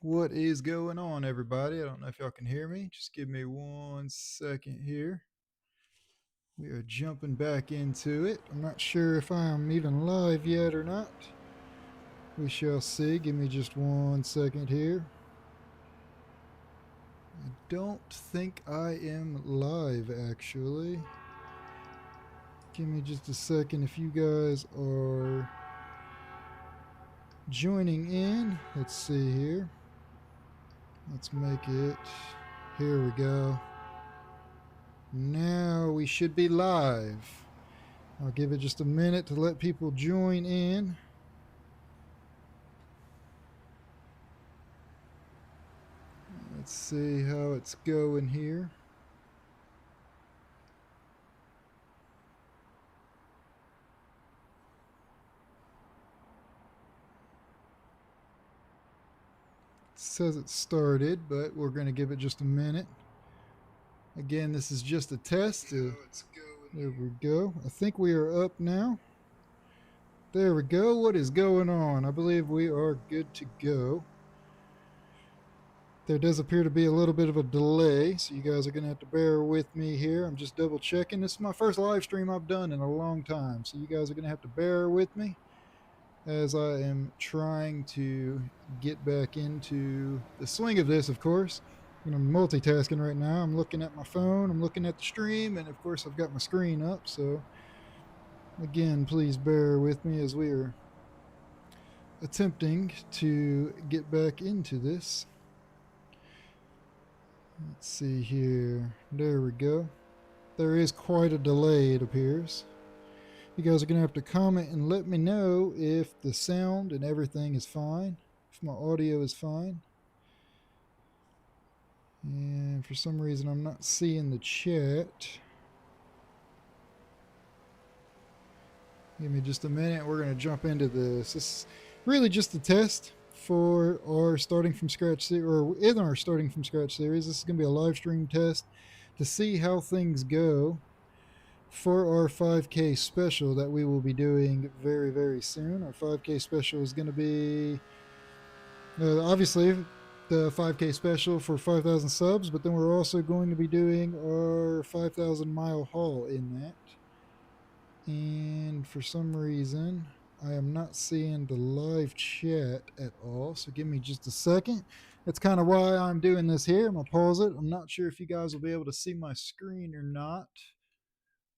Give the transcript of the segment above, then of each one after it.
What is going on, everybody? I don't know if y'all can hear me. Just give me 1 second here. We are jumping back into it. I'm not sure if I'm even live yet or not. We shall see. Give me just 1 second here. I don't think I am live, actually. Give me just a second. If you guys are joining in, let's see here. Let's make it. Here we go. Now we should be live. I'll give it just a minute to let people join in. Let's see how it's going here. It says it started, but we're going to give it just a minute. Again, this is just a test. There we go. I think we are up now. There we go. What is going on? I believe we are good to go. There does appear to be a little bit of a delay, so you guys are going to have to bear with me here. I'm just double checking. This is my first live stream I've done in a long time, so you guys are going to have to bear with me as I am trying to get back into the swing of this, of course. I'm multitasking right now. I'm looking at my phone, I'm looking at the stream, and of course I've got my screen up, so again, please bear with me as we are attempting to get back into this. Let's see here. There we go. There is quite a delay, it appears. You guys are going to have to comment and let me know if the sound and everything is fine, if my audio is fine. And for some reason I'm not seeing the chat. Give me just a minute. We're going to jump into this. This is really just a test for our starting from scratch series, or in our starting from scratch series. This is going to be a live stream test to see how things go for our 5K special that we will be doing very, very soon. Our 5K special is going to be obviously the 5K special for 5,000 subs, but then we're also going to be doing our 5,000 mile haul in that. And for some reason, I am not seeing the live chat at all. So give me just a second. That's kind of why I'm doing this here. I'm going to pause it. I'm not sure if you guys will be able to see my screen or not,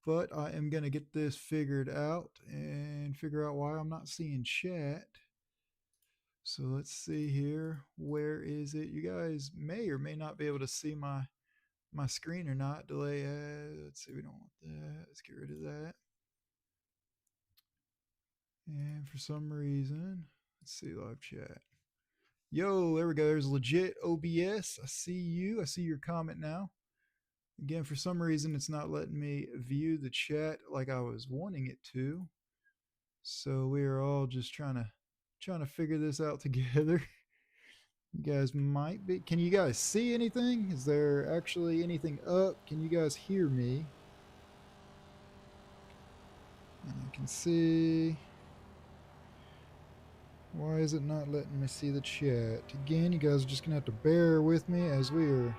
but I am going to get this figured out and figure out why I'm not seeing chat. So let's see here. Where is it? You guys may or may not be able to see my screen or not. Delay. Let's see. We don't want that. Let's get rid of that. And for some reason, let's see live chat. Yo, there we go. There's legit OBS. I see you. I see your comment now. Again, for some reason, it's not letting me view the chat like I was wanting it to. So we are all just trying to figure this out together. You guys might be. Can you guys see anything? Is there actually anything up? Can you guys hear me? I can see. Why is it not letting me see the chat? Again, you guys are just going to have to bear with me as we are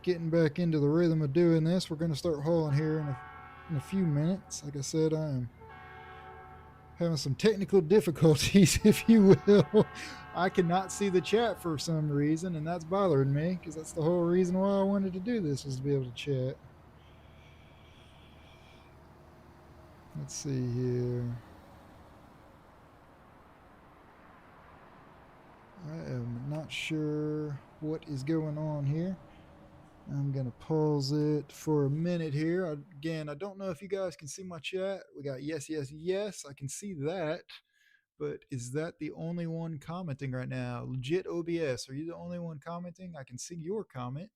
getting back into the rhythm of doing this. We're going to start hauling here in a few minutes. Like I said, I am having some technical difficulties, if you will. I cannot see the chat for some reason, and that's bothering me because that's the whole reason why I wanted to do this, was to be able to chat. Let's see here. I am not sure what is going on here. I'm going to pause it for a minute here. Again, I don't know if you guys can see my chat. We got yes, yes, yes. I can see that. But is that the only one commenting right now? Legit OBS, are you the only one commenting? I can see your comment.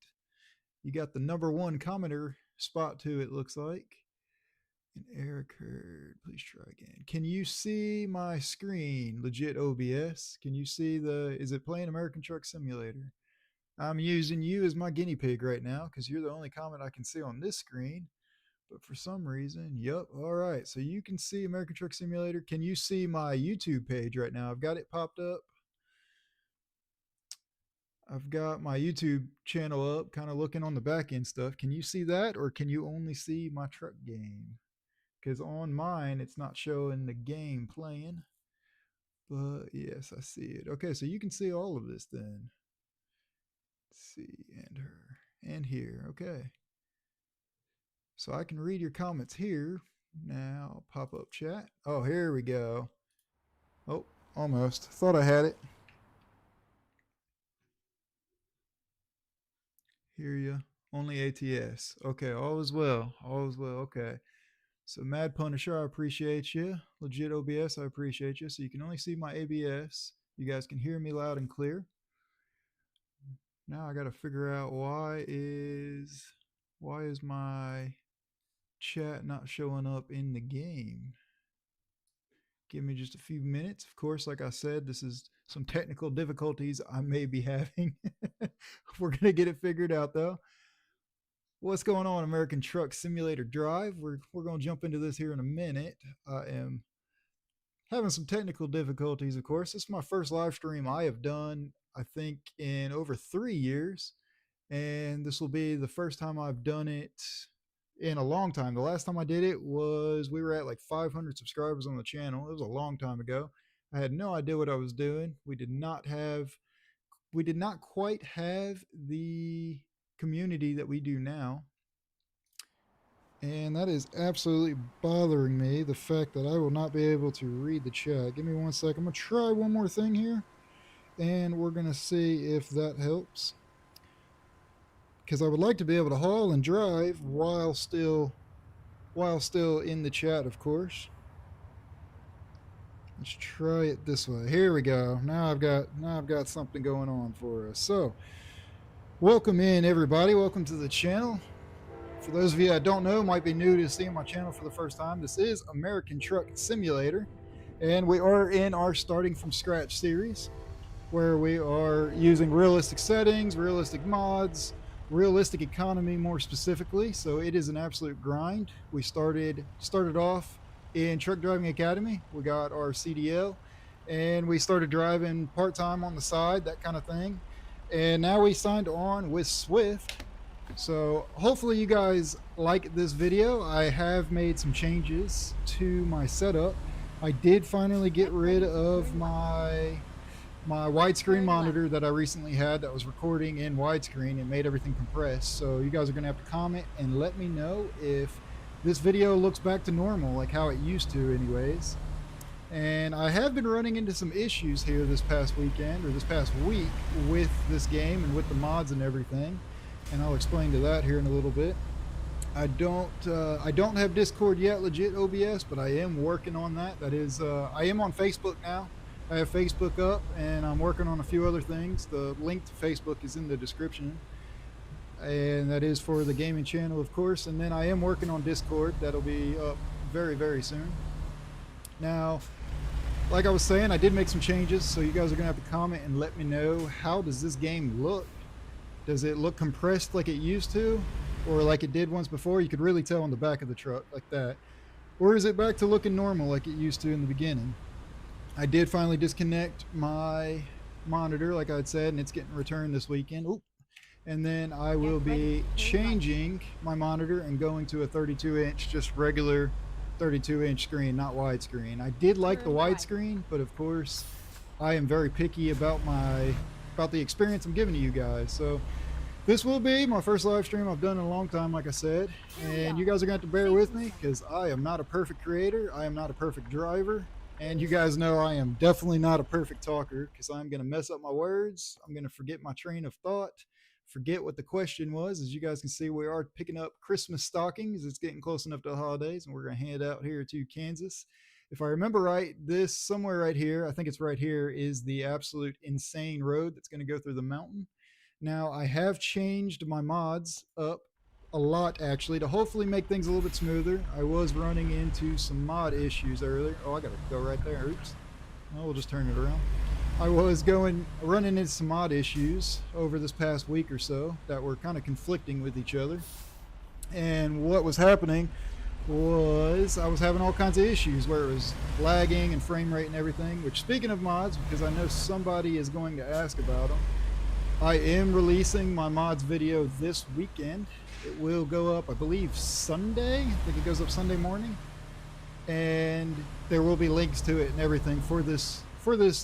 You got the #1 commenter spot too, it looks like. An error occurred. Please try again. Can you see my screen? Legit OBS. Can you see is it playing American Truck Simulator? I'm using you as my guinea pig right now because you're the only comment I can see on this screen. But for some reason, yep. All right. So you can see American Truck Simulator. Can you see my YouTube page right now? I've got it popped up. I've got my YouTube channel up, kind of looking on the back end stuff. Can you see that, or can you only see my truck game? Because on mine, it's not showing the game playing. But yes, I see it. Okay, so you can see all of this then. Let's see, and her, and here. Okay. So I can read your comments here. Now, pop up chat. Oh, here we go. Oh, almost. Thought I had it. Hear ya. Only ATS. Okay, all is well. All is well. Okay. So Mad Punisher, I appreciate you. Legit OBS, I appreciate you. So you can only see my ABS. You guys can hear me loud and clear. Now I got to figure out why is my chat not showing up in the game. Give me just a few minutes. Of course, like I said, this is some technical difficulties I may be having. We're going to get it figured out though. What's going on, American Truck Simulator Drive? We're going to jump into this here in a minute. I am having some technical difficulties, of course. This is my first live stream I have done, I think, in over 3 years. And this will be the first time I've done it in a long time. The last time I did it was, we were at like 500 subscribers on the channel. It was a long time ago. I had no idea what I was doing. We did not quite have the community that we do now. And that is absolutely bothering me, the fact that I will not be able to read the chat. Give me 1 second. I'm going to try one more thing here, and we're going to see if that helps. Because I would like to be able to haul and drive while still in the chat, of course. Let's try it this way. Here we go. Now I've got something going on for us. So, welcome in, everybody. Welcome to the channel. For those of you that don't know, might be new to seeing my channel for the first time, this is American Truck Simulator, and we are in our starting from scratch series, where we are using realistic settings, realistic mods, realistic economy more specifically. So it is an absolute grind. We started off in Truck Driving Academy. We got our CDL, and we started driving part-time on the side, that kind of thing. And now we signed on with Swift. So hopefully you guys like this video. I have made some changes to my setup. I did finally get rid of my widescreen monitor that I recently had that was recording in widescreen and made everything compressed. So you guys are gonna have to comment and let me know if this video looks back to normal, like how it used to anyways. And I have been running into some issues here this past weekend, or this past week, with this game and with the mods and everything. And I'll explain to that here in a little bit. I don't have Discord yet, legit OBS, but I am working on that. That is, I am on Facebook now. I have Facebook up, and I'm working on a few other things. The link to Facebook is in the description, and that is for the gaming channel, of course. And then I am working on Discord. That'll be up very, very soon. Now, like I was saying, I did make some changes, so you guys are gonna have to comment and let me know, how does this game look? Does it look compressed like it used to, or like it did once before? You could really tell on the back of the truck like that. Or is it back to looking normal like it used to in the beginning? I did finally disconnect my monitor, like I had said, and it's getting returned this weekend. Oop. And then I will be changing my monitor and going to a 32-inch, just regular 32-inch screen, not widescreen. I did like the widescreen, but of course, I am very picky about the experience I'm giving to you guys. So this will be my first live stream I've done in a long time, like I said, and you guys are going to have to bear with me because I am not a perfect creator. I am not a perfect driver, and you guys know I am definitely not a perfect talker because I'm going to mess up my words. I'm going to forget my train of thought, forget what the question was. As you guys can see, we are picking up Christmas stockings. It's getting close enough to the holidays, and we're going to hand out here to Kansas. If I remember right, this somewhere right here, I think it's right here, is the absolute insane road that's going to go through the mountain. Now, I have changed my mods up a lot, actually, to hopefully make things a little bit smoother. I was running into some mod issues earlier. Oh, I got to go right there. Oops. Well, we'll just turn it around. I was running into some mod issues over this past week or so that were kind of conflicting with each other. And what was happening was I was having all kinds of issues where it was lagging and frame rate and everything, which, speaking of mods, because I know somebody is going to ask about them, I am releasing my mods video this weekend. It will go up, I believe, Sunday. I think it goes up Sunday morning. And there will be links to it and everything for this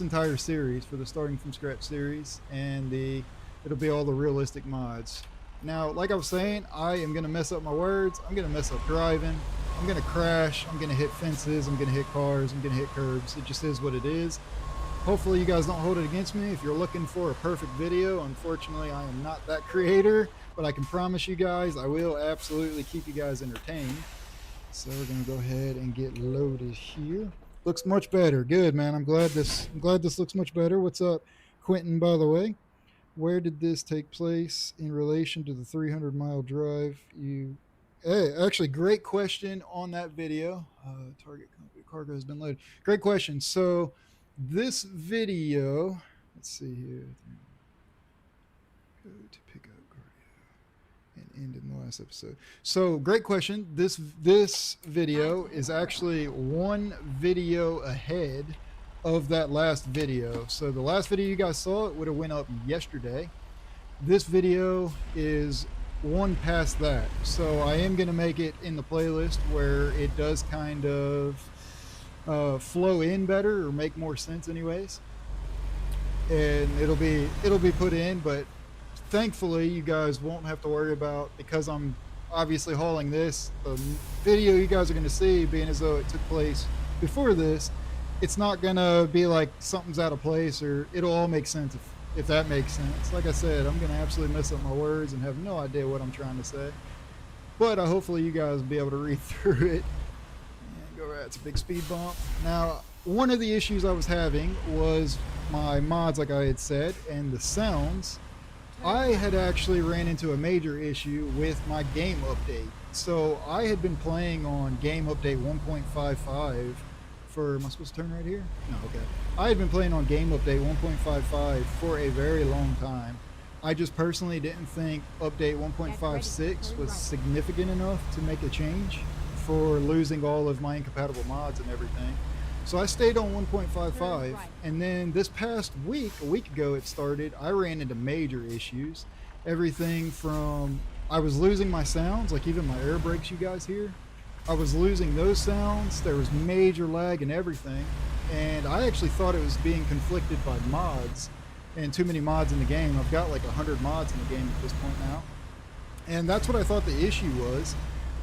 entire series, for the starting from scratch series, and it'll be all the realistic mods. Now, like I was saying, I am gonna mess up my words. I'm gonna mess up driving. I'm gonna crash. I'm gonna hit fences. I'm gonna hit cars. I'm gonna hit curbs. It just is what it is. Hopefully you guys don't hold it against me. If you're looking for a perfect video, unfortunately I am not that creator, but I can promise you guys I will absolutely keep you guys entertained. So we're gonna go ahead and get loaded here. Looks much better. Good, man. I'm glad this looks much better. What's up, Quentin, by the way? Where did this take place in relation to the 300-mile drive? Hey, actually, great question on that video. Target company cargo has been loaded. Great question. So this video, let's see here. Go to pick up cardio and end in the last episode. So great question. This video is actually one video ahead of that last video. So the last video you guys saw, it would have went up yesterday. This video is one past that. So I am going to make it in the playlist where it does kind of flow in better, or make more sense anyways, and it'll be put in. But thankfully you guys won't have to worry about, because I'm obviously hauling this, the video you guys are going to see, being as though it took place before this, it's not gonna be like something's out of place, or it'll all make sense if that makes sense. Like I said, I'm gonna absolutely mess up my words and have no idea what I'm trying to say, but hopefully you guys will be able to read through it. And go right, it's a big speed bump. Now, one of the issues I was having was my mods, like I had said, and the sounds. I had actually ran into a major issue with my game update. So I had been playing on game update 1.55 for, am I supposed to turn right here? No, okay. I had been playing on game update 1.55 for a very long time. I just personally didn't think update 1.56 was significant enough to make a change for losing all of my incompatible mods and everything. So I stayed on 1.55, and then this past week, a week ago it started, I ran into major issues. Everything from, I was losing my sounds, like even my air brakes you guys hear. I was losing those sounds. There was major lag and everything, and I actually thought it was being conflicted by mods and too many mods in the game. I've got like 100 mods in the game at this point now, and that's what I thought the issue was.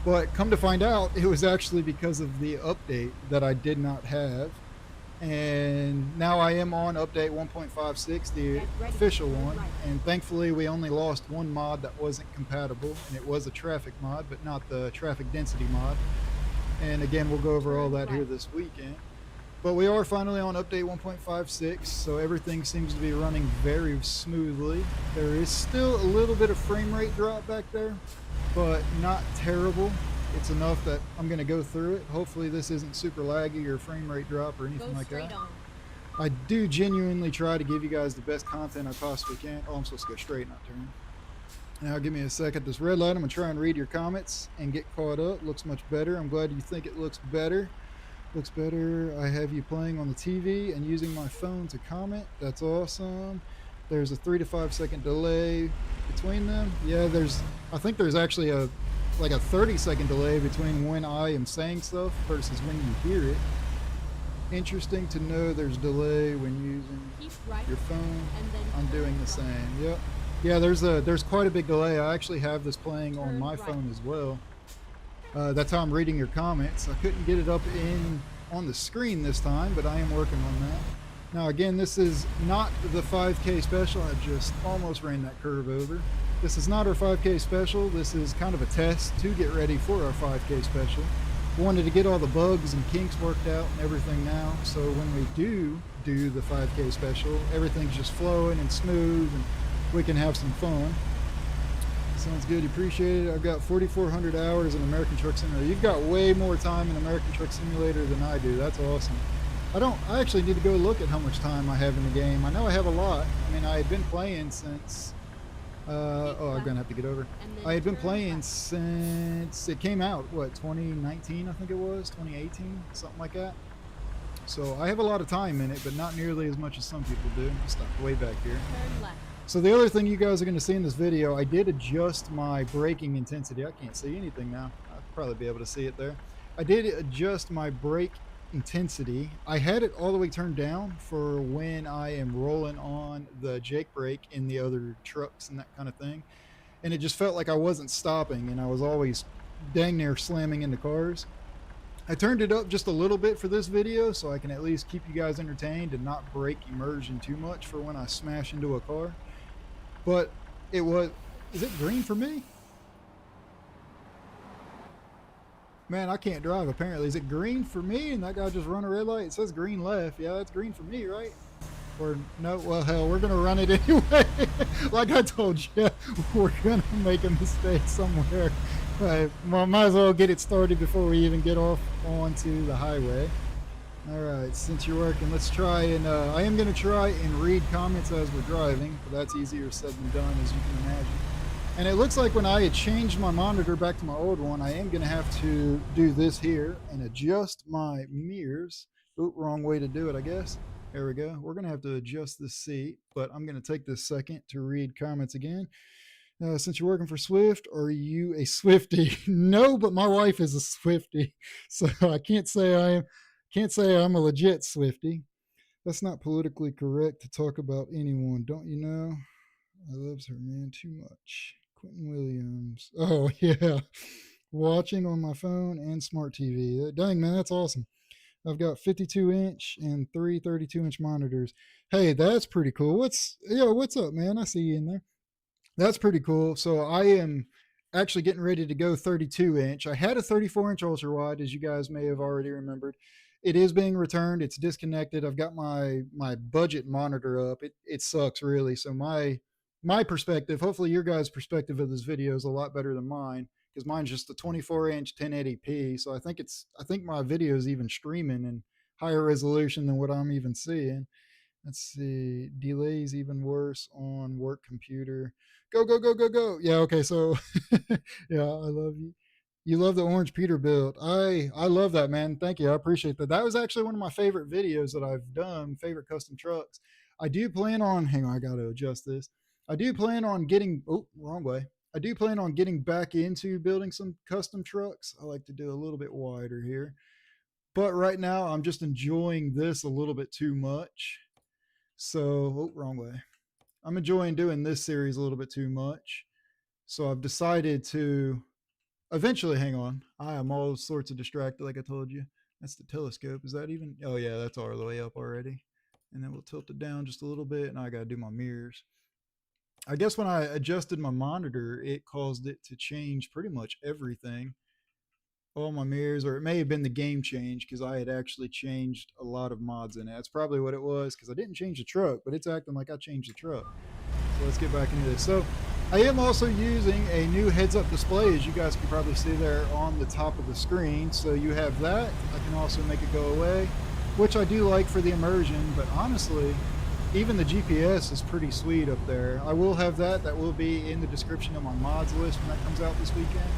But come to find out, it was actually because of the update that I did not have. And now I am on update 1.56, the official one, and thankfully we only lost one mod that wasn't compatible, and it was a traffic mod, but not the traffic density mod. And again, we'll go over all that here this weekend. But we are finally on update 1.56, so everything seems to be running very smoothly. There is still a little bit of frame rate drop back there, but not terrible. It's enough that I'm going to go through it. Hopefully this isn't super laggy or frame rate drop or anything like that. I do genuinely try to give you guys the best content I possibly can. Oh, I'm supposed to go straight, not turn. Now give me a second. This red light, I'm going to try and read your comments and get caught up. Looks much better. I'm glad you think it looks better. Looks better. I have you playing on the TV and using my phone to comment. That's awesome. There's a 3 to 5 second delay between them. Yeah, I think there's actually like a 30-second delay between when I am saying stuff versus when you hear it. Interesting to know there's delay when using your phone. I'm doing the same. Yep. Yeah, there's quite a big delay. I actually have this playing on my phone as well. That's how I'm reading your comments. I couldn't get it up on the screen this time, but I am working on that. Now again, this is not the 5K special. I just almost ran that curve over. This is not our 5K special. This is kind of a test to get ready for our 5K special. We wanted to get all the bugs and kinks worked out and everything now, so when we do the 5K special, everything's just flowing and smooth and we can have some fun. Sounds good. Appreciate it. I've got 4,400 hours in American Truck Simulator. You've got way more time in American Truck Simulator than I do. That's awesome. I actually need to go look at how much time I have in the game. I know I have a lot. I mean, I had been playing since oh, I'm gonna have to get over. I had been playing since it came out, what, 2019 I think it was, 2018, something like that. So I have a lot of time in it, but not nearly as much as some people do. I stopped way back here. So the other thing you guys are going to see in this video, I did adjust my braking intensity. I can't see anything now. I'll probably be able to see it there. I did adjust my brake intensity. I had it all the way turned down for when I am rolling on the Jake brake in the other trucks and that kind of thing. And it just felt like I wasn't stopping and I was always dang near slamming into cars. I turned it up just a little bit for this video so I can at least keep you guys entertained and not break immersion too much for when I smash into a car. But it was, is it green for me? Man, I can't drive apparently. Is it green for me? And that guy just run a red light? It says green left. Yeah, that's green for me, right? Or no, well, hell, we're going to run it anyway. Like I told you, we're going to make a mistake somewhere. Well, might as well get it started before we even get off onto the highway. All right, since you're working, let's try and I am going to try and read comments as we're driving, but that's easier said than done, as you can imagine. And it looks like when I had changed my monitor back to my old one, I am going to have to do this here and adjust my mirrors. Oop, wrong way to do it, I guess. There we go. We're going to have to adjust the seat, but I'm going to take this second to read comments again. Since you're working for Swift, are you a Swiftie? No, but my wife is a Swiftie, so I can't say I'm a legit Swiftie. That's not politically correct to talk about anyone, don't you know? I loves her man too much. Quentin Williams. Oh yeah, watching on my phone and smart TV. Dang man, that's awesome. I've got 52-inch and 3 32-inch monitors. Hey, that's pretty cool. What's up, man? I see you in there. That's pretty cool. So I am actually getting ready to go 32-inch. I had a 34-inch ultra-wide, as you guys may have already remembered. It is being returned. It's disconnected. I've got my budget monitor up. It sucks really. So my perspective, hopefully your guys' perspective of this video is a lot better than mine, because mine's just a 24-inch 1080p. So I think my video is even streaming in higher resolution than what I'm even seeing. Let's see, delays even worse on work computer. Go, go, go, go, go. Yeah, okay, so yeah, I love you. You love the orange Peterbilt. I love that, man. Thank you. I appreciate that. That was actually one of my favorite videos that I've done, favorite custom trucks. I do plan on, hang on, I got to adjust this. I do plan on getting, oh, wrong way. I do plan on getting back into building some custom trucks. I like to do a little bit wider here. But right now, I'm just enjoying this a little bit too much. So, oh, wrong way. I'm enjoying doing this series a little bit too much. So I've decided to eventually, hang on. I am all sorts of distracted, like I told you. That's the telescope. Is that even? Oh yeah, that's all the way up already. And then we'll tilt it down just a little bit. Now I got to do my mirrors. I guess when I adjusted my monitor, it caused it to change pretty much everything. All my mirrors, or it may have been the game change, because I had actually changed a lot of mods in it. That's probably what it was, because I didn't change the truck, but it's acting like I changed the truck. So let's get back into this. So I am also using a new heads-up display, as you guys can probably see there on the top of the screen. So you have that. I can also make it go away, which I do like for the immersion, but honestly, even the GPS is pretty sweet up there. I will have that. That will be in the description of my mods list when that comes out this weekend.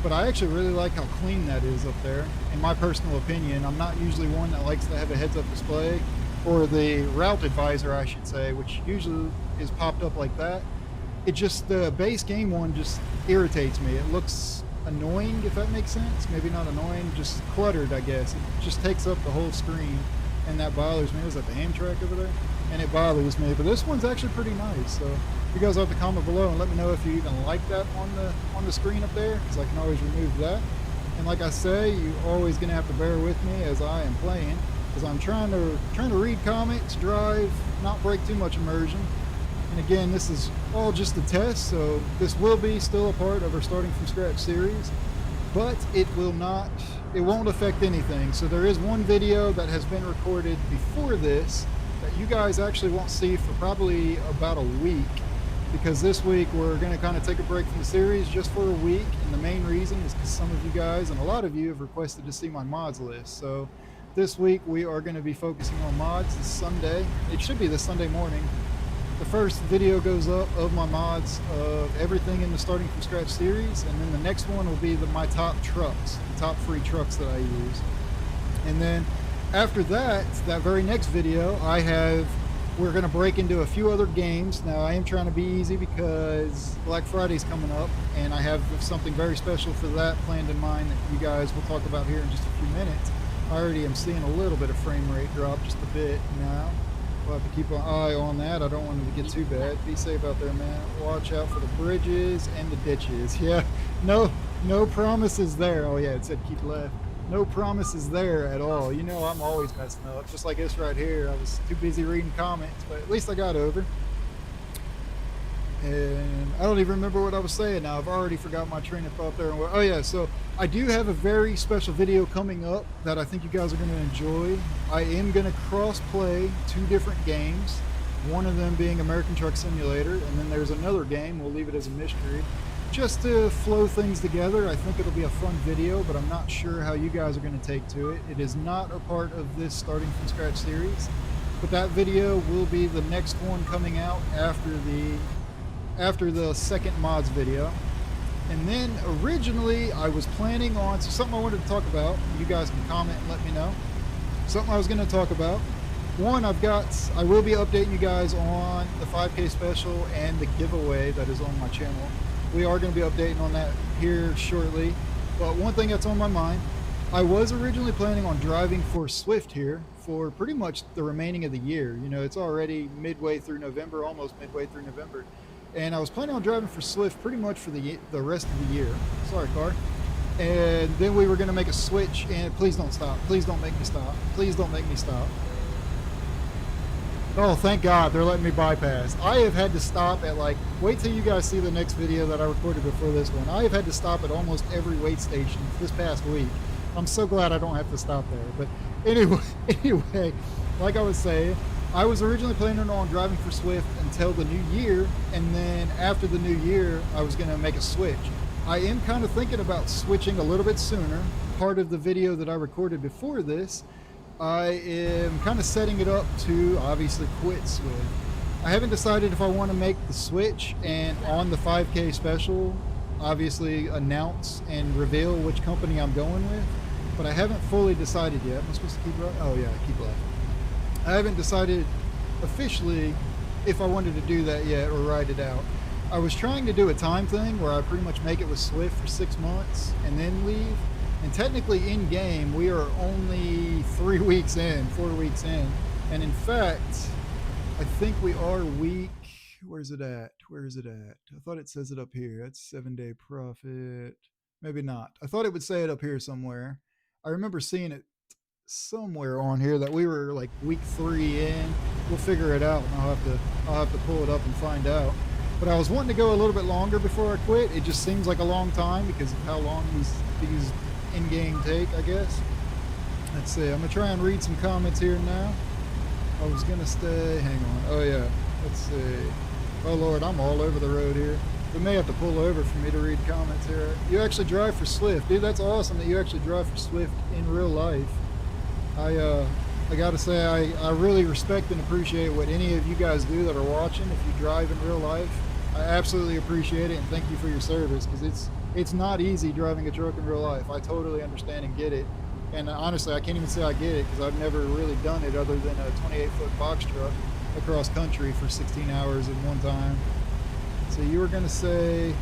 But I actually really like how clean that is up there. In my personal opinion, I'm not usually one that likes to have a heads-up display, or the route advisor, I should say, which usually is popped up like that. It just, the base game one just irritates me. It looks annoying, if that makes sense. Maybe not annoying, just cluttered, I guess. It just takes up the whole screen, and that bothers me. Is that the Amtrak over there? And it bothers me. But this one's actually pretty nice. So you guys have to comment below and let me know if you even like that on the screen up there, because I can always remove that. And like I say, you're always going to have to bear with me as I am playing, because I'm trying to read comics, drive, not break too much immersion. And again, this is all just a test, so this will be still a part of our starting from scratch series, but it won't affect anything. So there is one video that has been recorded before this that you guys actually won't see for probably about a week, because this week we're going to kind of take a break from the series just for a week. And the main reason is because some of you guys and a lot of you have requested to see my mods list. So this week we are going to be focusing on mods this Sunday. It should be this Sunday morning. The first video goes up of my mods of everything in the starting from scratch series, and then the next one will be my top trucks, the top 3 trucks that I use. And then after that, that very next video, I have we're going to break into a few other games. Now, I am trying to be easy because Black Friday's coming up, and I have something very special for that planned in mind that you guys will talk about here in just a few minutes. I already am seeing a little bit of frame rate drop, just a bit now. We'll have to keep an eye on that. I don't want it to get too bad. Be safe out there, man. Watch out for the bridges and the ditches. Yeah, no promises there. Oh yeah, it said keep left. No promises there at all. You know I'm always messing up, just like this right here. I was too busy reading comments, but at least I got over. And I don't even remember what I was saying now. I've already forgot my train of thought there. Oh yeah, so I do have a very special video coming up that I think you guys are going to enjoy. I am going to cross-play 2 different games, one of them being American Truck Simulator, and then there's another game, we'll leave it as a mystery, just to flow things together. I think it'll be a fun video, but I'm not sure how you guys are going to take to it. It is not a part of this starting from scratch series, but that video will be the next one coming out after the second mods video. And then originally I was planning on, so something I wanted to talk about, you guys can comment and let me know. Something I was going to talk about. One, I will be updating you guys on the 5K special and the giveaway that is on my channel. We are going to be updating on that here shortly. But one thing that's on my mind, I was originally planning on driving for Swift here for pretty much the remaining of the year. You know, it's already midway through November, almost midway through November. And I was planning on driving for Swift pretty much for the rest of the year. Sorry, car. And then we were going to make a switch, and please don't stop. Please don't make me stop. Please don't make me stop. Oh, thank God, they're letting me bypass. I have had to stop at wait till you guys see the next video that I recorded before this one. I have had to stop at almost every wait station this past week. I'm so glad I don't have to stop there. But anyway, like I was saying, I was originally planning on driving for Swift until the new year, and then after the new year, I was going to make a switch. I am kind of thinking about switching a little bit sooner. Part of the video that I recorded before this, I am kind of setting it up to obviously quit Swift. I haven't decided if I want to make the switch and on the 5K special, obviously announce and reveal which company I'm going with, but I haven't fully decided yet. Am I supposed to keep right? Oh yeah, keep left. I haven't decided officially if I wanted to do that yet or write it out. I was trying to do a time thing where I pretty much make it with Swift for 6 months and then leave. And technically in game, we are only 4 weeks in. And in fact, I think we are week, where's it at? I thought it says it up here. That's 7-day profit. Maybe not. I thought it would say it up here somewhere. I remember seeing it somewhere on here that we were like week 3 in. We'll figure it out, and I'll have to pull it up and find out. But I was wanting to go a little bit longer before I quit. It just seems like a long time because of how long these in-game take, I guess. Let's see. I'm gonna try and read some comments here now. I was gonna stay. Hang on. Oh yeah. Let's see. Oh Lord, I'm all over the road here. We may have to pull over for me to read comments here. You actually drive for Swift, dude. That's awesome that you actually drive for Swift in real life. I gotta say, I really respect and appreciate what any of you guys do that are watching. If you drive in real life, I absolutely appreciate it, and thank you for your service, because it's not easy driving a truck in real life. I totally understand and get it, and honestly, I can't even say I get it because I've never really done it other than a 28-foot box truck across country for 16 hours at one time. So you were gonna say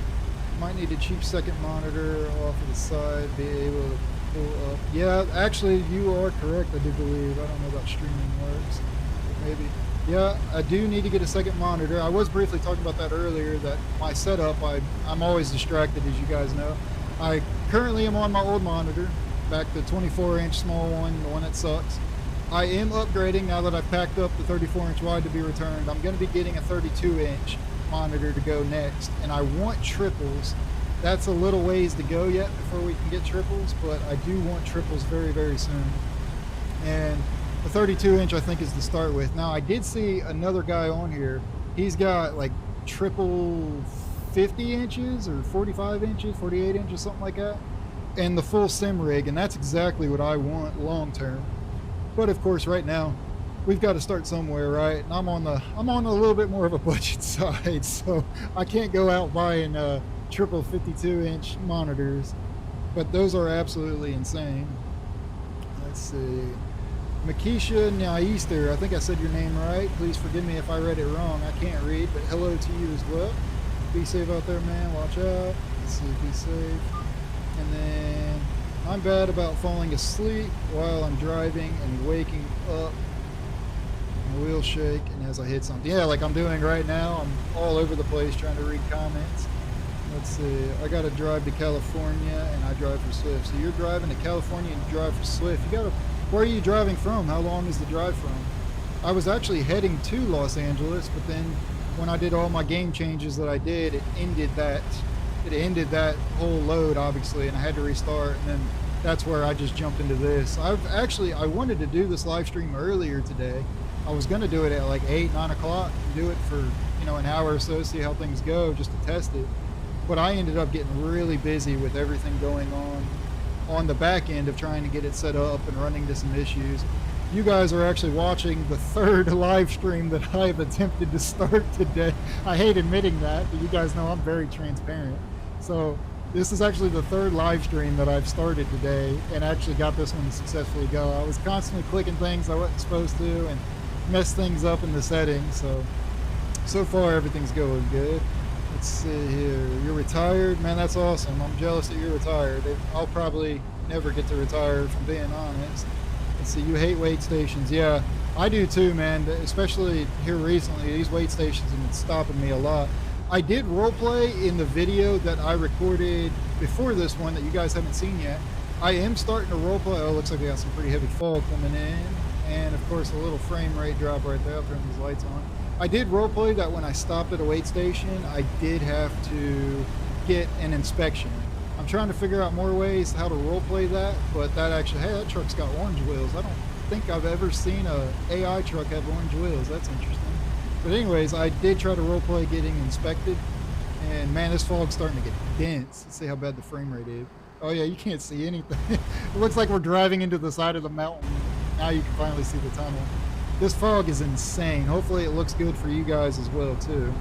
might need a cheap second monitor off of the side, be able to pull up. Yeah, actually, you are correct. I do believe. I don't know about streaming works, but maybe. Yeah, I do need to get a second monitor. I was briefly talking about that earlier, that my setup, I'm always distracted, as you guys know. I currently am on my old monitor, back to 24-inch small one, the one that sucks. I am upgrading now that I've packed up the 34-inch wide to be returned. I'm going to be getting a 32-inch monitor to go next, and I want triples. That's a little ways to go yet before we can get triples, but I do want triples very, very soon. And the 32-inch I think is to start with. Now I did see another guy on here. He's got like triple 50 inches or 45 inches, 48 inches, something like that, and the full sim rig, and that's exactly what I want long term. But of course, right now we've got to start somewhere, right? And I'm on a little bit more of a budget side, so I can't go out buying triple 52-inch monitors, but those are absolutely insane. Let's see. Makisha Naister, I think I said your name right. Please forgive me if I read it wrong. I can't read, but hello to you as well. Be safe out there, man. Watch out. Let's see, be safe. And then I'm bad about falling asleep while I'm driving and waking up. My wheel shake and as I hit something. Yeah, like I'm doing right now. I'm all over the place trying to read comments. Let's see. I got to drive to California and I drive for Swift. So you're driving to California and you drive for Swift. You got to. Where are you driving from? How long is the drive from? I was actually heading to Los Angeles, but then when I did all my game changes that I did, it ended that whole load, obviously, and I had to restart, and then that's where I just jumped into this. I wanted to do this live stream earlier today. I was going to do it at like 8, 9 o'clock, do it for, an hour or so, see how things go, just to test it. But I ended up getting really busy with everything going on the back end of trying to get it set up and running into some issues. You guys are actually watching the third live stream that I have attempted to start today. I hate admitting that, but you guys know I'm very transparent. So this is actually the third live stream that I've started today and actually got this one to successfully go. I was constantly clicking things I wasn't supposed to and messed things up in the settings. So far everything's going good. Let's see here. You're retired? Man, that's awesome. I'm jealous that you're retired. I'll probably never get to retire, if I'm being honest. Let's see, you hate weight stations. Yeah, I do too, man. Especially here recently, these weight stations have been stopping me a lot. I did roleplay in the video that I recorded before this one that you guys haven't seen yet. I am starting to roleplay. Oh, looks like we got some pretty heavy fog coming in. And of course, a little frame rate drop right there. I'll turn these lights on. I did roleplay that when I stopped at a weight station, I did have to get an inspection. I'm trying to figure out more ways how to roleplay that, but that actually, hey, that truck's got orange wheels. I don't think I've ever seen a AI truck have orange wheels. That's interesting. But anyways, I did try to roleplay getting inspected, and man, this fog's starting to get dense. Let's see how bad the frame rate is. Oh yeah, you can't see anything. It looks like we're driving into the side of the mountain. Now you can finally see the tunnel. This fog is insane. Hopefully it looks good for you guys as well too.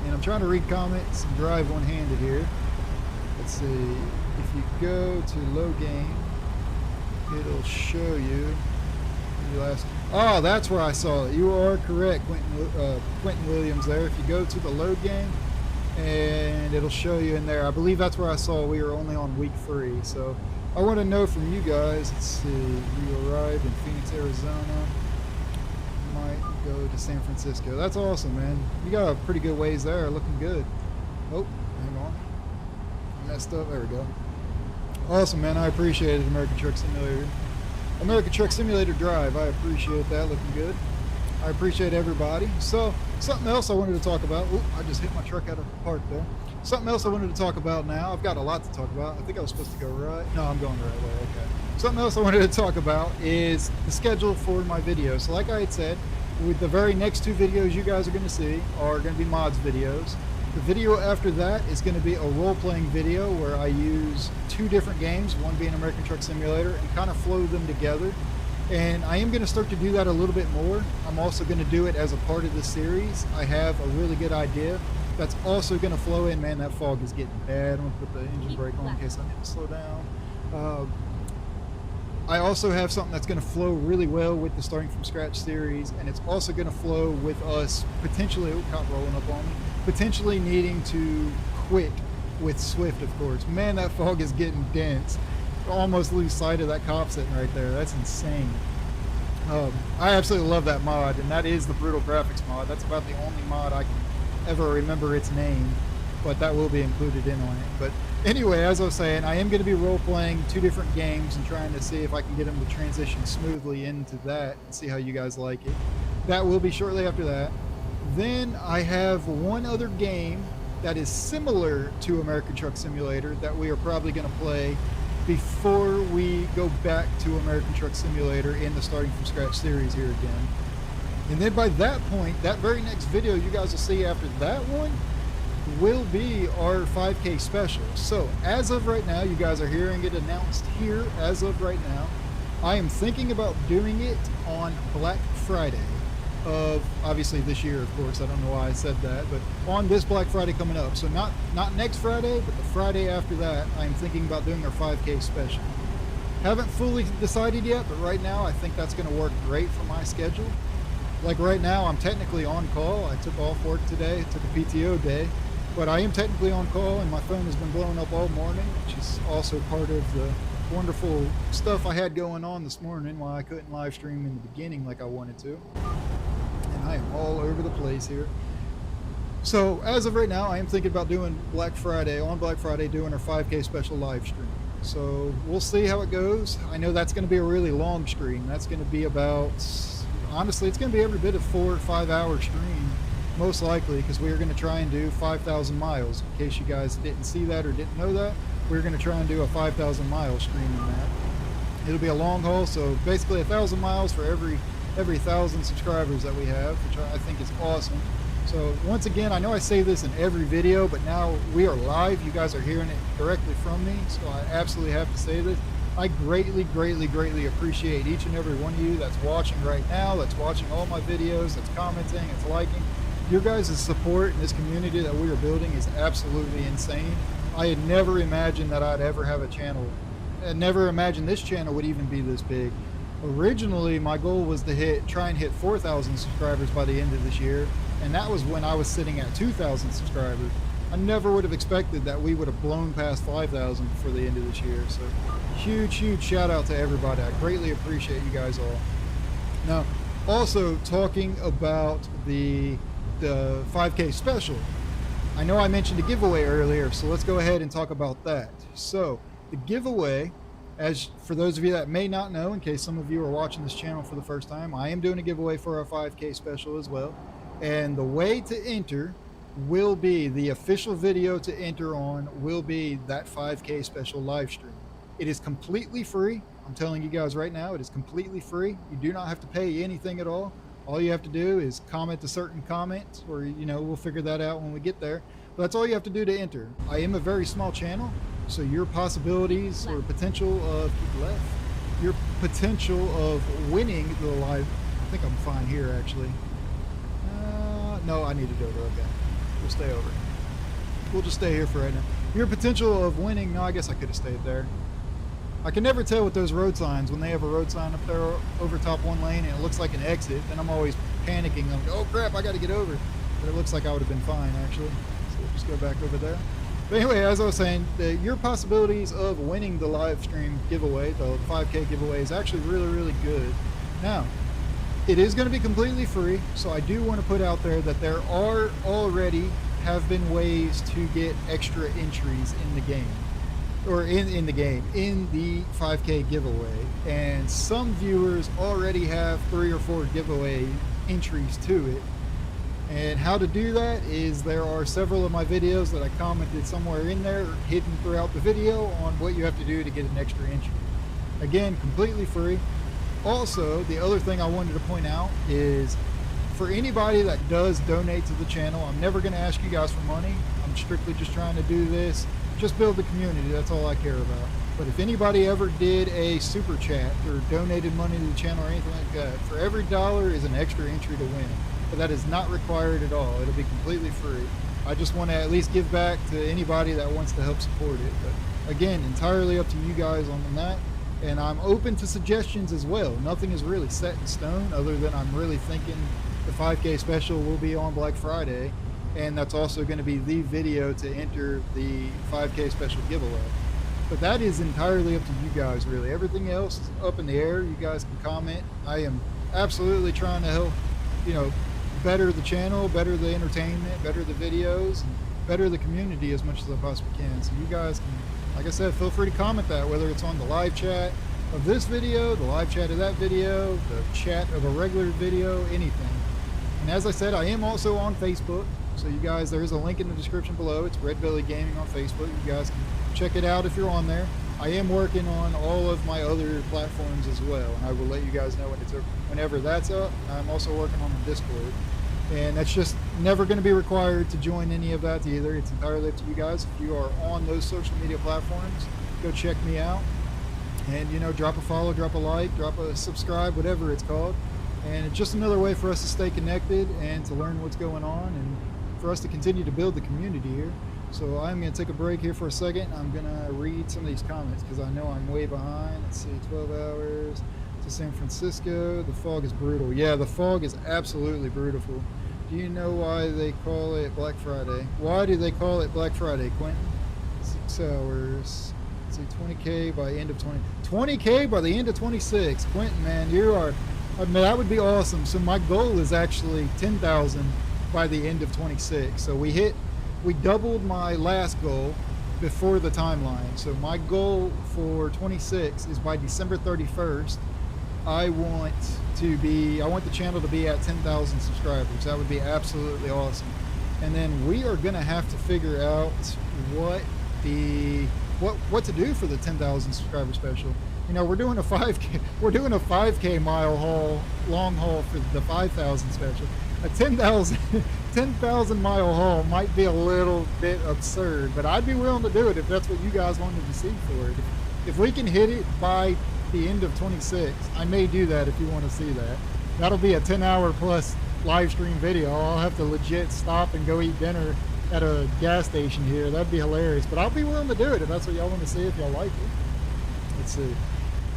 And I'm trying to read comments and drive one-handed here. Let's see, if you go to low game, it'll show you. Oh, that's where I saw it. You are correct, Quentin Williams there. If you go to the load game, and it'll show you in there. I believe that's where I saw we were only on week 3. So I want to know from you guys. Let's see, you arrived in Phoenix, Arizona. Might go to San Francisco. That's awesome, man. You got a pretty good ways there, looking good. Oh, hang on. Messed up. There we go. Awesome, man. I appreciate it, American Truck Simulator. American Truck Simulator Drive. I appreciate that. Looking good. I appreciate everybody. So, something else I wanted to talk about. Oop, I just hit my truck out of the park there. Something else I wanted to talk about now. I've got a lot to talk about. I think I was supposed to go right. No, I'm going the right way. Okay. Something else I wanted to talk about is the schedule for my videos. So like I had said, with the very next 2 videos you guys are going to see are going to be mods videos. The video after that is going to be a role-playing video where I use 2 different games, one being American Truck Simulator, and kind of flow them together. And I am going to start to do that a little bit more. I'm also going to do it as a part of the series. I have a really good idea that's also going to flow in. Man, that fog is getting bad. I'm going to put the engine brake on in case I need to slow down. I also have something that's going to flow really well with the Starting From Scratch series, and it's also going to flow with us potentially, cop rolling up on me, potentially needing to quit with Swift, of course. Man, that fog is getting dense. Almost lose sight of that cop sitting right there. That's insane. I absolutely love that mod, and that is the Brutal Graphics mod. That's about the only mod I can ever remember its name, but that will be included in on it. But anyway, as I was saying, I am going to be role-playing 2 different games and trying to see if I can get them to transition smoothly into that and see how you guys like it. That will be shortly after that. Then I have one other game that is similar to American Truck Simulator that we are probably going to play before we go back to American Truck Simulator in the Starting From Scratch series here again. And then by that point, that very next video you guys will see after that one will be our 5K special. So as of right now, you guys are hearing it announced here. As of right now, I am thinking about doing it on Black Friday of obviously this year, of course. I don't know why I said that, but on this Black Friday coming up. So not next Friday, but the Friday after that, I am thinking about doing our 5K special. Haven't fully decided yet, but right now I think that's going to work great for my schedule. Like right now, I'm technically on call. I took off work today, took a PTO day, but I am technically on call, and my phone has been blowing up all morning, which is also part of the wonderful stuff I had going on this morning why I couldn't live stream in the beginning like I wanted to. And I am all over the place here. So as of right now, I am thinking about doing Black Friday, doing our 5K special live stream. So we'll see how it goes. I know that's going to be a really long stream. That's going to be about, honestly, it's going to be every bit of 4 or 5 hour stream, most likely, because we are going to try and do 5,000 miles. In case you guys didn't see that or didn't know that, we're going to try and do a 5,000 mile stream in that. It'll be a long haul, so basically 1,000 miles for every 1,000 subscribers that we have, which I think is awesome. So once again, I know I say this in every video, but now we are live. You guys are hearing it directly from me, so I absolutely have to say this. I greatly appreciate each and every one of you that's watching right now, that's watching all my videos, that's commenting, that's liking. Your guys' support in this community that we are building is absolutely insane. I had never imagined that I'd ever have a channel. I never imagined this channel would even be this big. Originally, my goal was to try and hit 4,000 subscribers by the end of this year, and that was when I was sitting at 2,000 subscribers. I never would have expected that we would have blown past 5,000 before the end of this year. So huge shout out to everybody. I greatly appreciate you guys all. Now, also talking about the 5K special. I know I mentioned a giveaway earlier, so let's go ahead and talk about that. So the giveaway, as for those of you that may not know, in case some of you are watching this channel for the first time, I am doing a giveaway for our 5K special as well. And the way to enter will be, the official video to enter on will be that 5K special live stream. It is completely free. I'm telling you guys right now, it is completely free. You do not have to pay anything at all. All you have to do is comment a certain comment, or, you know, we'll figure that out when we get there. But that's all you have to do to enter. I am a very small channel, so your possibilities or potential of your potential of winning the live, I think I'm fine here actually. No, I need to go over. Okay, we'll stay over. We'll just stay here for right now. Your potential of winning, no, I guess I could have stayed there. I can never tell with those road signs, when they have a road sign up there over top one lane and it looks like an exit, then I'm always panicking. I'm like, oh crap, I got to get over. But it looks like I would have been fine actually. So we'll just go back over there. But anyway, as I was saying, your possibilities of winning the live stream giveaway, the 5K giveaway, is actually really good. Now, it is going to be completely free, so I do want to put out there that there are already have been ways to get extra entries in the game, or in the 5K giveaway, and some viewers already have 3 or 4 giveaway entries to it. And how to do that is, there are several of my videos that I commented somewhere in there, hidden throughout the video, on what you have to do to get an extra entry. Again, completely free. Also, the other thing I wanted to point out is, for anybody that does donate to the channel, I'm never going to ask you guys for money. I'm strictly just trying to do this, just build the community. That's all I care about. But if anybody ever did a super chat or donated money to the channel or anything like that, for every $1 is an extra entry to win. But that is not required at all. It'll be completely free. I just want to at least give back to anybody that wants to help support it. But again, entirely up to you guys on that. And I'm open to suggestions as well. Nothing is really set in stone, other than I'm really thinking the 5K special will be on Black Friday, and that's also going to be the video to enter the 5K special giveaway. But that is entirely up to you guys, really. Everything else is up in the air. You guys can comment. I am absolutely trying to help, you know, better the channel, better the entertainment, better the videos, and better the community as much as I possibly can. So you guys can, like I said, feel free to comment that, whether it's on the live chat of this video, the live chat of that video, the chat of a regular video, anything. And as I said, I am also on Facebook. So you guys, there is a link in the description below. It's Red Belly Gaming on Facebook. You guys can check it out if you're on there. I am working on all of my other platforms as well, and I will let you guys know whenever that's up. I'm also working on the Discord, and that's just never going to be required to join any of that either. It's entirely up to you guys. If you are on those social media platforms, go check me out, and, you know, drop a follow, drop a like, drop a subscribe, whatever it's called. And it's just another way for us to stay connected and to learn what's going on, and for us to continue to build the community here. So I'm going to take a break here for a second. I'm going to read some of these comments because I know I'm way behind. Let's see, 12 hours to San Francisco. The fog is brutal. Yeah, the fog is absolutely brutal. Do you know why they call it Black Friday? Why do they call it Black Friday, Quentin? 6 hours. Let's see, 20K by end of 20K by the end of 26. Quentin, man, you are, I mean, that would be awesome. So my goal is actually 10,000 by the end of 26. So we doubled my last goal before the timeline. So my goal for 26 is by December 31st. I want the channel to be at 10,000 subscribers. That would be absolutely awesome. And then we are gonna have to figure out what to do for the 10,000 subscriber special. You know, we're doing a 5K mile haul, long haul for the 5,000 special. A 10,000 mile haul might be a little bit absurd, but I'd be willing to do it if that's what you guys wanted to see for it. If we can hit it by the end of 26, I may do that if you want to see that. That'll be a 10-hour plus live stream video. I'll have to legit stop and go eat dinner at a gas station here. That'd be hilarious, but I'll be willing to do it if that's what y'all want to see, if y'all like it. Let's see.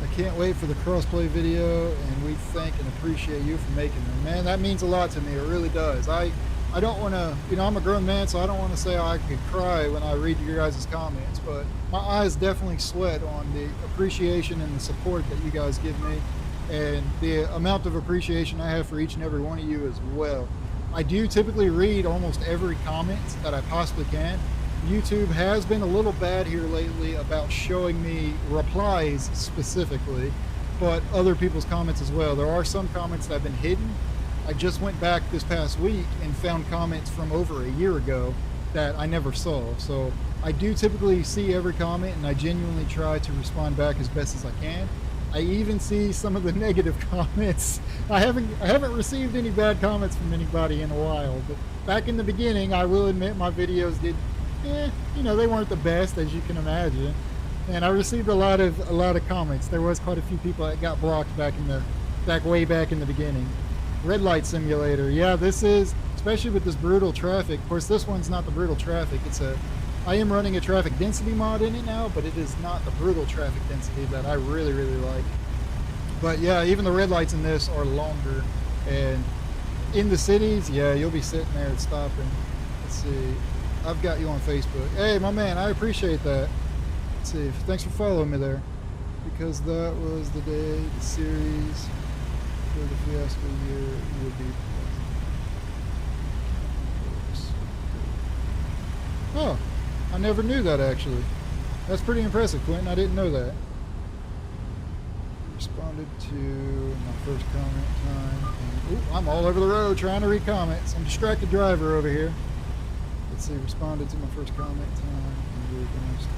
I can't wait for the crossplay video, and we thank and appreciate you for making them. Man, that means a lot to me. It really does. I don't want to, you know, I'm a grown man, so I don't want to say I could cry when I read your guys' comments, but my eyes definitely sweat on the appreciation and the support that you guys give me, and the amount of appreciation I have for each and every one of you as well. I do typically read almost every comment that I possibly can. YouTube has been a little bad here lately about showing me replies specifically, but other people's comments as well. There are some comments that have been hidden. I just went back this past week and found comments from over a year ago that I never saw. So I do typically see every comment, and I genuinely try to respond back as best as I can. I even see some of the negative comments. I haven't received any bad comments from anybody in a while, but back in the beginning, I will admit my videos did, you know, they weren't the best, as you can imagine. And I received a lot of comments. There was quite a few people that got blocked way back in the beginning. Red light simulator. Yeah, this is, especially with this brutal traffic. Of course, this one's not the brutal traffic. I am running a traffic density mod in it now, but it is not the brutal traffic density that I really, really like. But yeah, even the red lights in this are longer. And in the cities, yeah, you'll be sitting there and stopping. Let's see. I've got you on Facebook. Hey, my man, I appreciate that. Let's see. Thanks for following me there. Because that was the day the series for the fiasco year would be. Oh, I never knew that actually. That's pretty impressive, Quentin. I didn't know that. Responded to my first comment time. And, ooh, I'm all over the road trying to read comments. I'm a distracted driver over here. Let's see, responded to my first comment time. And we're gonna start.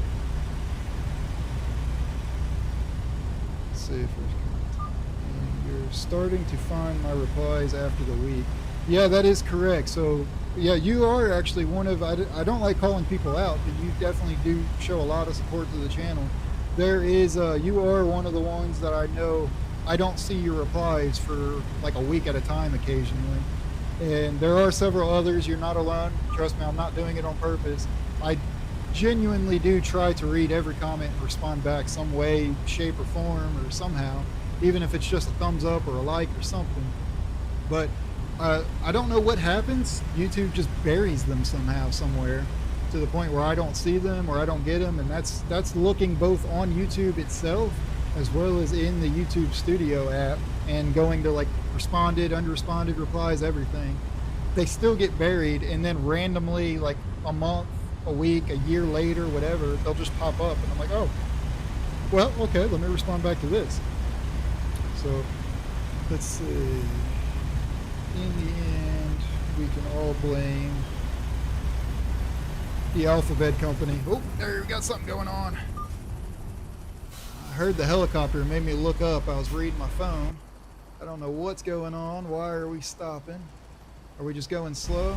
Let's see, first comment time. And you're starting to find my replies after the week. Yeah, that is correct. So yeah, you are actually one of, I don't like calling people out, but you definitely do show a lot of support to the channel. There is, you are one of the ones that I know I don't see your replies for like a week at a time occasionally. And there are several others. You're not alone. Trust me, I'm not doing it on purpose. I genuinely do try to read every comment and respond back some way, shape, or form, or somehow, even if it's just a thumbs up or a like or something. But I don't know what happens. YouTube just buries them somehow, somewhere, to the point where I don't see them or I don't get them, and that's looking both on YouTube itself as well as in the YouTube Studio app and going to like responded, unresponded replies, everything. They still get buried, and then randomly, like a month, a week, a year later, whatever, they'll just pop up, and I'm like, oh, well, okay, let me respond back to this. So let's see. In the end, we can all blame the Alphabet Company. Oh, there we got something going on. I heard the helicopter, made me look up. I was reading my phone. I don't know what's going on. Why are we stopping? Are we just going slow?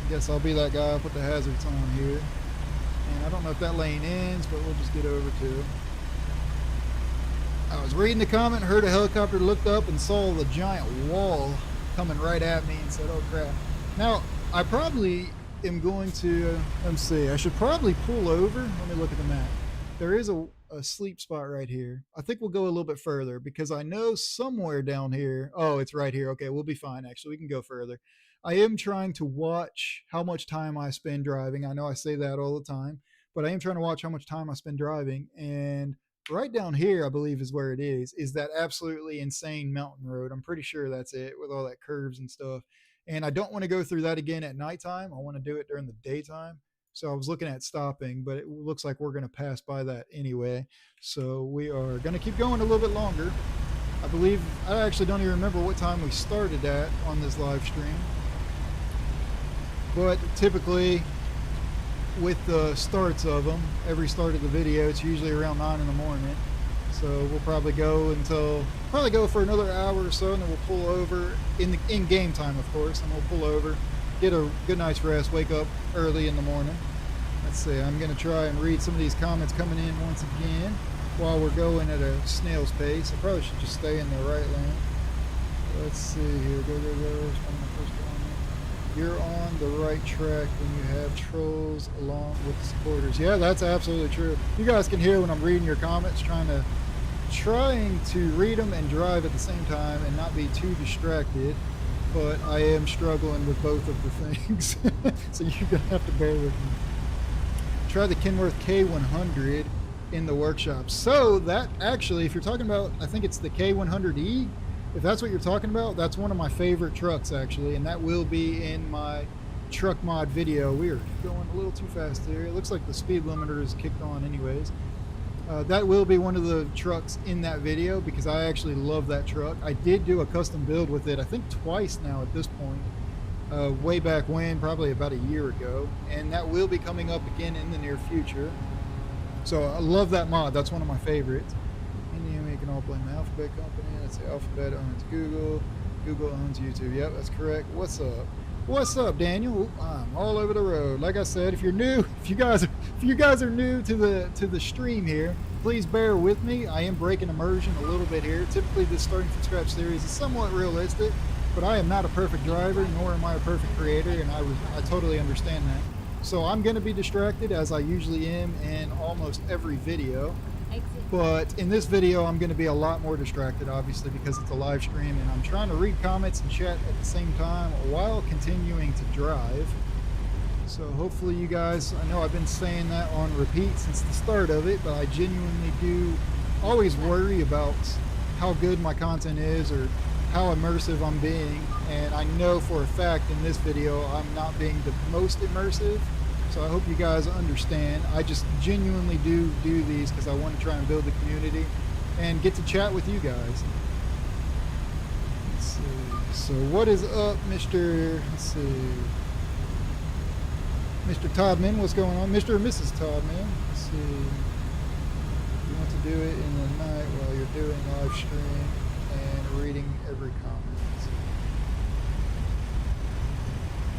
I guess I'll be that guy. I'll put the hazards on here. And I don't know if that lane ends, but we'll just get over to it. I was reading the comment, heard a helicopter, looked up and saw the giant wall coming right at me and said, oh crap. Now, I probably, am going to, let's see, I should probably pull over. Let me look at the map. There is a sleep spot right here. I think we'll go a little bit further because I know somewhere down here. Oh, it's right here. Okay, we'll be fine. Actually, we can go further. I am trying to watch how much time I spend driving. I know I say that all the time, but I am trying to watch how much time I spend driving. And right down here, I believe is where it is that absolutely insane mountain road. I'm pretty sure that's it with all that curves and stuff. And I don't want to go through that again at nighttime. I want to do it during the daytime. So I was looking at stopping, but it looks like we're going to pass by that anyway. So we are going to keep going a little bit longer. I believe, I actually don't even remember what time we started at on this live stream. But typically, with the starts of them, every start of the video, it's usually around 9 in the morning. So we'll probably go for another hour or so, and then we'll pull over in game time, of course, and we'll pull over, get a good night's rest, wake up early in the morning. Let's see, I'm going to try and read some of these comments coming in once again while we're going at a snail's pace. I probably should just stay in the right lane. Let's see here, go. You're on the right track when you have trolls along with the supporters. Yeah, that's absolutely true. You guys can hear when I'm reading your comments, trying to read them and drive at the same time and not be too distracted. But I am struggling with both of the things. So you're going to have to bear with me. Try the Kenworth K100 in the workshop. So that actually, if you're talking about, I think it's the K100E, if that's what you're talking about, that's one of my favorite trucks actually, and that will be in my truck mod video. We're going a little too fast here. It looks like the speed limiter is kicked on anyways. That will be one of the trucks in that video because I actually love that truck. I did do a custom build with it, I think twice now at this point, way back when, probably about a year ago, and that will be coming up again in the near future. So I love that mod. That's one of my favorites. You can all blame the Alphabet company. That's the Alphabet owns Google. Google owns YouTube. Yep, that's correct. What's up? What's up, Daniel? I'm all over the road. Like I said, if you're new, if you guys are new to the stream here, please bear with me. I am breaking immersion a little bit here. Typically, this starting from scratch series is somewhat realistic, but I am not a perfect driver, nor am I a perfect creator, and I totally understand that. So I'm going to be distracted as I usually am in almost every video. But in this video, I'm going to be a lot more distracted, obviously, because it's a live stream and I'm trying to read comments and chat at the same time while continuing to drive. So hopefully you guys, I know I've been saying that on repeat since the start of it, but I genuinely do always worry about how good my content is or how immersive I'm being. And I know for a fact in this video, I'm not being the most immersive. So I hope you guys understand. I just genuinely do these because I want to try and build the community and get to chat with you guys. Let's see. So what is up, Mr. Let's see. Mr. Toddman, what's going on? Mr. and Mrs. Toddman. Let's see. You want to do it in the night while you're doing live stream and reading every comment.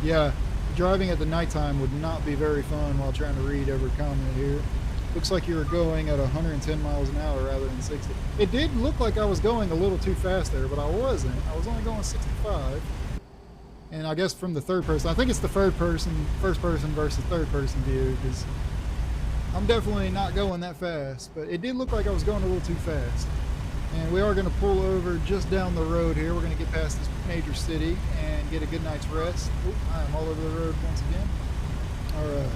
Yeah. Driving at the nighttime would not be very fun while trying to read every comment here. Looks like you were going at 110 miles an hour rather than 60. It did look like I was going a little too fast there, but I wasn't. I was only going 65. And I guess from the third person, I think it's the first person versus third person view, because I'm definitely not going that fast, but it did look like I was going a little too fast. And we are going to pull over just down the road here. We're going to get past this major city and get a good night's rest. I am all over the road once again. All right,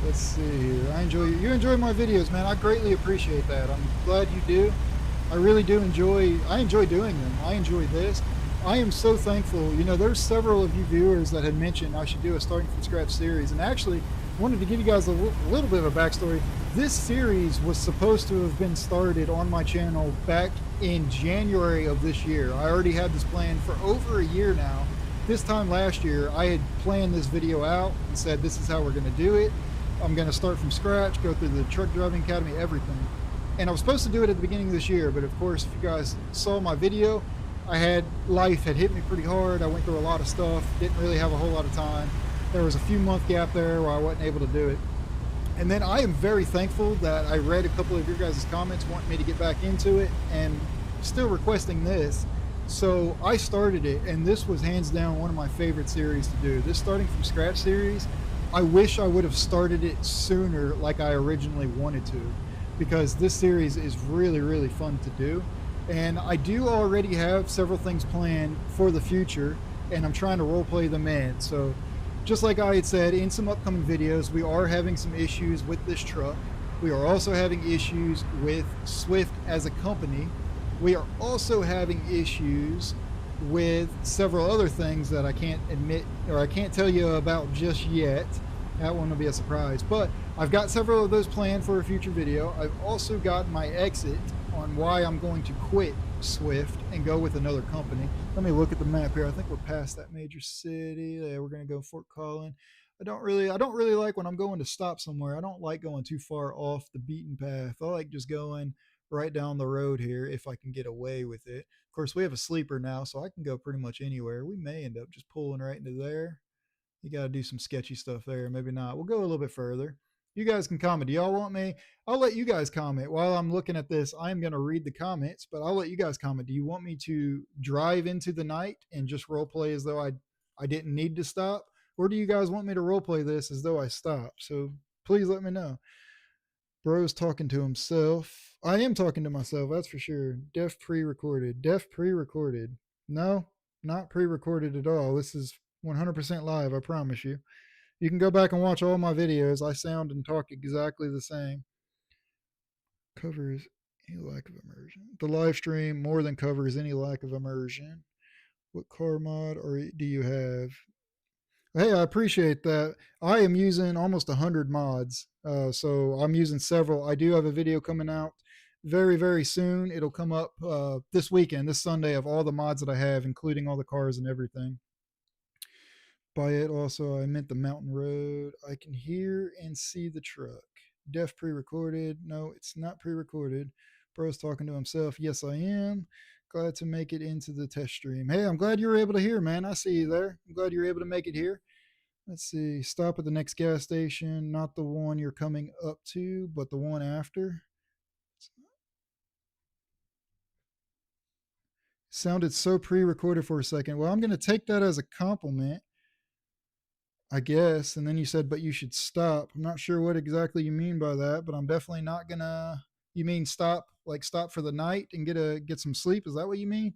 let's see here. You enjoy my videos, man. I greatly appreciate that. I'm glad you do. I really do enjoy doing them. I enjoy this. I am so thankful. You know, there's several of you viewers that had mentioned I should do a starting from scratch series, and actually wanted to give you guys a little bit of a backstory. This series was supposed to have been started on my channel back in January of this year. I already had this planned for over a year now. This time last year, I had planned this video out and said, this is how we're going to do it. I'm going to start from scratch, go through the truck driving academy, everything. And I was supposed to do it at the beginning of this year, but of course, if you guys saw my video, life had hit me pretty hard. I went through a lot of stuff, didn't really have a whole lot of time. There was a few month gap there where I wasn't able to do it. And then I am very thankful that I read a couple of your guys' comments wanting me to get back into it and still requesting this. So I started it, and this was hands down one of my favorite series to do. This starting from scratch series, I wish I would have started it sooner like I originally wanted to, because this series is really, really fun to do. And I do already have several things planned for the future, and I'm trying to role play them in. So just like I had said in some upcoming videos, we are having some issues with this truck. We are also having issues with Swift as a company. We are also having issues with several other things that I can't admit, or I can't tell you about just yet. That one will be a surprise, but I've got several of those planned for a future video. I've also got my exit on why I'm going to quit Swift and go with another company. Let me look at the map here. I think we're past that major city. Yeah, we're going to go Fort Collin. I don't really like when I'm going to stop somewhere. I don't like going too far off the beaten path. I like just going right down the road here if I can get away with it. Of course, we have a sleeper now, so I can go pretty much anywhere. We may end up just pulling right into there. You got to do some sketchy stuff there. Maybe not. We'll go a little bit further. You guys can comment. Do y'all want me? I'll let you guys comment. While I'm looking at this, I'm going to read the comments, but I'll let you guys comment. Do you want me to drive into the night and just role play as though I didn't need to stop? Or do you guys want me to role play this as though I stopped? So please let me know. Bro's talking to himself. I am talking to myself, that's for sure. Def pre-recorded. Def pre-recorded. No, not pre-recorded at all. This is 100% live, I promise you. You can go back and watch all my videos. I sound and talk exactly the same. Covers any lack of immersion. The live stream more than covers any lack of immersion. What car mod do you have? Hey, I appreciate that. I am using almost 100 mods. So I'm using several. I do have a video coming out very, very soon. It'll come up this weekend, this Sunday, of all the mods that I have, including all the cars and everything. By it also, I meant the mountain road. I can hear and see the truck. Def pre-recorded. No, it's not pre-recorded. Bro's talking to himself. Yes, I am. Glad to make it into the test stream. Hey, I'm glad you were able to hear, man. I see you there. I'm glad you were able to make it here. Let's see. Stop at the next gas station. Not the one you're coming up to, but the one after. Sounded so pre-recorded for a second. Well, I'm going to take that as a compliment, I guess. And then you said, but you should stop. I'm not sure what exactly you mean by that, but I'm definitely not going to. You mean stop, like stop for the night and get some sleep? Is that what you mean?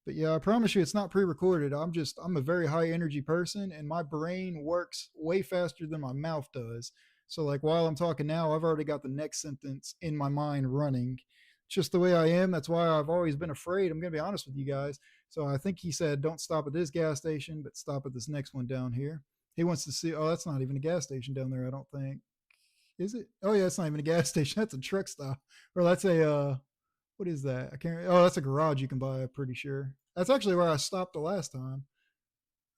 But yeah, I promise you it's not pre-recorded. I'm a very high energy person, and my brain works way faster than my mouth does. So like while I'm talking now, I've already got the next sentence in my mind running. It's just the way I am. That's why I've always been afraid. I'm going to be honest with you guys. So I think he said, don't stop at this gas station, but stop at this next one down here. He wants to see, oh, that's not even a gas station down there, I don't think. Is it? Oh yeah, it's not even a gas station. That's a truck stop. Or that's a, what is that? I can't, oh, that's a garage you can buy, I'm pretty sure. That's actually where I stopped the last time.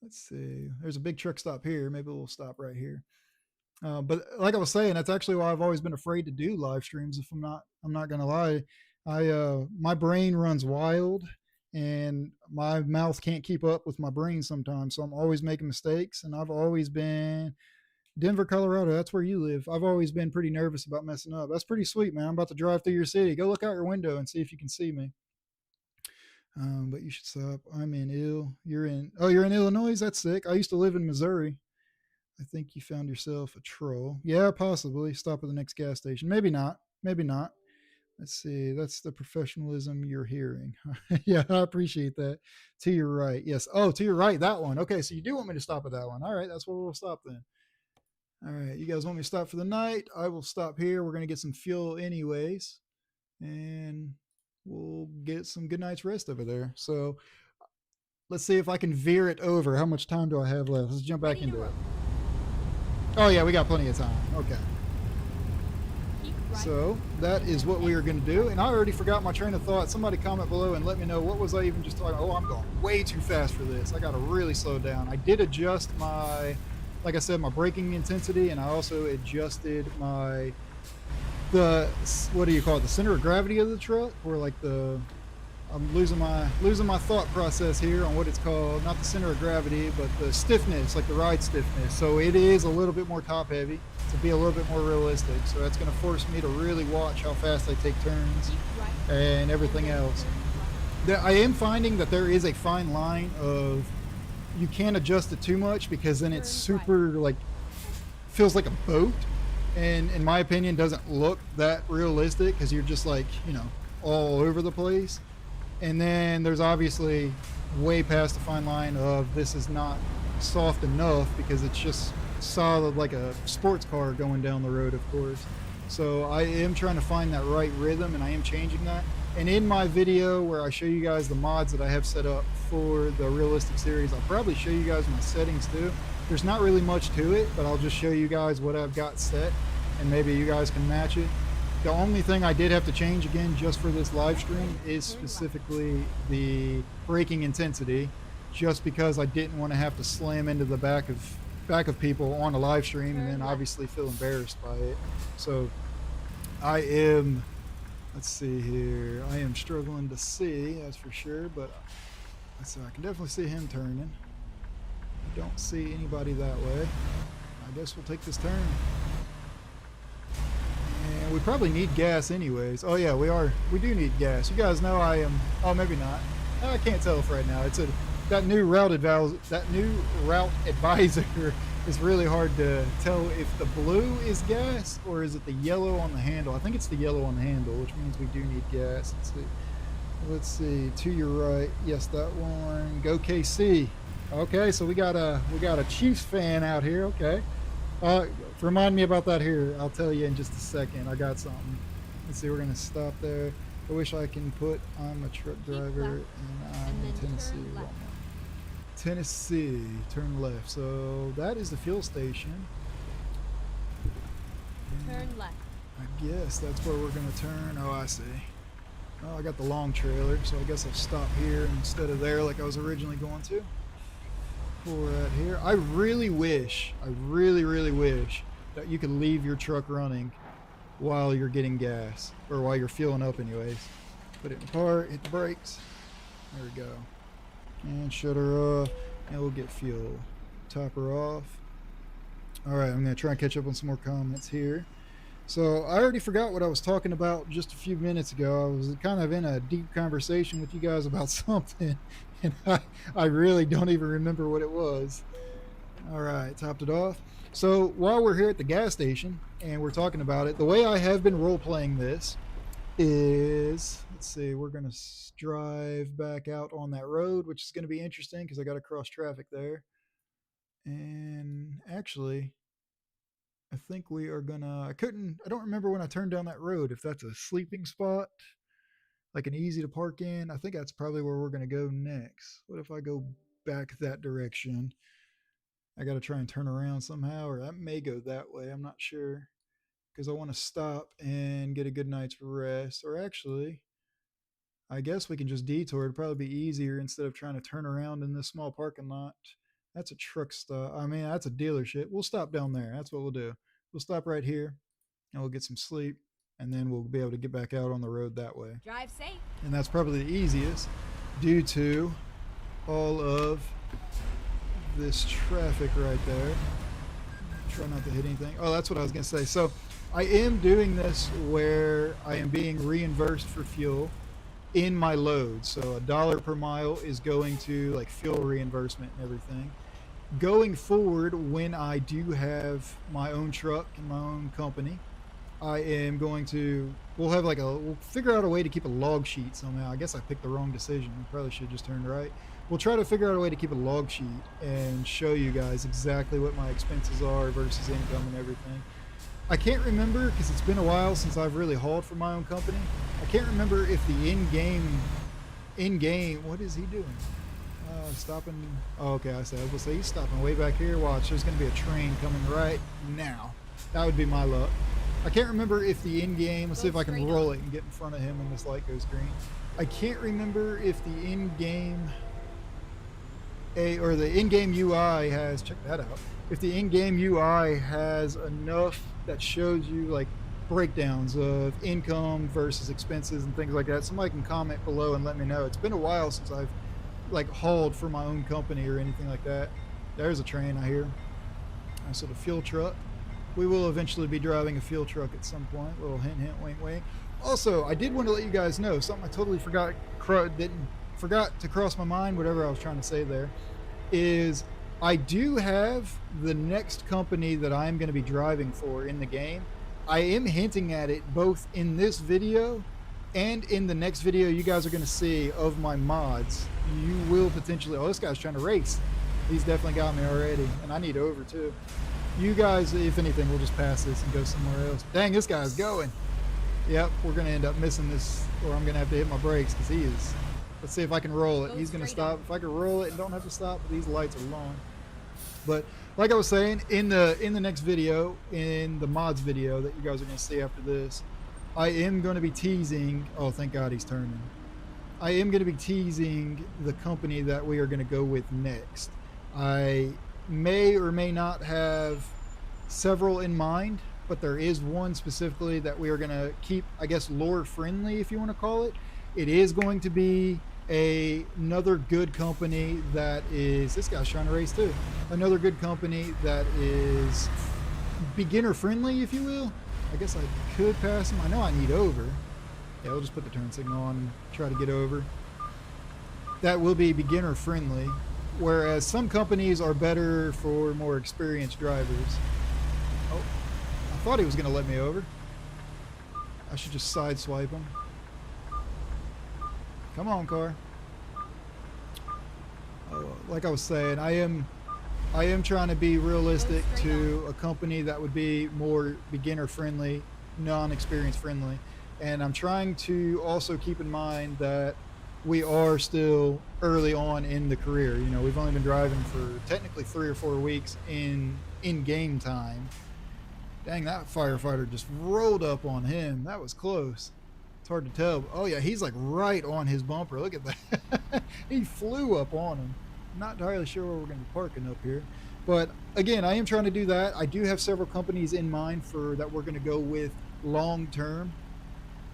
Let's see. There's a big truck stop here. Maybe we'll stop right here. But like I was saying, that's actually why I've always been afraid to do live streams. If I'm not going to lie. My brain runs wild and my mouth can't keep up with my brain sometimes. So I'm always making mistakes, and I've always been Denver, Colorado. That's where you live. I've always been pretty nervous about messing up. That's pretty sweet, man. I'm about to drive through your city. Go look out your window and see if you can see me. But you should stop. I'm in you're in Illinois. That's sick. I used to live in Missouri. I think you found yourself a troll. Yeah, possibly. Stop at the next gas station. Maybe not. Maybe not. Let's see. That's the professionalism you're hearing. Yeah, I appreciate that. To your right. Yes. Oh, to your right. That one. Okay, so you do want me to stop at that one. All right, that's where we'll stop then. All right, you guys want me to stop for the night? I will stop here. We're going to get some fuel anyways. And we'll get some good night's rest over there. So let's see if I can veer it over. How much time do I have left? Let's jump back into it. Oh yeah, we got plenty of time. Okay. So that is what we are going to do. And I already forgot my train of thought. Somebody comment below and let me know, what was I even just talking about? Oh, I'm going way too fast for this. I got to really slow down. I did adjust my, like I said, my braking intensity, and I also adjusted my, what do you call it? The center of gravity of the truck, where like I'm losing my thought process here on what it's called. Not the center of gravity, but the stiffness, like the ride stiffness. So it is a little bit more top heavy to be a little bit more realistic. So that's going to force me to really watch how fast I take turns and everything else. I am finding that there is a fine line of, you can't adjust it too much because then it's super like, feels like a boat, and in my opinion doesn't look that realistic because you're just like, you know, all over the place. And then there's obviously way past the fine line of, this is not soft enough because it's just solid like a sports car going down the road, of course. So I am trying to find that right rhythm, and I am changing that. And in my video where I show you guys the mods that I have set up for the realistic series, I'll probably show you guys my settings too. There's not really much to it, but I'll just show you guys what I've got set, and maybe you guys can match it. The only thing I did have to change again just for this live stream is specifically the braking intensity, just because I didn't want to have to slam into the back of people on a live stream and then obviously feel embarrassed by it. So I am, let's see here, I am struggling to see, that's for sure, but let's see, I can definitely see him turning. I don't see anybody that way. I guess we'll take this turn. And we probably need gas anyways. Oh yeah, we do need gas. You guys know I am, oh maybe not. I can't tell if right now. It's that new route advisor is really hard to tell if the blue is gas or is it the yellow on the handle. I think it's the yellow on the handle, which means we do need gas. Let's see, to your right. Yes, that one. Go KC. Okay, so we got a Chiefs fan out here. Okay. Remind me about that here. I'll tell you in just a second. I got something. Let's see, we're gonna stop there. I wish I can put, I'm a truck driver and I'm in Tennessee. Tennessee, turn left. So that is the fuel station. Turn left. I guess that's where we're gonna turn. Oh, I see. Oh, I got the long trailer, so I guess I'll stop here instead of there like I was originally going to. Pull right here. I really wish that you could leave your truck running while you're getting gas, or while you're fueling up anyways. Put it in park, hit the brakes. There we go. And shut her off, and we'll get fuel. Top her off. Alright, I'm going to try and catch up on some more comments here. So, I already forgot what I was talking about just a few minutes ago. I was kind of in a deep conversation with you guys about something, and I really don't even remember what it was. Alright, topped it off. So, while we're here at the gas station, and we're talking about it, the way I have been role-playing this is, let's see, we're going to drive back out on that road, which is going to be interesting because I got to cross traffic there. And actually, I think we are going to, I don't remember when I turned down that road, if that's a sleeping spot, like an easy to park in. I think that's probably where we're going to go next. What if I go back that direction? I got to try and turn around somehow, or that may go that way. I'm not sure, because I want to stop and get a good night's rest. Or actually, I guess we can just detour. It'd probably be easier instead of trying to turn around in this small parking lot. That's a truck stop. I mean, that's a dealership. We'll stop down there. That's what we'll do. We'll stop right here and we'll get some sleep, and then we'll be able to get back out on the road that way. Drive safe. And that's probably the easiest due to all of this traffic right there. Try not to hit anything. Oh, that's what I was going to say. So I am doing this where I am being reimbursed for fuel in my load. So $1 per mile is going to like fuel reimbursement and everything. Going forward, when I do have my own truck and my own company, I am going to, we'll figure out a way to keep a log sheet somehow. I guess I picked the wrong decision. I probably should have just turned right. We'll try to figure out a way to keep a log sheet and show you guys exactly what my expenses are versus income and everything. I can't remember because it's been a while since I've really hauled for my own company. I can't remember if the in-game, what is he doing? Stopping. Oh, okay, I was going to say he's stopping way back here. Watch, there's going to be a train coming right now. That would be my luck. I can't remember if the in-game, let's see if I can roll it and get in front of him when this light goes green. I can't remember if the in-game UI has, check that out, if the in-game UI has enough that shows you like breakdowns of income versus expenses and things like that. Somebody can comment below and let me know. It's been a while since I've like hauled for my own company or anything like that. There's a train I hear. So the fuel truck. We will eventually be driving a fuel truck at some point. Little hint, hint, wink, wink. Also, I did want to let you guys know something I totally forgot to cross my mind, whatever I was trying to say there, is I do have the next company that I'm going to be driving for in the game. I am hinting at it both in this video and in the next video you guys are going to see of my mods. You will potentially, oh, this guy's trying to race. He's definitely got me already, and I need over too. You guys, if anything, we'll just pass this and go somewhere else. Dang, this guy's going. Yep, we're going to end up missing this, or I'm going to have to hit my brakes because he is. Let's see if I can roll it. He's going to stop. If I can roll it and don't have to stop, these lights are long. But like I was saying, in the next video, in the mods video that you guys are going to see after this, I am going to be teasing, oh, thank God he's turning. I am going to be teasing the company that we are going to go with next. I may or may not have several in mind, but there is one specifically that we are going to keep, I guess, lore friendly, if you want to call it. It is going to be another good company that is, this guy's trying to race too, another good company that is beginner friendly, if you will. I guess I could pass him. I know I need over. Yeah, we'll just put the turn signal on and try to get over. That will be beginner friendly, whereas some companies are better for more experienced drivers. Oh, I thought he was going to let me over. I should just sideswipe him. Come on, car. Like I was saying, I am trying to be realistic to a company that would be more beginner friendly, non-experience friendly. And I'm trying to also keep in mind that we are still early on in the career. You know, we've only been driving for technically 3 or 4 weeks in game time. Dang, that firefighter just rolled up on him. That was close. It's hard to tell. Oh yeah, he's like right on his bumper. Look at that. He flew up on him. Not entirely sure where we're going to be parking up here. But again, I am trying to do that. I do have several companies in mind for that we're going to go with long term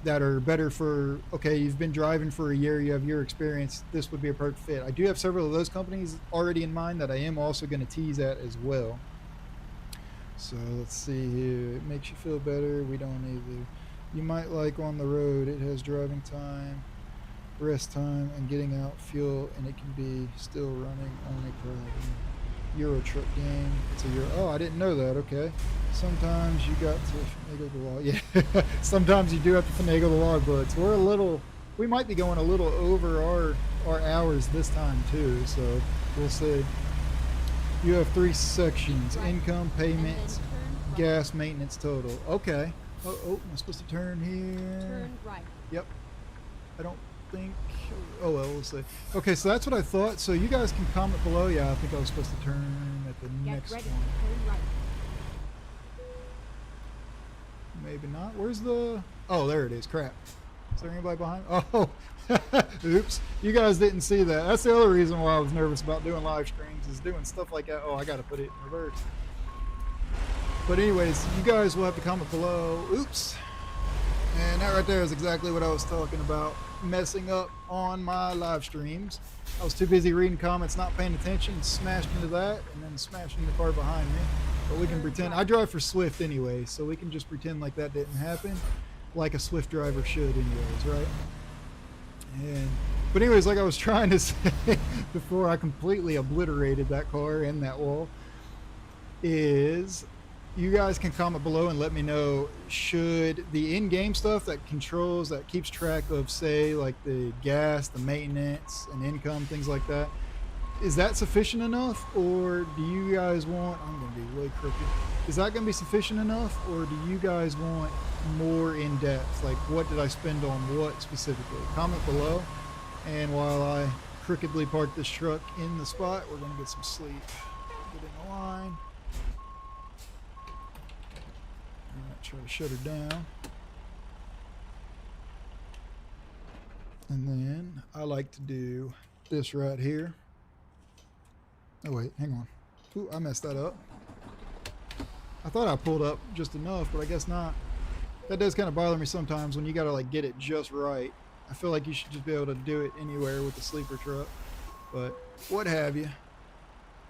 that are better for, okay, you've been driving for a year, you have your experience, this would be a perfect fit. I do have several of those companies already in mind that I am also going to tease at as well. So let's see here. It makes you feel better. We don't either. You might like on the road. It has driving time, rest time, and getting out fuel, and it can be still running on a problem. Euro truck game. It's a Euro. Oh, I didn't know that. Okay. Sometimes you got to finagle the log. Yeah. Sometimes you do have to finagle the logbooks. We're a little. We might be going a little over our hours this time too. So we'll see. You have 3 sections: income, payments, gas, maintenance, total. Okay. Oh, am I supposed to turn here? Turn right. Yep. I don't think. Oh well, we'll see. Okay, so that's what I thought. So you guys can comment below. Yeah, I think I was supposed to turn at the next one. Turn right. Maybe not. Where's the? Oh, there it is. Crap. Is there anybody behind? Oh, oops. You guys didn't see that. That's the other reason why I was nervous about doing live streams, is doing stuff like that. Oh, I got to put it in reverse. But anyways, you guys will have to comment below. Oops. And that right there is exactly what I was talking about, messing up on my live streams. I was too busy reading comments, not paying attention, smashed into that, and then smashed into the car behind me. But we can pretend. I drive for Swift anyway, so we can just pretend like that didn't happen, like a Swift driver should anyways, right? But anyways, like I was trying to say before I completely obliterated that car and that wall, is you guys can comment below and let me know, should the in-game stuff that controls, that keeps track of, say, like the gas, the maintenance, and income, things like that, is that sufficient enough, or do you guys want, I'm going to be really crooked, is that going to be sufficient enough, or do you guys want more in-depth? Like, what did I spend on what specifically? Comment below, and while I crookedly park this truck in the spot, we're going to get some sleep. Get in the line. Try to shut her down. And then I like to do this right here. Oh wait, hang on. Ooh, I messed that up. I thought I pulled up just enough, but I guess not. That does kind of bother me sometimes when you gotta like get it just right. I feel like you should just be able to do it anywhere with the sleeper truck, but what have you.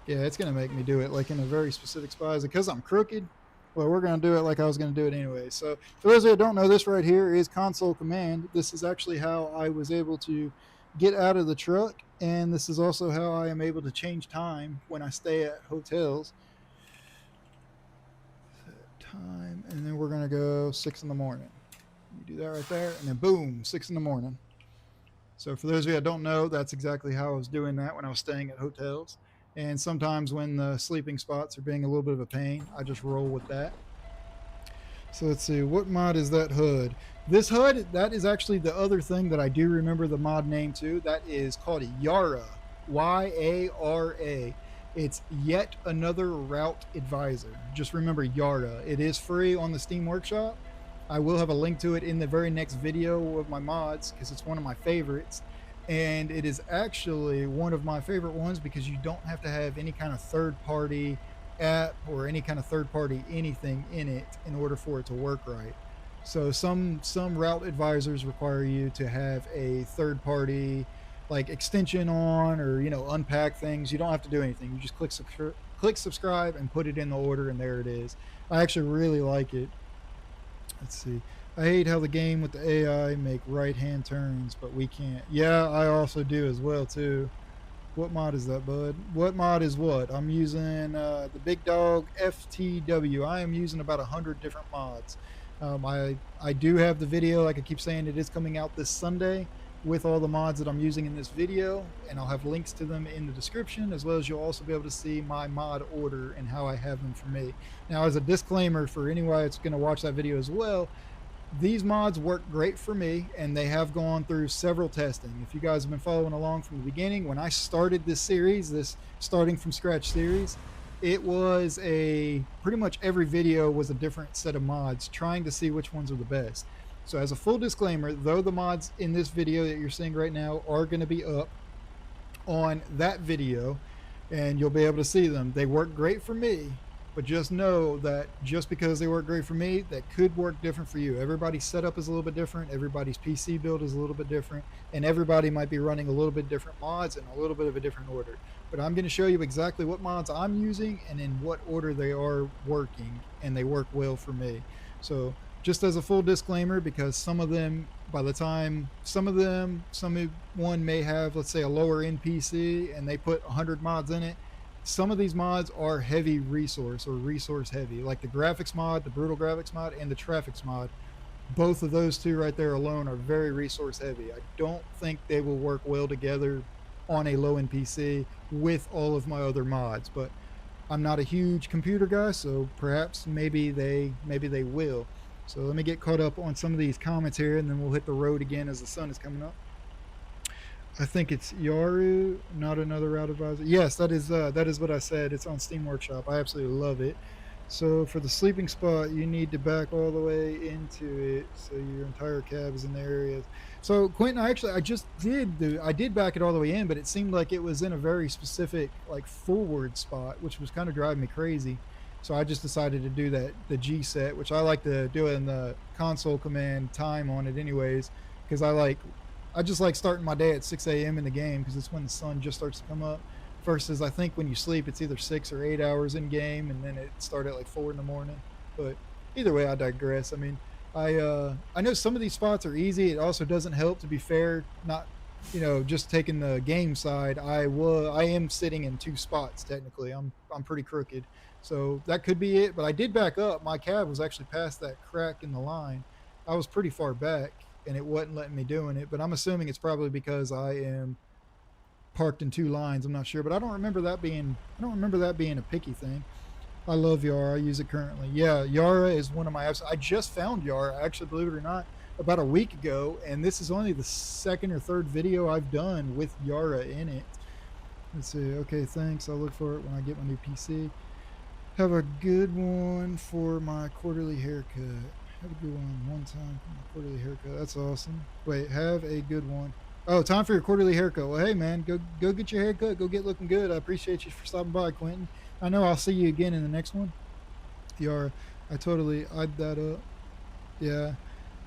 Yeah, it's gonna make me do it like in a very specific spot. Is it because I'm crooked? Well, we're going to do it like I was going to do it anyway. So for those that don't know, this right here is console command. This is actually how I was able to get out of the truck, and this is also how I am able to change time when I stay at hotels. Time, and then we're going to go 6 in the morning. You do that right there, and then boom, 6 in the morning. So for those of you that don't know, that's exactly how I was doing that when I was staying at hotels. And sometimes when the sleeping spots are being a little bit of a pain, I just roll with that. So let's see, what mod is that HUD? This HUD, that is actually the other thing that I do remember the mod name to. That is called Yara, Y-A-R-A. It's Yet Another Route Advisor. Just remember Yara. It is free on the Steam Workshop. I will have a link to it in the very next video of my mods because it's one of my favorites. And it is actually one of my favorite ones because you don't have to have any kind of third-party app or any kind of third-party anything in it in order for it to work right. So some route advisors require you to have a third-party like extension on, or unpack things. You don't have to do anything. You just click subscribe and put it in the order, and there it is. I actually really like it. Let's see. I hate how the game with the AI make right-hand turns, but we can't. Yeah, I also do as well too. What mod is that, bud? What mod is what? I'm using the Big Dog FTW. I am using about 100 different mods. I do have the video, like I keep saying, it is coming out this Sunday with all the mods that I'm using in this video, and I'll have links to them in the description, as well as you'll also be able to see my mod order and how I have them for me. Now, as a disclaimer for anyone that's going to watch that video as well, these mods work great for me, and they have gone through several testing. If you guys have been following along from the beginning, when I started this series, this starting from scratch series, it was pretty much every video was a different set of mods, trying to see which ones are the best. So as a full disclaimer, though the mods in this video that you're seeing right now are going to be up on that video, and you'll be able to see them, they work great for me. But just know that just because they work great for me, that could work different for you. Everybody's setup is a little bit different. Everybody's PC build is a little bit different. And everybody might be running a little bit different mods in a little bit of a different order. But I'm going to show you exactly what mods I'm using and in what order they are working. And they work well for me. So just as a full disclaimer, because some of them, by the time someone may have, let's say, a lower end PC and they put 100 mods in it. Some of these mods are heavy resource or resource heavy, like the graphics mod, the brutal graphics mod, and the traffics mod. Both of those two right there alone are very resource heavy. I don't think they will work well together on a low end PC with all of my other mods, but I'm not a huge computer guy, so perhaps maybe they will. So let me get caught up on some of these comments here, and then we'll hit the road again as the sun is coming up. I think it's Yaru, not another route advisor. Yes, that is what I said. It's on Steam Workshop. I absolutely love it. So for the sleeping spot, you need to back all the way into it, so your entire cab is in the area. So Quentin, I did back it all the way in, but it seemed like it was in a very specific, like, forward spot, which was kind of driving me crazy. So I just decided to do the G set, which I like to do in the console command time on it anyways, because I just like starting my day at 6 a.m. in the game because it's when the sun just starts to come up. Versus, I think when you sleep, it's either 6 or 8 hours in game, and then it started at like 4 in the morning. But either way, I digress. I mean, I know some of these spots are easy. It also doesn't help, to be fair, not just taking the game side. I am sitting in 2 spots technically. I'm pretty crooked, so that could be it. But I did back up. My cab was actually past that crack in the line. I was pretty far back, and it wasn't letting me doing it, but I'm assuming it's probably because I am parked in 2 lines. I'm not sure, but I don't remember that being a picky thing. I love Yara. I use it currently. Yeah, Yara is one of my apps. I just found Yara, actually, believe it or not, about a week ago, and this is only the 2nd or 3rd video I've done with Yara in it. Let's see. Okay, thanks. I'll look for it when I get my new PC. Have a good one for my quarterly haircut. Have a good one time for my quarterly haircut. That's awesome. Wait, have a good one. Oh, time for your quarterly haircut. Well, hey, man, go get your haircut. Go get looking good. I appreciate you for stopping by, Quentin. I know I'll see you again in the next one. Yara, I totally eyed that up. Yeah.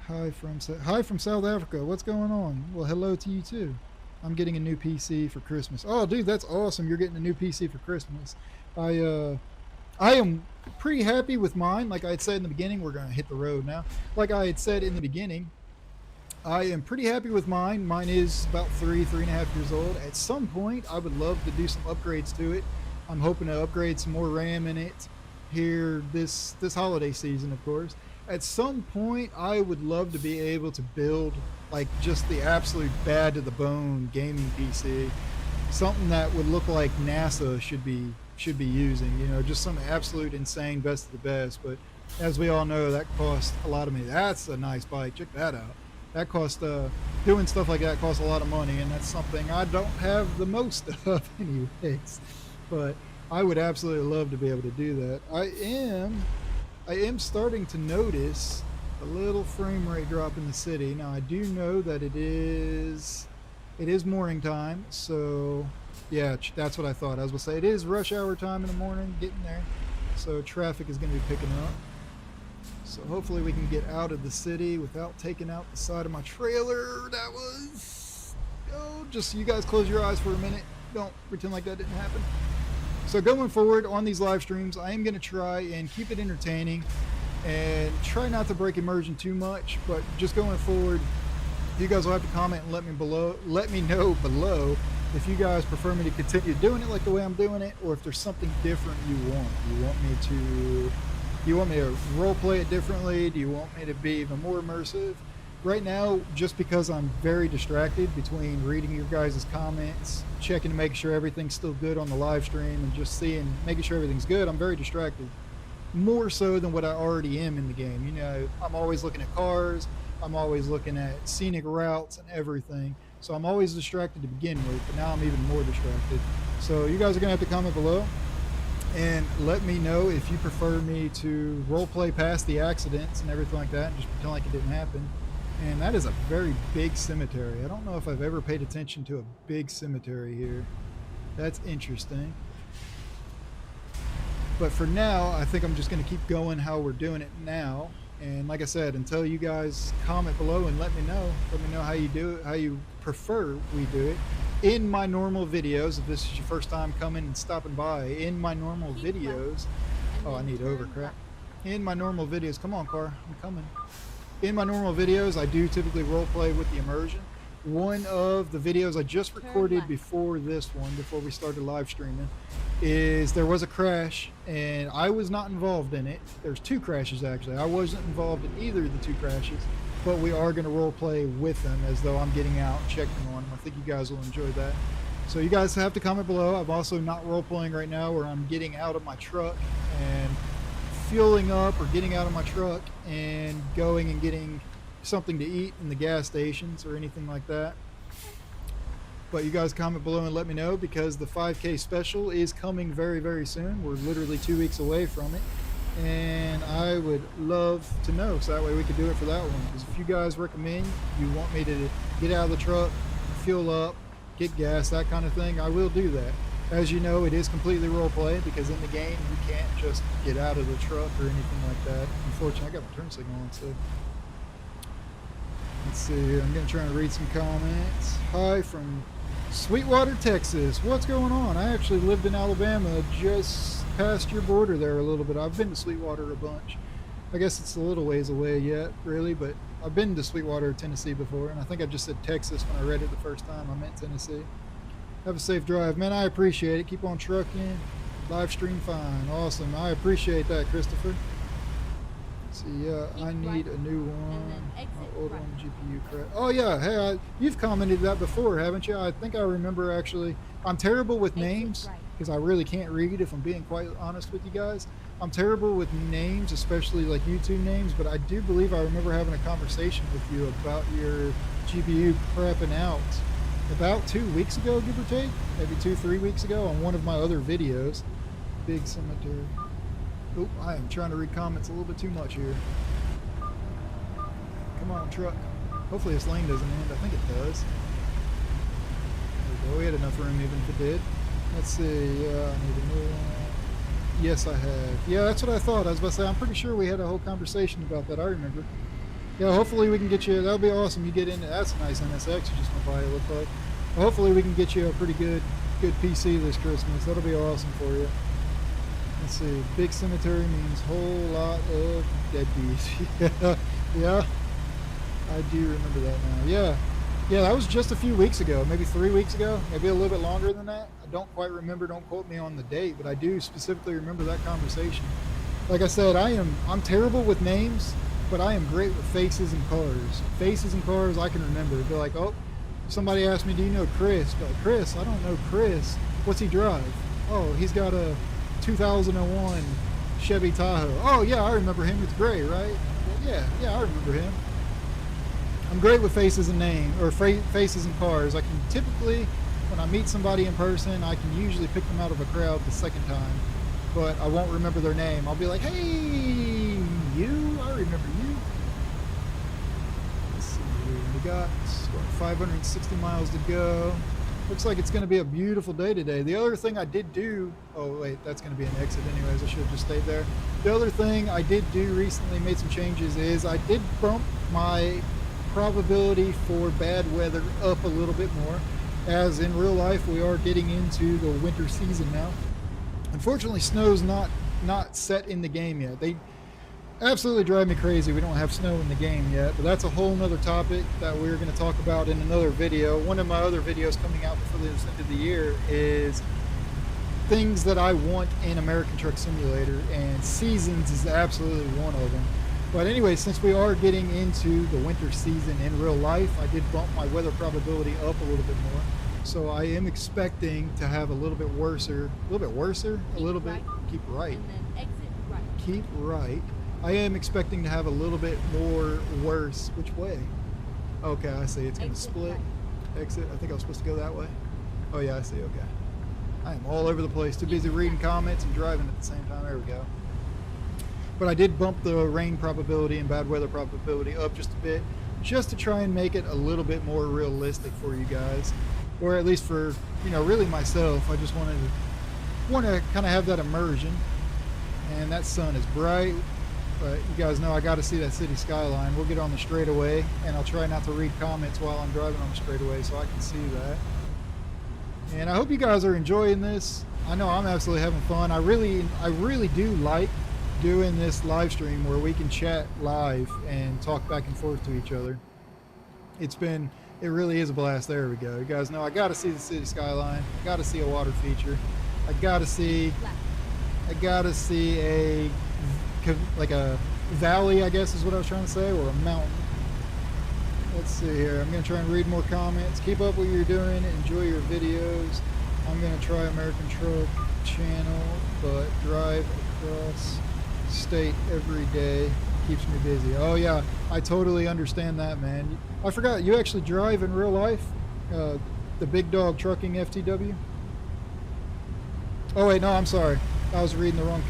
Hi from South Africa. What's going on? Well, hello to you, too. I'm getting a new PC for Christmas. Oh, dude, that's awesome. You're getting a new PC for Christmas. I am pretty happy with mine. Like I had said in the beginning, we're going to hit the road now. Like I had said in the beginning, I am pretty happy with mine. Mine is about 3.5 years old. At some point, I would love to do some upgrades to it. I'm hoping to upgrade some more RAM in it here this holiday season, of course. At some point, I would love to be able to build like just the absolute bad to the bone gaming PC, something that would look like NASA should be using. You know, just some absolute insane best of the best. But as we all know, that costs a lot of money. That's a nice bike. Check that out. That costs doing stuff like that costs a lot of money, and that's something I don't have the most of anyways. But I would absolutely love to be able to do that. I am starting to notice a little frame rate drop in the city. Now I do know that it is morning time, so yeah, that's what I thought. I was gonna say it is rush hour time in the morning, getting there, so traffic is going to be picking up. So hopefully we can get out of the city without taking out the side of my trailer. That was, oh, just you guys close your eyes for a minute. Don't pretend like that didn't happen. So going forward on these live streams, I am going to try and keep it entertaining and try not to break immersion too much. But just going forward, you guys will have to comment and let me know below if you guys prefer me to continue doing it like the way I'm doing it, or if there's something different you want. Do you want me to role play it differently? Do you want me to be even more immersive? Right now, just because I'm very distracted between reading your guys' comments, checking to make sure everything's still good on the live stream, and just making sure everything's good, I'm very distracted. More so than what I already am in the game. You know, I'm always looking at cars, I'm always looking at scenic routes and everything. So I'm always distracted to begin with, but now I'm even more distracted. So you guys are gonna have to comment below and let me know if you prefer me to roleplay past the accidents and everything like that and just pretend like it didn't happen. And that is a very big cemetery. I don't know if I've ever paid attention to a big cemetery here. That's interesting. But for now, I think I'm just going to keep going how we're doing it now. And like I said, until you guys comment below and let me know how you do it, how you prefer we do it. In my normal videos, if this is your first time coming and stopping by, in my normal videos, oh, I need overcrack. In my normal videos, come on car, I'm coming. In my normal videos, I do typically role play with the immersion. One of the videos I just recorded before this one, before we started live streaming, is there was a crash and I was not involved in it. There's two crashes actually. I wasn't involved in either of the two crashes, but we are going to role play with them as though I'm getting out and checking on them. I think you guys will enjoy that. So you guys have to comment below. I'm also not role playing right now where I'm getting out of my truck and fueling up, or getting out of my truck and going and getting something to eat in the gas stations or anything like that. But you guys comment below and let me know, because the 5K special is coming very, very soon. We're literally 2 weeks away from it, and I would love to know, so that way we could do it for that one. Because if you guys recommend, you want me to get out of the truck, fuel up, get gas, that kind of thing, I will do that. As you know, it is completely roleplay, because in the game you can't just get out of the truck or anything like that. Unfortunately, I got my turn signal on, so let's see here. I'm going to try and read some comments. Hi from Sweetwater, Texas. What's going on? I actually lived in Alabama, just past your border there a little bit. I've been to Sweetwater a bunch. I guess it's a little ways away yet, really, but I've been to Sweetwater, Tennessee before, and I think I just said Texas when I read it the first time. I meant Tennessee. Have a safe drive, man. I appreciate it. Keep on trucking. Live stream fine. Awesome. I appreciate that, Christopher. See, I need a new one. My old one, GPU crash. Oh yeah, hey, you've commented that before, haven't you? I think I remember actually. I'm terrible with names because I really can't read, if I'm being quite honest with you guys. I'm terrible with names, especially like YouTube names, but I do believe I remember having a conversation with you about your GPU crapping out about 2 weeks ago, give or take, maybe 2-3 weeks ago, on one of my other videos. Big cemetery. Oh, I am trying to read comments a little bit too much here. Come on, truck. Hopefully this lane doesn't end. I think it does. There we go. We had enough room even if it did. Let's see. I need a new one. Yes, I have. Yeah, that's what I thought. I was about to say, I'm pretty sure we had a whole conversation about that. I remember. Yeah, hopefully we can get you. That'll be awesome. You get into. That's a nice NSX you just went by, it looked like. Hopefully we can get you a pretty good PC this Christmas. That'll be awesome for you. Let's see. Big cemetery means whole lot of deadbeats. Yeah. I do remember that now. Yeah. Yeah, that was just a few weeks ago, maybe 3 weeks ago, maybe a little bit longer than that. I don't quite remember, don't quote me on the date, but I do specifically remember that conversation. Like I said, I'm terrible with names, but I am great with faces and cars. Faces and cars I can remember. They're like, oh, somebody asked me, do you know Chris? But like, Chris, I don't know Chris. What's he drive? Oh, he's got a 2001 Chevy Tahoe. Oh yeah, I remember him. It's gray, right? Well, yeah, I remember him. I'm great with faces and names, or faces and cars. I can typically, when I meet somebody in person, I can usually pick them out of a crowd the second time, but I won't remember their name. I'll be like, hey, you, I remember you. Let's see here. We got 560 miles to go. Looks like it's going to be a beautiful day today. The other thing I did do, oh wait, that's going to be an exit anyways. I should have just stayed there. The other thing I did do recently, made some changes, is I did bump my probability for bad weather up a little bit more, as in real life we are getting into the winter season now. Unfortunately, snow's not set in the game yet. They absolutely drive me crazy we don't have snow in the game yet, but that's a whole nother topic that we're going to talk about in another video. One of my other videos coming out before the end of the year is things that I want in American Truck Simulator, and seasons is absolutely one of them. But anyway, since we are getting into the winter season in real life, I did bump my weather probability up a little bit more. So I am expecting to have a little bit worser, keep right. I am expecting to have a little bit more worse. Which way? Okay, I see. It's going to split. Right. Exit. I think I was supposed to go that way. Oh yeah, I see. Okay. I am all over the place. Too busy reading comments and driving at the same time. There we go. But I did bump the rain probability and bad weather probability up just a bit, just to try and make it a little bit more realistic for you guys, or at least for, you know, really myself. I just want to kind of have that immersion. And that sun is bright, but you guys know I got to see that city skyline. We'll get on the straightaway, and I'll try not to read comments while I'm driving on the straightaway so I can see that. And I hope you guys are enjoying this. I know I'm absolutely having fun. I really do like doing this live stream where we can chat live and talk back and forth to each other. It really is a blast. There we go. You guys know I got to see the city skyline. I got to see a water feature. I got to see like a valley, I guess is what I was trying to say, or a mountain. Let's see here. I'm going to try and read more comments. Keep up what you're doing. Enjoy your videos. I'm going to try American Truck channel, but drive across state every day keeps me busy. Oh yeah, I totally understand that, man. I forgot you actually drive in real life, the Big Dog Trucking FTW. Oh wait, no, I'm sorry, I was reading the wrong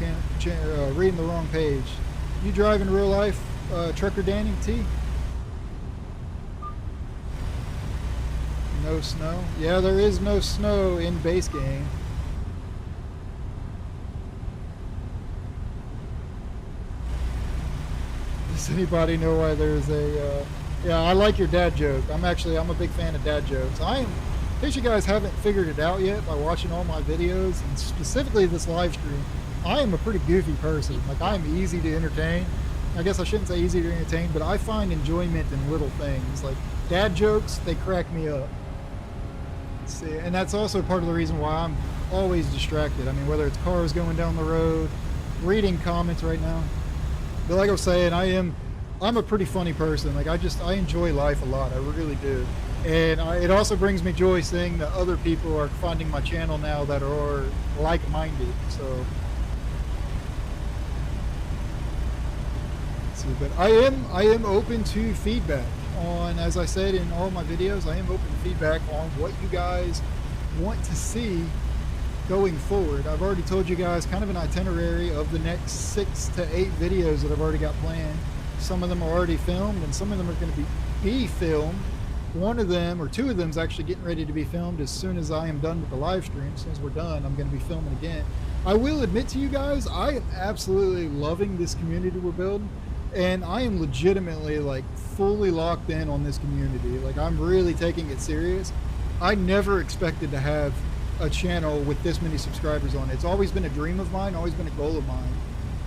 page. You drive in real life, Trucker Danny T? No snow? Yeah, there is no snow in base game. Does anybody know why there's a, yeah, I like your dad joke. I'm a big fan of dad jokes. In case you guys haven't figured it out yet by watching all my videos, and specifically this live stream, I am a pretty goofy person. Like, I'm easy to entertain. I guess I shouldn't say easy to entertain, but I find enjoyment in little things. Like, dad jokes, they crack me up. Let's see, and that's also part of the reason why I'm always distracted. I mean, whether it's cars going down the road, reading comments right now. But like I was saying, I'm a pretty funny person. Like, I enjoy life a lot. I really do. And it also brings me joy seeing that other people are finding my channel now that are like-minded. So, let's see. But I am open to feedback on, as I said in all my videos, I am open to feedback on what you guys want to see going forward. I've already told you guys kind of an itinerary of the next 6 to 8 videos that I've already got planned. Some of them are already filmed, and some of them are going to be filmed. One of them, or 2 of them, is actually getting ready to be filmed as soon as I am done with the live stream. As soon as we're done, I'm going to be filming again. I will admit to you guys, I am absolutely loving this community we're building, and I am legitimately, like, fully locked in on this community. Like, I'm really taking it serious. I never expected to have a channel with this many subscribers on it. It's always been a dream of mine, always been a goal of mine.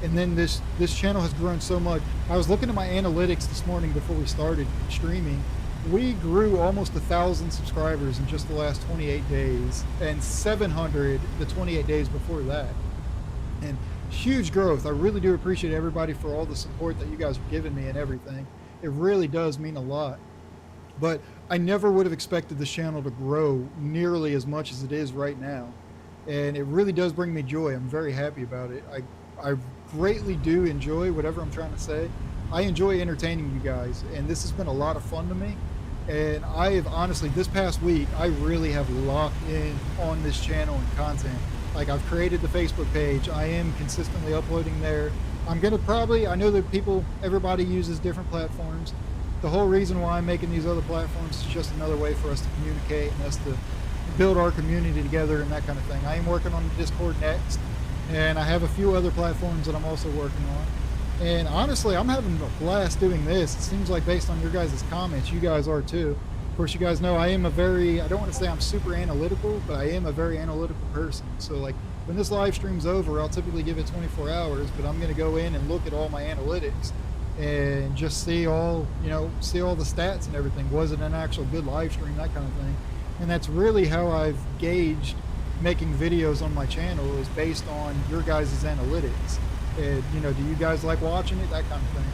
And then this channel has grown so much. I was looking at my analytics this morning before we started streaming. We grew almost 1,000 subscribers in just the last 28 days, and 700 the 28 days before that. And huge growth. I really do appreciate everybody for all the support that you guys are giving me and everything. It really does mean a lot. But I never would have expected this channel to grow nearly as much as it is right now. And it really does bring me joy. I'm very happy about it. I greatly do enjoy whatever I'm trying to say. I enjoy entertaining you guys, and this has been a lot of fun to me. And I have honestly, this past week, I really have locked in on this channel and content. Like, I've created the Facebook page. I am consistently uploading there. I'm gonna probably, I know that everybody uses different platforms. The whole reason why I'm making these other platforms is just another way for us to communicate and us to build our community together and that kind of thing. I am working on the Discord next, and I have a few other platforms that I'm also working on. And honestly, I'm having a blast doing this. It seems like based on your guys' comments, you guys are too. Of course, you guys know I am I don't want to say I'm super analytical, but I am a very analytical person. So like when this live stream's over, I'll typically give it 24 hours, but I'm going to go in and look at all my analytics and just see all the stats and everything. Was it an actual good live stream, that kind of thing. And that's really how I've gauged making videos on my channel, is based on your guys' analytics. And, do you guys like watching it, that kind of thing.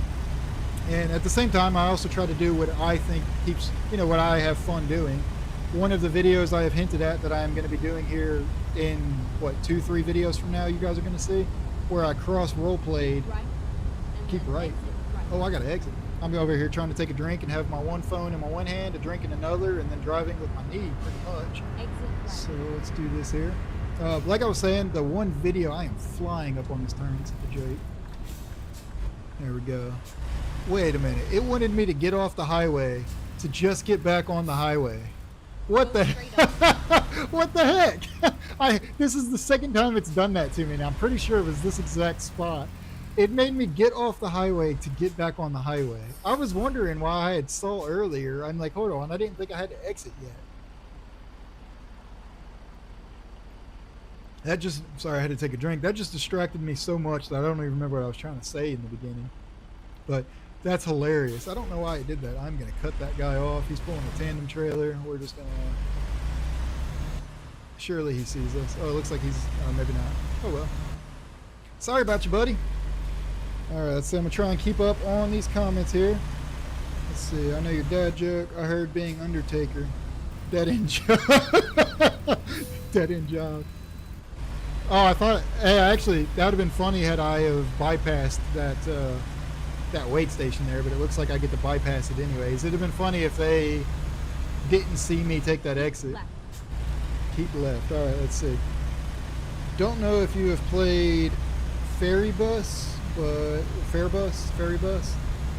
And at the same time, I also try to do what I think keeps, what I have fun doing. One of the videos I have hinted at that I'm going to be doing here in, 2-3 videos from now, you guys are going to see, where I cross role-played. Keep right. Oh, I got to exit. I'm over here trying to take a drink and have my one phone in my one hand, a drink in another, and then driving with my knee, pretty much. So let's do this here. Like I was saying, the one video, I am flying up on this turn. It's a joke. There we go. Wait a minute. It wanted me to get off the highway to just get back on the highway. What the what the heck? This is the second time it's done that to me now. I'm pretty sure it was this exact spot. It made me get off the highway to get back on the highway. I was wondering why I had stalled earlier. I'm like, hold on, I didn't think I had to exit yet. Sorry, I had to take a drink. That just distracted me so much that I don't even remember what I was trying to say in the beginning. But that's hilarious. I don't know why it did that. I'm going to cut that guy off. He's pulling a tandem trailer. We're just going to... Surely he sees us. Oh, it looks like he's... Oh, maybe not. Oh, well. Sorry about you, buddy. Alright, so I'm going to try and keep up on these comments here. Let's see. I know your dad joke. I heard being Undertaker. Dead end job. Dead end job. Oh, I thought, hey, actually, that would have been funny had I have bypassed that weight station there, but it looks like I get to bypass it anyways. It would have been funny if they didn't see me take that exit. Left. Keep left. All right, let's see. Don't know if you have played Ferry Bus. I'm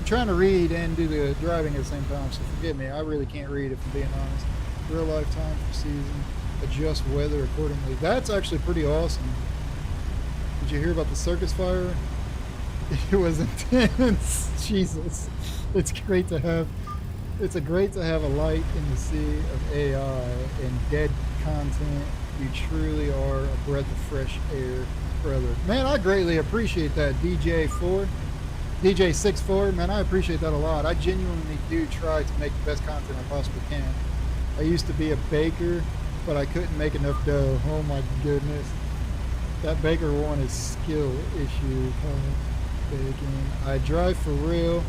trying to read and do the driving at the same time, so forgive me. I really can't read if I'm being honest. Real life time for season. Adjust weather accordingly. That's actually pretty awesome. Did you hear about the circus fire? It was intense. Jesus. It's great to have a light in the sea of AI and dead content. You truly are a breath of fresh air, brother. Man, I greatly appreciate that, DJ64. Man, I appreciate that a lot. I genuinely do try to make the best content I possibly can. I used to be a baker, but I couldn't make enough dough. Oh my goodness. That baker one is skill issue. Baking. I drive for real.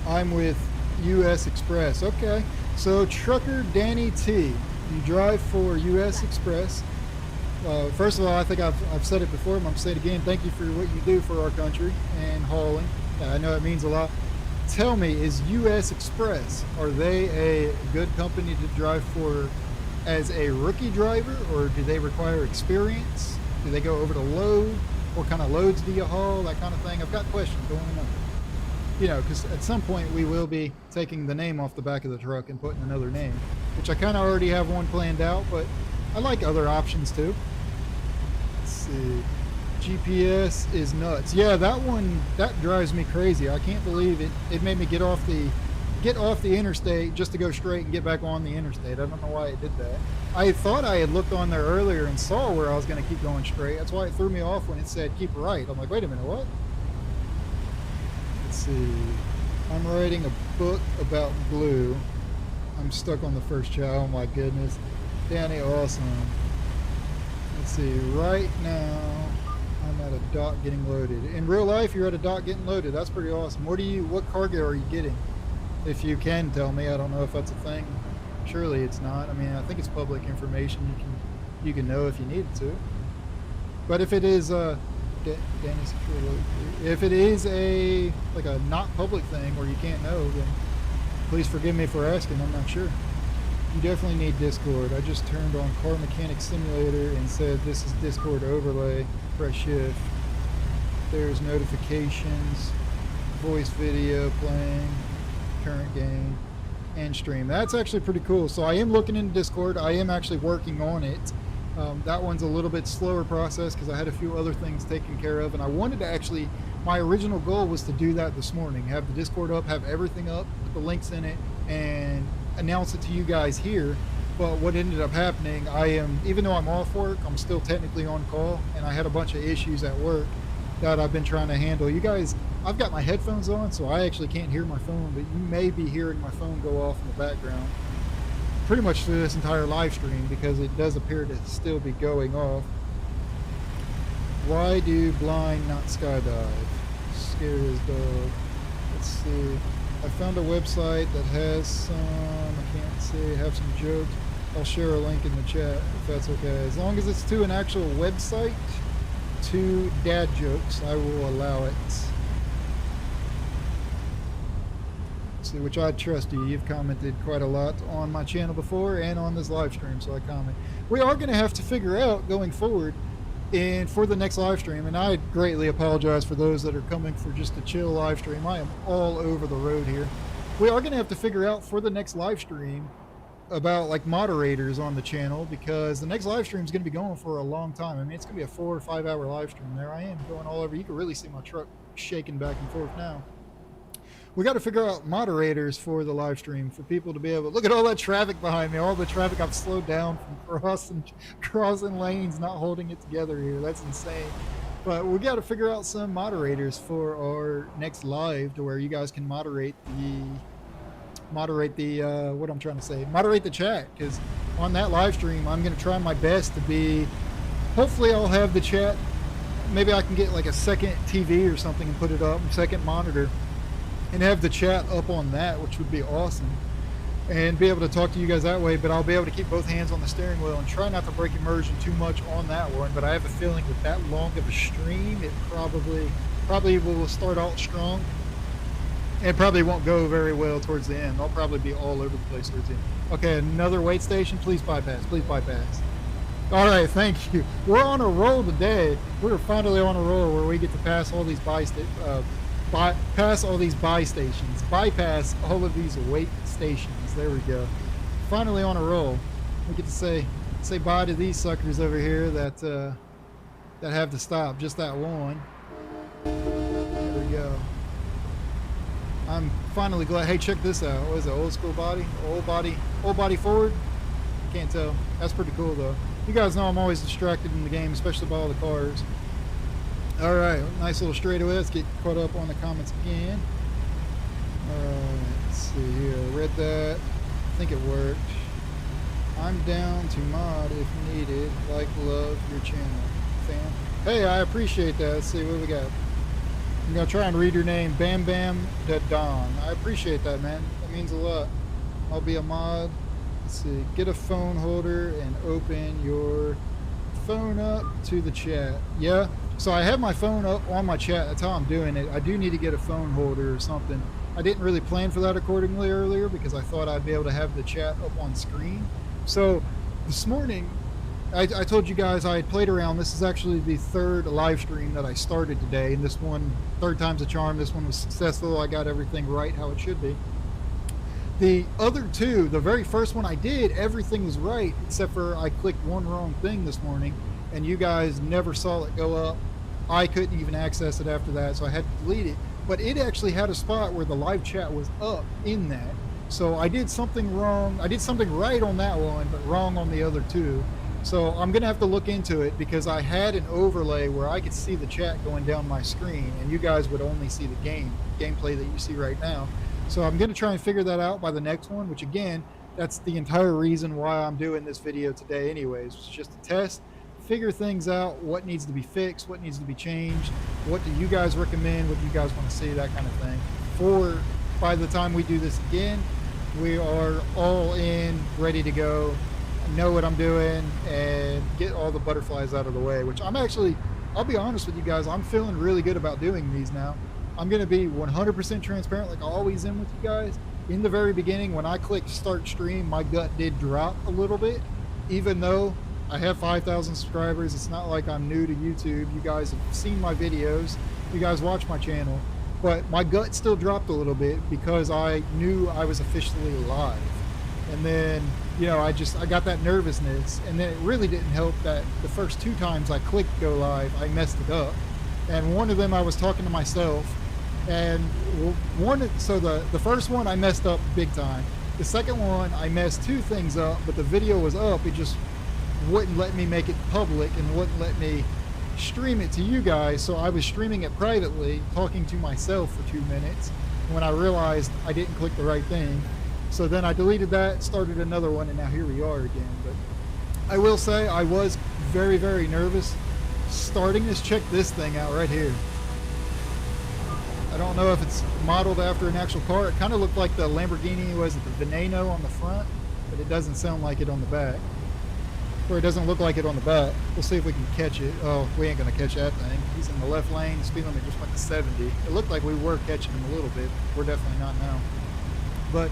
I'm with US Express. Okay. So trucker Danny T. You drive for US Express. First of all, I think I've said it before, but I'm going to say it again. Thank you for what you do for our country and hauling. I know it means a lot. Tell me, is US Express, are they a good company to drive for as a rookie driver, or do they require experience? Do they go over to load? What kind of loads do you haul? That kind of thing. I've got questions going on. You know, because at some point we will be taking the name off the back of the truck and putting another name, which I kind of already have one planned out, but I like other options too. Let's see. GPS is nuts. Yeah, that one, that drives me crazy. I can't believe it. It made me get off the get off the interstate just to go straight and get back on the interstate. I don't know why it did that. I thought I had looked on there earlier and saw where I was going to keep going straight. That's why it threw me off when it said keep right. I'm like, wait a minute, what? Let's see. I'm writing a book about glue. I'm stuck on the first chapter. Oh my goodness. Danny, awesome. Let's see. Right now, I'm at a dock getting loaded. In real life, you're at a dock getting loaded. That's pretty awesome. What cargo are you getting? If you can tell me, I don't know if that's a thing. Surely it's not. I mean, I think it's public information. You can know if you needed to. But if it is if it is a not public thing where you can't know, then please forgive me for asking. I'm not sure. You definitely need Discord. I just turned on Car Mechanic Simulator and said this is Discord overlay. Press shift. There's notifications, voice video playing, current game, and stream. That's actually pretty cool. So I am looking into Discord. I am actually working on it. That one's a little bit slower process because I had a few other things taken care of, and I wanted to actually, my original goal was to do that this morning, have the Discord up, have everything up, put the links in it, and announce it to you guys here. But what ended up happening, even though I'm off work, I'm still technically on call, and I had a bunch of issues at work that I've been trying to handle. You guys, I've got my headphones on, so I actually can't hear my phone, but you may be hearing my phone go off in the background pretty much through this entire live stream because it does appear to still be going off. Why do blind not skydive? Scared as dog. Let's see. I found a website that has some, I can't say, have some jokes. I'll share a link in the chat if that's okay. As long as it's to an actual website, to dad jokes, I will allow it. See, which I trust you. You've commented quite a lot on my channel before and on this live stream, so I comment. We are going to have to figure out going forward and for the next live stream, and I greatly apologize for those that are coming for just a chill live stream. I am all over the road here. We are going to have to figure out for the next live stream about like moderators on the channel, because the next live stream is going to be going for a long time. I mean, it's going to be a 4 or 5 hour live stream. There I am going all over. You can really see my truck shaking back and forth now. We got to figure out moderators for the live stream for people to be able to look at all that traffic behind me, all the traffic I've slowed down from crossing lanes, not holding it together here. That's insane. But we got to figure out some moderators for our next live to where you guys can moderate the chat, because on that live stream I'm going to try my best to be, hopefully I'll have the chat, maybe I can get like a second TV or something and put it up, second monitor, and have the chat up on that, which would be awesome, and be able to talk to you guys that way. But I'll be able to keep both hands on the steering wheel and try not to break immersion too much on that one. But I have a feeling with that long of a stream, it probably will start out strong and probably won't go very well towards the end. I'll probably be all over the place towards the end. Okay, another wait station. Please bypass. Please bypass. All right, thank you. We're on a roll today. We're finally on a roll where we get to pass all these bypass all of these wait stations. There we go. Finally on a roll. We get to say bye to these suckers over here that have to stop. Just that one. There we go. I'm finally glad. Hey, check this out. What is it? Old school body? Old body forward? Can't tell. That's pretty cool though. You guys know I'm always distracted in the game, especially by all the cars. All right, nice little straightaway. Let's get caught up on the comments again. All right, let's see here. I read that. I think it worked. I'm down to mod if needed. Like, love your channel, fam. Hey, I appreciate that. Let's see what we got. I'm gonna try and read your name, Bam Bam Da Don. I appreciate that, man. That means a lot. I'll be a mod. Let's see. Get a phone holder and open your phone up to the chat. Yeah. So I have my phone up on my chat. That's how I'm doing it. I do need to get a phone holder or something. I didn't really plan for that accordingly earlier because I thought I'd be able to have the chat up on screen. So this morning, I told you guys I had played around. This is actually the third live stream that I started today. And this one, third time's a charm. This one was successful. I got everything right how it should be. The other two, the very first one I did, everything was right, except for I clicked one wrong thing this morning. And you guys never saw it go up. I couldn't even access it after that, so I had to delete it. but it actually had a spot where the live chat was up in that. So I did something wrong. I did something right on that one, but wrong on the other two. So I'm gonna have to look into it, because I had an overlay where I could see the chat going down my screen, and you guys would only see the gameplay that you see right now. So I'm gonna try and figure that out by the next one, which again, that's the entire reason why I'm doing this video today anyways. It's just to test, figure things out, what needs to be fixed, what needs to be changed, what do you guys recommend, what do you guys want to see, that kind of thing. For by the time we do this again, we are all in, ready to go, know what I'm doing, and get all the butterflies out of the way, which I'm actually, I'll be honest with you guys, I'm feeling really good about doing these now. I'm going to be 100% transparent like I always am with you guys. In the very beginning, when I clicked start stream, my gut did drop a little bit, even though I have 5,000 subscribers. It's not like I'm new to YouTube. You guys have seen my videos. You guys watch my channel. But my gut still dropped a little bit because I knew I was officially live. And then, you know, I got that nervousness. And then it really didn't help that the first 2 times I clicked go live, I messed it up. And one of them I was talking to myself. And the first one I messed up big time. The second one I messed 2 things up, but the video was up. It just wouldn't let me make it public and wouldn't let me stream it to you guys. So I was streaming it privately, talking to myself for 2 minutes when I realized I didn't click the right thing. So then I deleted that, started another one, and now here we are again. But I will say I was very, very nervous starting this. Check this thing out right here. I don't know if it's modeled after an actual car. It kind of looked like the Lamborghini, was it the Veneno on the front, but it doesn't sound like it on the back. Or it doesn't look like it on the back. We'll see if we can catch it. Oh, we ain't gonna catch that thing. He's in the left lane. The speed limit just went to 70. It looked like we were catching him a little bit. We're definitely not now. But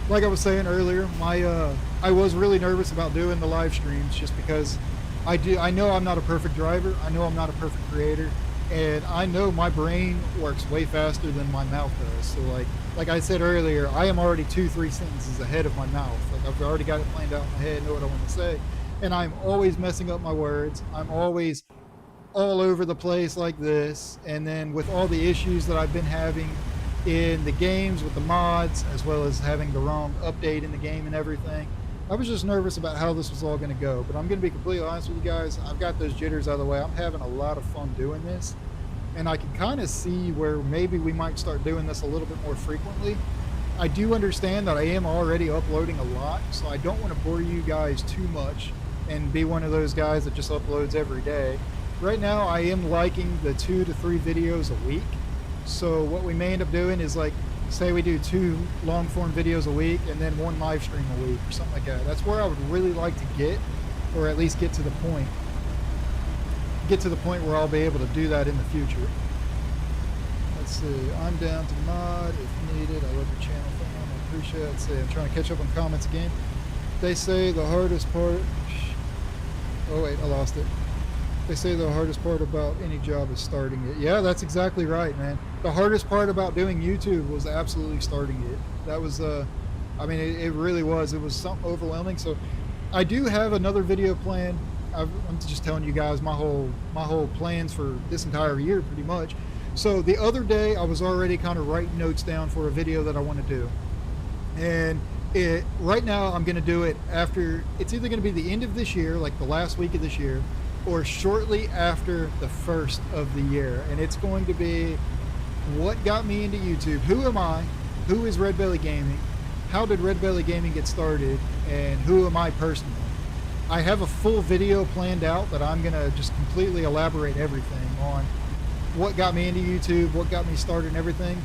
like I was saying earlier, I was really nervous about doing the live streams just because I know I'm not a perfect driver. I know I'm not a perfect creator. And I know my brain works way faster than my mouth does. So like I said earlier, I am already 2-3 sentences ahead of my mouth. Like I've already got it planned out in my head, know what I want to say. And I'm always messing up my words. I'm always all over the place like this. And then with all the issues that I've been having in the games with the mods, as well as having the wrong update in the game and everything, I was just nervous about how this was all going to go. But I'm going to be completely honest with you guys. I've got those jitters out of the way. I'm having a lot of fun doing this. And I can kind of see where maybe we might start doing this a little bit more frequently. I do understand that I am already uploading a lot, so I don't want to bore you guys too much and be one of those guys that just uploads every day. Right now, I am liking the 2 to 3 videos a week. So what we may end up doing is, like, say we do 2 long form videos a week and then 1 live stream a week or something like that. That's where I would really like to get, or at least get to the point where I'll be able to do that in the future. Let's see, I'm down to mod if needed. I love your channel, fam. I appreciate it. Let's see, I'm trying to catch up on comments again. They say the hardest part, oh wait, I lost it. They say the hardest part about any job is starting it. Yeah, that's exactly right, man. The hardest part about doing YouTube was absolutely starting it. That was, I mean, it really was. It was something overwhelming. So I do have another video planned. I'm just telling you guys my whole plans for this entire year, pretty much. So the other day, I was already kind of writing notes down for a video that I want to do. And right now, I'm going to do it after, it's either going to be the end of this year, like the last week of this year, or shortly after the first of the year. And it's going to be what got me into YouTube. Who am I? Who is Red Belly Gaming? How did Red Belly Gaming get started? And who am I personally? I have a full video planned out that I'm going to just completely elaborate everything on what got me into YouTube, what got me started and everything.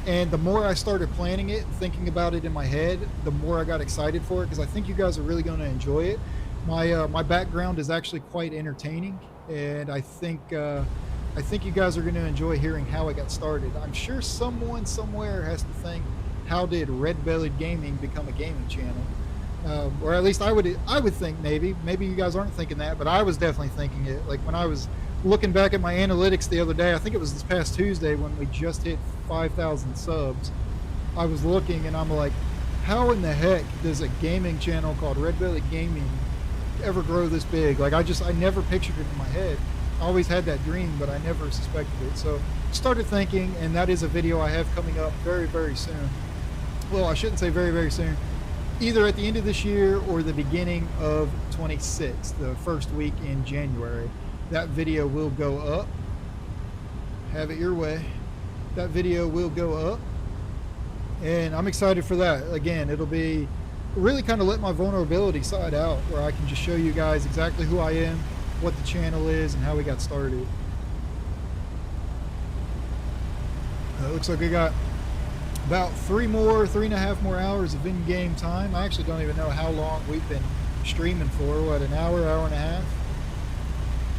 And the more I started planning it, thinking about it in my head, the more I got excited for it, because I think you guys are really going to enjoy it. My background is actually quite entertaining, and I think you guys are going to enjoy hearing how I got started. I'm sure someone somewhere has to think, how did Red Belly Gaming become a gaming channel? Or at least I would think maybe you guys aren't thinking that, but I was definitely thinking it. Like when I was looking back at my analytics the other day, I think it was this past Tuesday when we just hit 5,000 subs. I was looking and I'm like, how in the heck does a gaming channel called Red Belly Gaming ever grow this big? Like I never pictured it in my head. always had that dream, but I never suspected it. So started thinking, and that is a video I have coming up very, very soon. Well, I shouldn't say very, very soon. Either at the end of this year or the beginning of 26, the first week in January. That video will go up. Have it your way. That video will go up. And I'm excited for that. Again, it'll be really kind of let my vulnerability side out, where I can just show you guys exactly who I am, what the channel is, and how we got started. It looks like we got about 3.5 more hours of in-game time. I actually don't even know how long we've been streaming for. What, an hour and a half?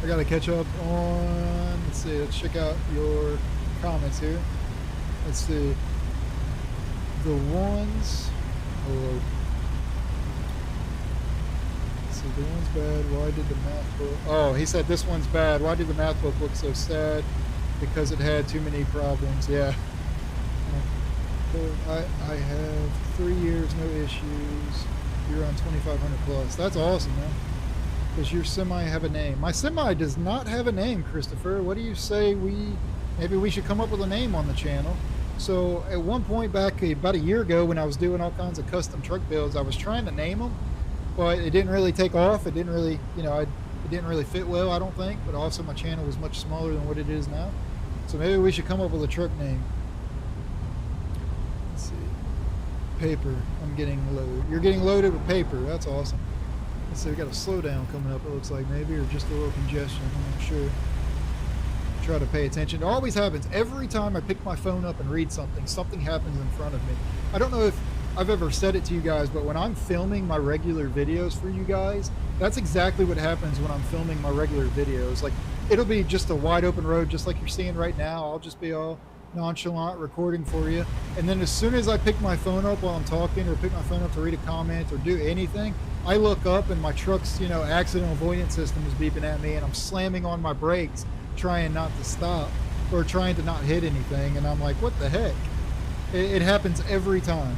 I gotta catch up on, let's see, let's check out your comments here. Let's see. The ones, oh, let's see, the one's bad. Why did the math book? Oh, he said this one's bad. Why did the math book look so sad? Because it had too many problems. Yeah. I have 3 years, no issues. You're on 2,500 plus. That's awesome, man. Does your semi have a name? My semi does not have a name, Christopher. What do you say maybe we should come up with a name on the channel? So at one point back about a year ago, when I was doing all kinds of custom truck builds, I was trying to name them, but it didn't really take off. It didn't really, it didn't really fit well, I don't think. But also my channel was much smaller than what it is now. So maybe we should come up with a truck name. Let's see. Paper. I'm getting loaded. You're getting loaded with paper. That's awesome. Let's see. We got a slowdown coming up, it looks like, maybe, or just a little congestion. I'm not sure. Try to pay attention. It always happens. Every time I pick my phone up and read something, something happens in front of me. I don't know if I've ever said it to you guys, but when I'm filming my regular videos for you guys, that's exactly what happens when I'm filming my regular videos. Like, it'll be just a wide open road, just like you're seeing right now. I'll just be all nonchalant recording for you. And then as soon as I pick my phone up while I'm talking, or pick my phone up to read a comment or do anything, I look up and my truck's, accident avoidance system is beeping at me, and I'm slamming on my brakes, trying not to stop or trying to not hit anything. And I'm like, what the heck? It happens every time.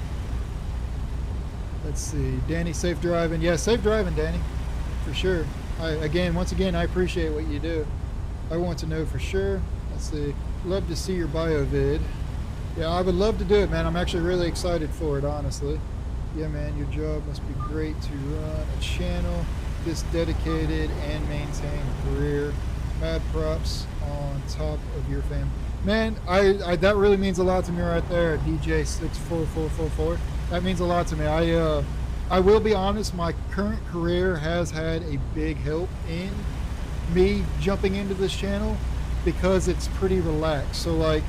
Let's see. Danny, safe driving. Yeah, safe driving, Danny, for sure. Once again, I appreciate what you do. I want to know for sure. Let's see. Love to see your bio vid. Yeah, I would love to do it, man. I'm actually really excited for it, honestly. Yeah, man, your job must be great to run a channel this dedicated and maintain a career. Mad props on top of your family. Man, that really means a lot to me right there, DJ64444. That means a lot to me. I will be honest, my current career has had a big help in me jumping into this channel, because it's pretty relaxed. So like,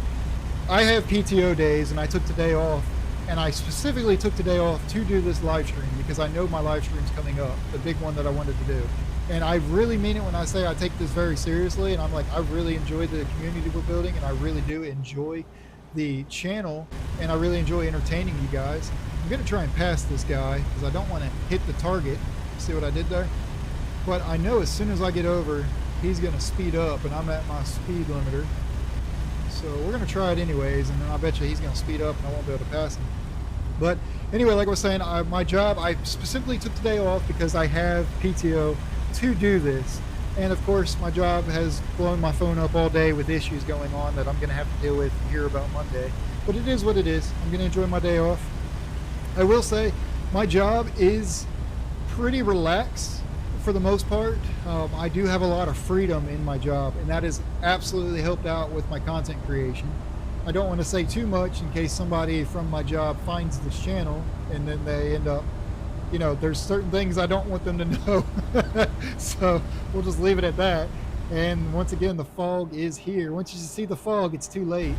I have PTO days, and I took today off, and I specifically took today off to do this live stream because I know my live stream's coming up, the big one that I wanted to do. And I really mean it when I say I take this very seriously, and I'm like, I really enjoy the community we're building, and I really do enjoy the channel, and I really enjoy entertaining you guys. I'm gonna try and pass this guy because I don't want to hit the target. See what I did there? But I know as soon as I get over, he's gonna speed up, and I'm at my speed limiter. So we're gonna try it anyways, and then I bet you he's gonna speed up and I won't be able to pass him. But anyway, like I was saying, my job, I specifically took today off because I have PTO to do this. And of course, my job has blown my phone up all day with issues going on that I'm gonna have to deal with and hear about Monday. But it is what it is. I'm gonna enjoy my day off. I will say, my job is pretty relaxed for the most part. I do have a lot of freedom in my job, and that has absolutely helped out with my content creation. I don't want to say too much in case somebody from my job finds this channel and then they end up, there's certain things I don't want them to know. So we'll just leave it at that. And once again, the fog is here. Once you see the fog, it's too late.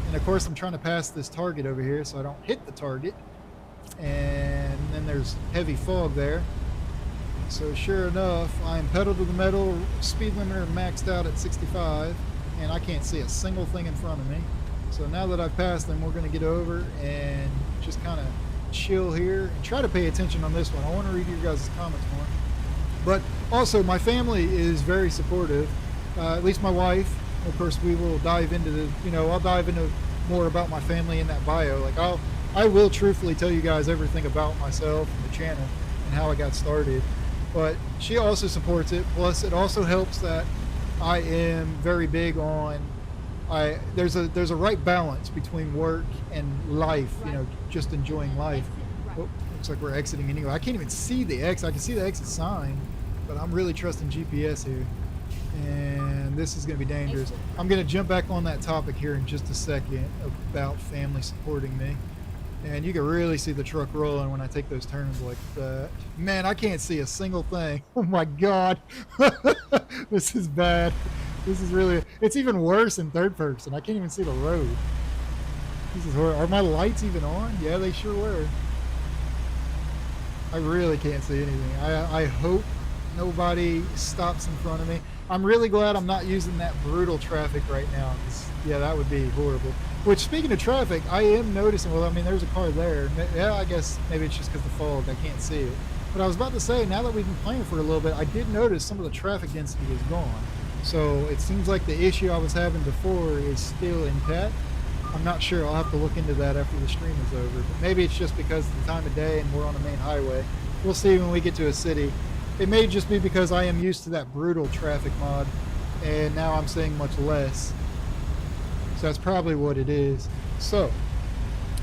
And of course, I'm trying to pass this target over here so I don't hit the target. And then there's heavy fog there. So sure enough, I'm pedal to the metal, speed limiter maxed out at 65, and I can't see a single thing in front of me. So now that I've passed them, we're going to get over and just kind of chill here and try to pay attention on this one. I want to read your guys' comments more. But also, my family is very supportive, at least my wife. Of course, we will dive into I'll dive into more about my family in that bio. Like, I will truthfully tell you guys everything about myself and the channel and how I got started. But she also supports it. Plus, it also helps that I am very big on, there's a right balance between work and life, you know, just enjoying life. Oh, looks like we're exiting anyway. I can't even see the exit. I can see the exit sign, but I'm really trusting GPS here. And this is going to be dangerous. I'm going to jump back on that topic here in just a second about family supporting me. And you can really see the truck rolling when I take those turns like that. Man, I can't see a single thing. Oh my God. This is bad. This is really, it's even worse in third person. I can't even see the road. This is horrible. Are my lights even on? Yeah, they sure were. I really can't see anything. I hope nobody stops in front of me. I'm really glad I'm not using that brutal traffic right now. Yeah, that would be horrible. Which, speaking of traffic, I am noticing, well, I mean, there's a car there. Yeah, I guess maybe it's just because the fog, I can't see it. But I was about to say, now that we've been playing for a little bit, I did notice some of the traffic density is gone. So it seems like the issue I was having before is still intact. I'm not sure. I'll have to look into that after the stream is over. But maybe it's just because of the time of day and we're on a main highway. We'll see when we get to a city. It may just be because I am used to that brutal traffic mod, and now I'm seeing much less. So that's probably what it is. So,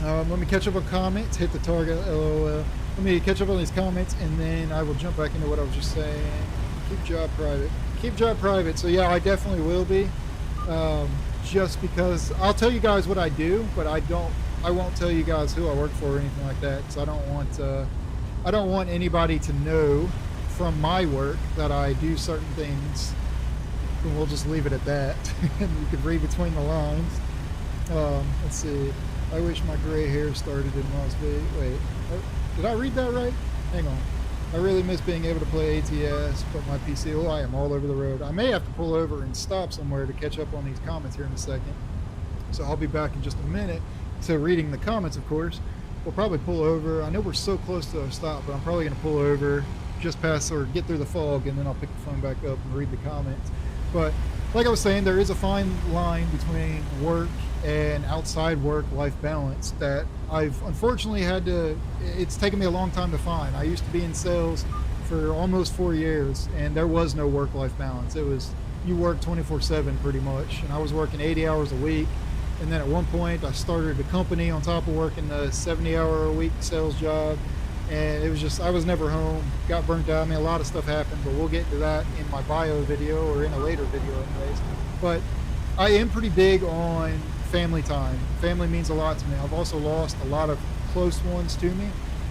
let me catch up on comments, hit the target, LOL. Let me catch up on these comments, and then I will jump back into what I was just saying. Keep job private. Keep job private. So yeah, I definitely will be. Just because I'll tell you guys what I do, but I won't tell you guys who I work for or anything like that, because I don't want anybody to know from my work that I do certain things, and we'll just leave it at that. And you can read between the lines. Let's see. I wish my gray hair started in Las Vegas. Wait, did I read that right? Hang on. I really miss being able to play ATS, but my PC, oh, I am all over the road. I may have to pull over and stop somewhere to catch up on these comments here in a second. So I'll be back in just a minute to reading the comments, of course. We'll probably pull over. I know we're so close to our stop, but I'm probably going to pull over just past or get through the fog, and then I'll pick the phone back up and read the comments. But like I was saying, there is a fine line between work and outside work-life balance that I've unfortunately had to, it's taken me a long time to find. I used to be in sales for almost 4 years, and there was no work-life balance. It was, you work 24/7 pretty much, and I was working 80 hours a week. And then at one point I started a company on top of working the 70-hour-a-week sales job, and it was just, I was never home, got burnt out. I mean, a lot of stuff happened, but we'll get into that in my bio video or in a later video anyways. But I am pretty big on family time. Family means a lot to me. I've also lost a lot of close ones to me,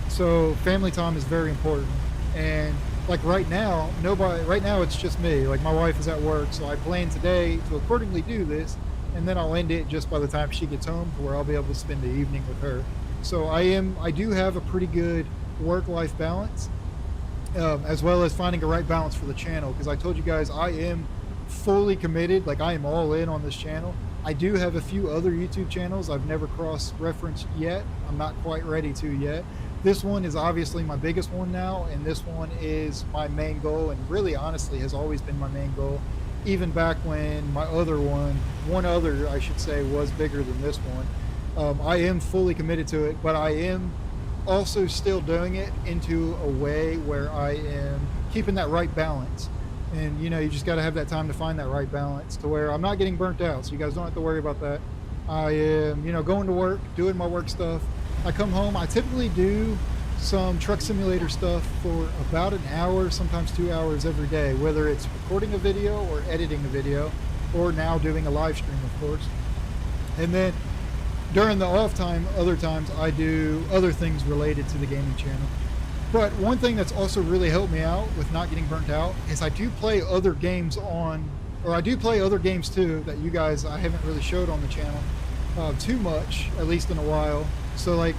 so family time is very important. And like right now it's just me. Like my wife is at work, so I plan today to accordingly do this, and then I'll end it just by the time she gets home, to where I'll be able to spend the evening with her. So I do have a pretty good work-life balance, as well as finding a right balance for the channel, because I told you guys I am fully committed. Like I am all in on this channel. I do have a few other YouTube channels I've never cross-referenced yet. I'm not quite ready to yet. This one is obviously my biggest one now, and this one is my main goal, and really honestly has always been my main goal, even back when my other one other I should say, was bigger than this one. I am fully committed to it, but I am also still doing it into a way where I am keeping that right balance. And you know, you just got to have that time to find that right balance to where I'm not getting burnt out, so you guys don't have to worry about that. I am, you know, going to work, doing my work stuff. I come home, I typically do some truck simulator stuff for about an hour, sometimes 2 hours every day, whether it's recording a video or editing a video, or now doing a live stream, of course. And then during the off time, other times I do other things related to the gaming channel. But one thing that's also really helped me out with not getting burnt out is I do play other games I do play other games too that you guys, I haven't really showed on the channel too much, at least in a while. So like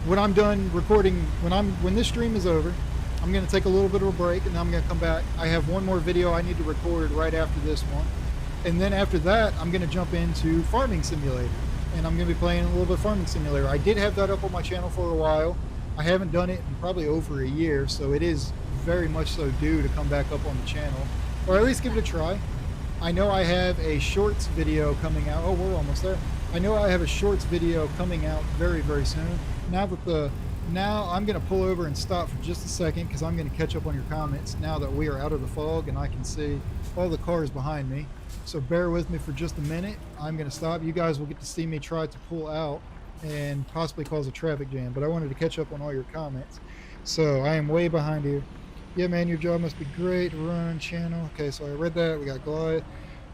when I'm done recording, when this stream is over, I'm going to take a little bit of a break, and then I'm going to come back. I have one more video I need to record right after this one. And then after that, I'm going to jump into Farming Simulator, and I'm going to be playing a little bit of Farming Simulator. I did have that up on my channel for a while. I haven't done it in probably over a year, so it is very much so due to come back up on the channel, or at least give it a try. I know I have a shorts video coming out. Oh, we're almost there. I know I have a shorts video coming out very, very soon. Now that Now I'm going to pull over and stop for just a second because I'm going to catch up on your comments now that we are out of the fog and I can see all the cars behind me. So bear with me for just a minute. I'm going to stop. You guys will get to see me try to pull out and possibly cause a traffic jam, but I wanted to catch up on all your comments. So I am way behind here. Yeah, man, your job must be great. Run channel. Okay, so I read that. We got Goliath.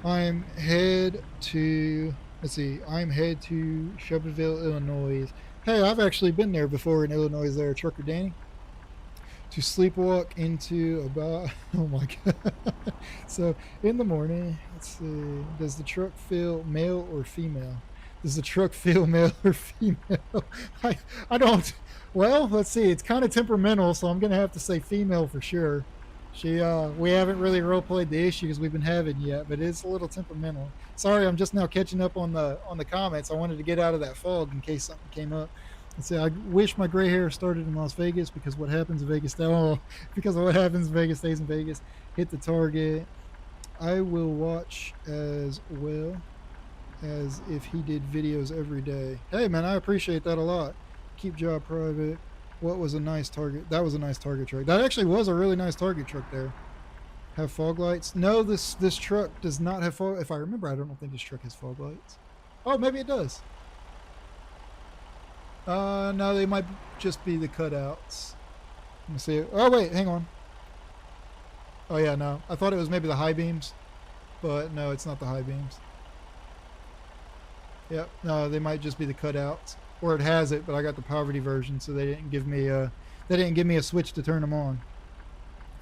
I'm head to Shelbyville, Illinois. Hey, I've actually been there before in Illinois there, Trucker Danny. To sleepwalk into about, oh my God. So in the morning, let's see, does the truck feel male or female? Does the truck feel male or female? I don't, well, let's see, it's kind of temperamental, so I'm going to have to say female for sure. We haven't really role played the issues we've been having yet, but it's a little temperamental. Sorry, I'm just now catching up on the comments. I wanted to get out of that fog in case something came up. Let's see. I wish my gray hair started in Las Vegas because what happens in Vegas? Oh, because of what happens in Vegas stays in Vegas. Hit the target. I will watch as well as if he did videos every day. Hey, man, I appreciate that a lot. Keep job private. What was a nice target? That was a nice target truck. That actually was a really nice target truck there. Have fog lights? No, this truck does not have fog. If I remember, I don't think this truck has fog lights. Oh, maybe it does. No, they might just be the cutouts. Let me see. Oh, wait, hang on. Oh, yeah, no. I thought it was maybe the high beams, but no, it's not the high beams. Yep, no, they might just be the cutouts. Or it has it, but I got the poverty version, so they didn't give me a switch to turn them on.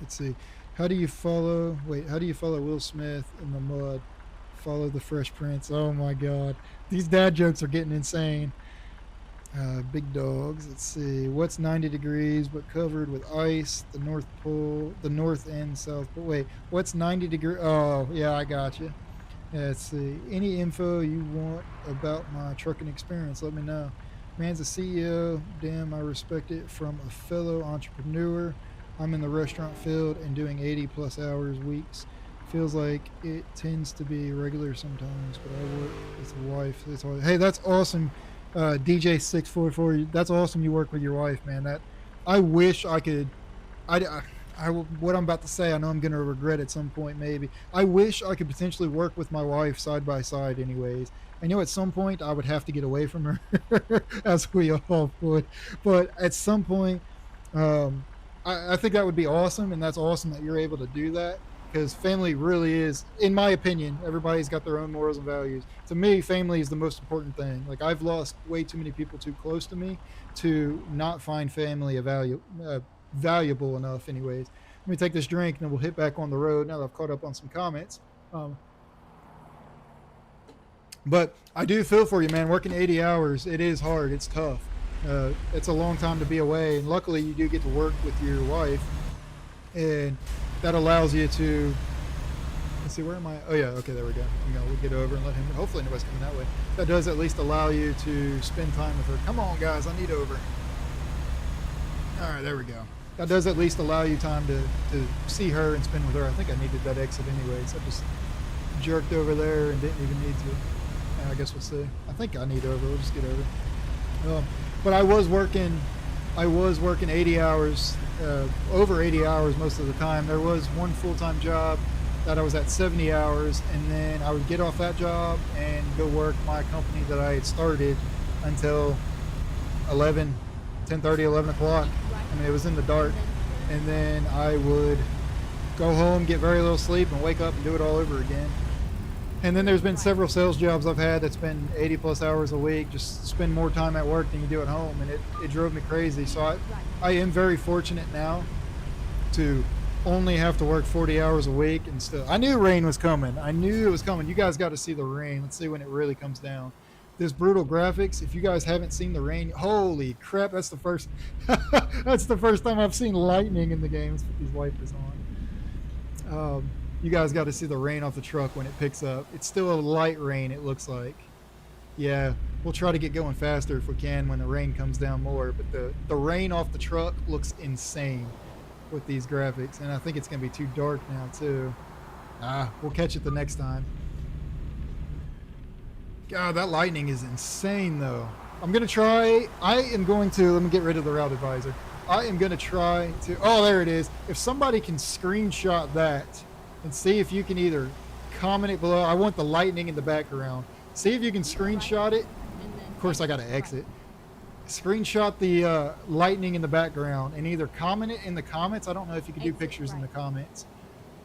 Let's see. How do you follow Will Smith in the mud? Follow the Fresh Prince. Oh my God. These dad jokes are getting insane. Big dogs. Let's see. What's 90 degrees but covered with ice? The North Pole, the North and South Pole. Wait, what's 90 degrees? Oh, yeah, I got you. Yeah, let's see. Any info you want about my trucking experience, let me know. Man's a CEO. Damn, I respect it from a fellow entrepreneur. I'm in the restaurant field and doing 80+ hours weeks. Feels like it tends to be regular sometimes, but I work with a wife. That's all. Hey, that's awesome, DJ644. That's awesome. You work with your wife, man. That I wish I could. What I'm about to say, I know I'm going to regret at some point, maybe. I wish I could potentially work with my wife side by side anyways. I know at some point I would have to get away from her, as we all would. But at some point, I think that would be awesome, and that's awesome that you're able to do that, because family really is, in my opinion, everybody's got their own morals and values. To me, family is the most important thing. Like, I've lost way too many people too close to me to not find family valuable enough anyways. Let me take this drink and then we'll hit back on the road now that I've caught up on some comments. But I do feel for you, man. Working 80 hours, it is hard. It's tough. It's a long time to be away, and luckily you do get to work with your wife, and that allows you to, let's see, where am I? Oh yeah, okay, there we go. We'll get over and let him, hopefully nobody's coming that way. That does at least allow you to spend time with her. Come on guys, I need over. All right, there we go. That does at least allow you time to see her and spend with her. I think I needed that exit anyways. I just jerked over there and didn't even need to. I guess we'll see. I think I need over. We'll just get over. But I was working 80 hours, over 80 hours most of the time. There was one full-time job that I was at 70 hours, and then I would get off that job and go work my company that I had started until 10:30, 11 o'clock. I mean, it was in the dark. And then I would go home, get very little sleep, and wake up and do it all over again. And then there's been several sales jobs I've had that's been 80+ hours a week, just spend more time at work than you do at home, and it drove me crazy. So I am very fortunate now to only have to work 40 hours a week, and still, I knew rain was coming. I knew it was coming. You guys got to see the rain. Let's see when it really comes down. This brutal graphics, if you guys haven't seen the rain, holy crap, that's the first that's the first time I've seen lightning in the game. Let's put these wipers on. You guys got to see the rain off the truck when it picks up. It's still a light rain, it looks like. Yeah, we'll try to get going faster if we can when the rain comes down more, but the rain off the truck looks insane with these graphics, and I think it's going to be too dark now too. We'll catch it the next time. God, that lightning is insane though. I'm going to try. Let me get rid of the route advisor. I am going to try to, oh, there it is. If somebody can screenshot that and see if you can either comment it below. I want the lightning in the background. See if you can screenshot it. Of course, I got to exit. Screenshot the lightning in the background and either comment it in the comments. I don't know if you can do pictures in the comments,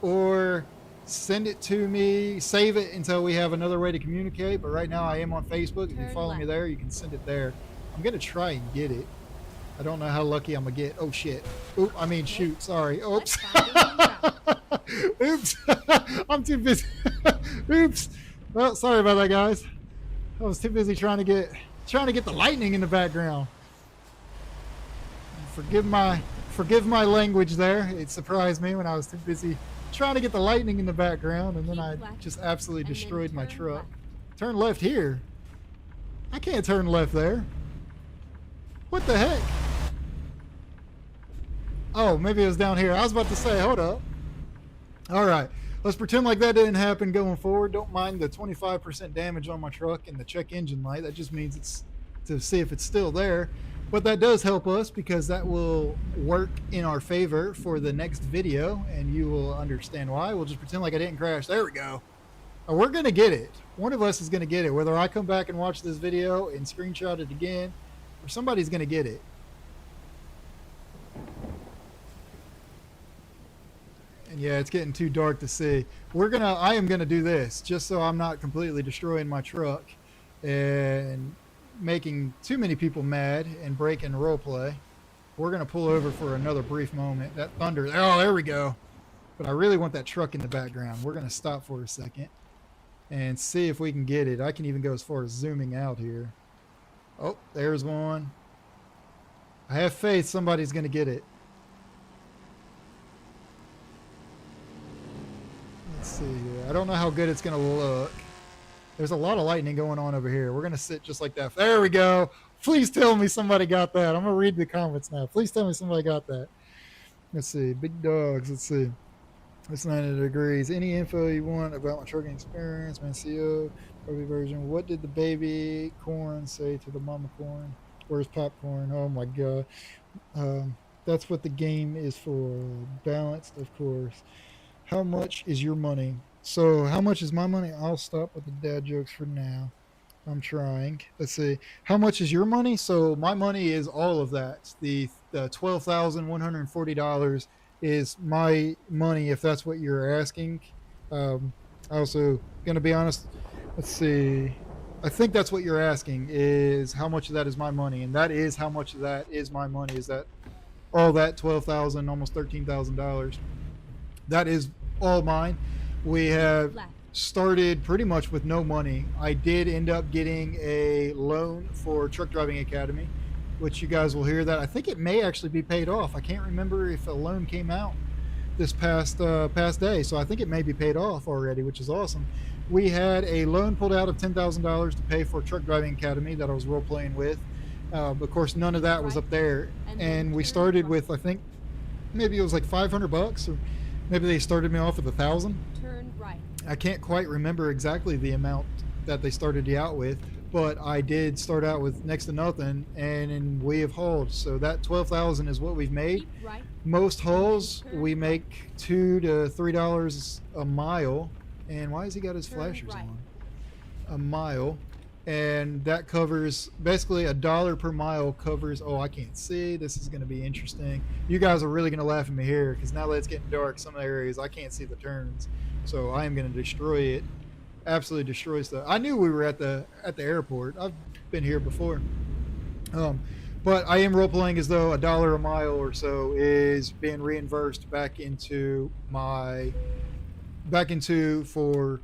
or send it to me, save it until we have another way to communicate. But right now I am on Facebook. If you follow me there, you can send it there. I'm going to try and get it. I don't know how lucky I'm going to get. Oh, shit. Oop, I mean, shoot. Sorry. Oops. Oops. I'm too busy. Oops. Well, sorry about that, guys. I was too busy trying to get the lightning in the background. Forgive my language there. It surprised me when I was too busy trying to get the lightning in the background, and then I just absolutely destroyed my truck. Turn left here. I can't turn left there. What the heck? Oh, maybe it was down here. I was about to say, hold up. All right, let's pretend like that didn't happen going forward. Don't mind the 25% damage on my truck and the check engine light. That just means it's to see if it's still there. But that does help us because that will work in our favor for the next video, and you will understand why. We'll just pretend like I didn't crash. There we go. We're going to get it. One of us is going to get it. Whether I come back and watch this video and screenshot it again, or somebody's going to get it. And yeah, it's getting too dark to see. I am going to do this just so I'm not completely destroying my truck and making too many people mad and breaking roleplay. We're going to pull over for another brief moment. That thunder, oh, there we go. But I really want that truck in the background. We're going to stop for a second and see if we can get it. I can even go as far as zooming out here. Oh, there's one. I have faith somebody's going to get it. Let's see here. I don't know how good it's going to look. There's a lot of lightning going on over here. We're going to sit just like that. There we go. Please tell me somebody got that. I'm going to read the comments now. Please tell me somebody got that. Let's see. Big dogs. Let's see. It's 90 degrees. Any info you want about my trucking experience? Man, CO, probably version. What did the baby corn say to the mama corn? Where's popcorn? Oh, my God. That's what the game is for. Balanced, of course. How much is your money? So how much is my money? I'll stop with the dad jokes for now. I'm trying. Let's see. How much is your money? So my money is all of that. The $12,140 is my money, if that's what you're asking. Also, going to be honest, let's see. I think that's what you're asking, is how much of that is my money. And that is how much of that is my money. Is that all that $12,000, almost $13,000? That is all mine. We have started pretty much with no money. I did end up getting a loan for Truck Driving Academy, which you guys will hear that. I think it may actually be paid off. I can't remember if a loan came out this past day, so I think it may be paid off already, which is awesome. We had a loan pulled out of $10,000 to pay for Truck Driving Academy that I was role playing with. Of course, none of that was up there, and we started with, I think maybe it was like $500, or maybe they started me off with $1,000. Turn right. I can't quite remember exactly the amount that they started you out with, but I did start out with next to nothing, and we have hauled. So that $12,000 is what we've made. Right. Most hauls we make $2 to $3 a mile. And why has he got his flashers on? A mile. And that covers basically $1 per mile covers. Oh, I can't see. This is going to be interesting. You guys are really going to laugh at me here, because now that it's getting dark, some areas I can't see the turns. So I am going to destroy it. Absolutely destroy stuff. I knew we were at the airport. I've been here before. But I am role playing as though $1 a mile or so is being reimbursed back into for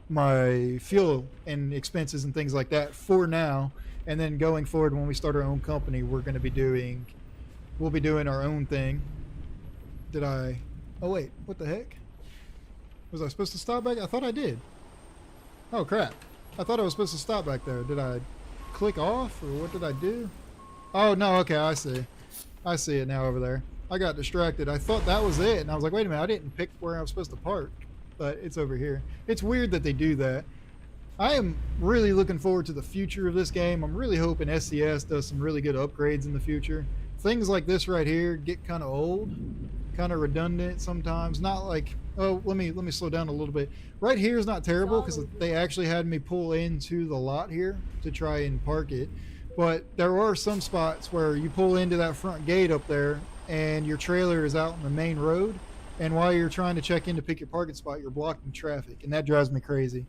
my fuel and expenses and things like that for now. And then going forward, when we start our own company, we'll be doing our own thing. Oh wait, what the heck? Was I supposed to stop back? I thought I did. Oh crap. I thought I was supposed to stop back there. Did I click off, or what did I do? Oh no, okay, I see it now over there. I got distracted. I thought that was it, and I was like, wait a minute, I didn't pick where I was supposed to park. But it's over here. It's weird that they do that. I am really looking forward to the future of this game. I'm really hoping SCS does some really good upgrades in the future. Things like this right here get kind of old, kind of redundant sometimes. Not like, oh, let me slow down a little bit. Right here is not terrible because they actually had me pull into the lot here to try and park it. But there are some spots where you pull into that front gate up there and your trailer is out on the main road. And while you're trying to check in to pick your parking spot, you're blocking traffic, and that drives me crazy.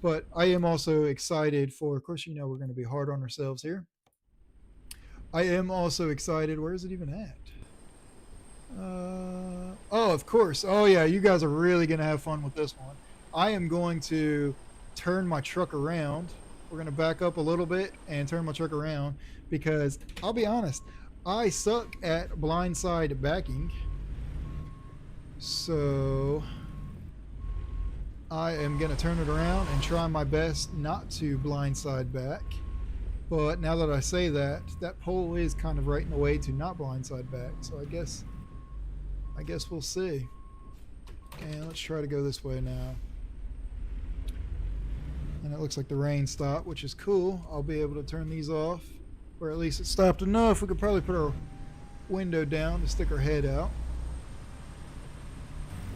But I am also excited for, of course, we're going to be hard on ourselves here. I am also excited. Where is it even at? Oh, of course. Oh, yeah. You guys are really going to have fun with this one. I am going to turn my truck around. We're going to back up a little bit and turn my truck around because I'll be honest, I suck at blindside backing. So I am going to turn it around and try my best not to blindside back. But now that I say that, that pole is kind of right in the way to not blindside back. So I guess we'll see. And let's try to go this way now. And it looks like the rain stopped, which is cool. I'll be able to turn these off. Or at least it stopped enough. We could probably put our window down to stick our head out.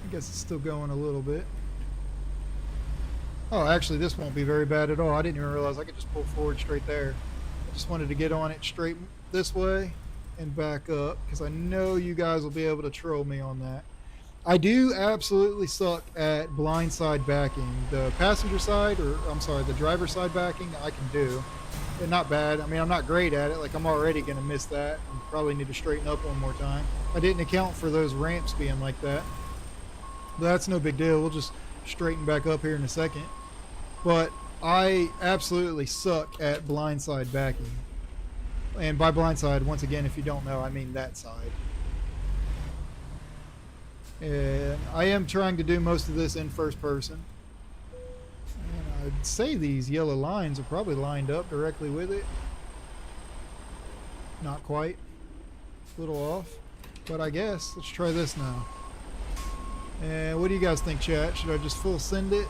I guess it's still going a little bit. Oh, actually, this won't be very bad at all. I didn't even realize I could just pull forward straight there. I just wanted to get on it straight this way and back up because I know you guys will be able to troll me on that. I do absolutely suck at blindside backing. The passenger side, or I'm sorry, the driver side backing, I can do. But not bad. I mean, I'm not great at it. Like, I'm already going to miss that and probably need to straighten up one more time. I didn't account for those ramps being like that. But that's no big deal. We'll just straighten back up here in a second. But I absolutely suck at blindside backing. And by blindside, once again, if you don't know, I mean that side. And I am trying to do most of this in first person. And I'd say these yellow lines are probably lined up directly with it. Not quite. A little off. But I guess. Let's try this now. And what do you guys think, chat? Should I just full send it?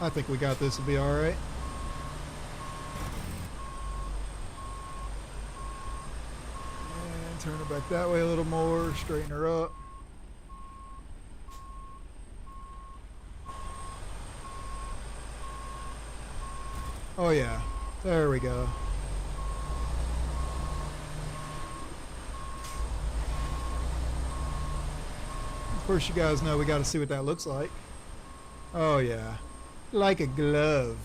I think we got this. Will be alright. And turn her back that way a little more. Straighten her up. Oh yeah. There we go. Of course, you guys know we got to see what that looks like. Oh yeah. Like a glove.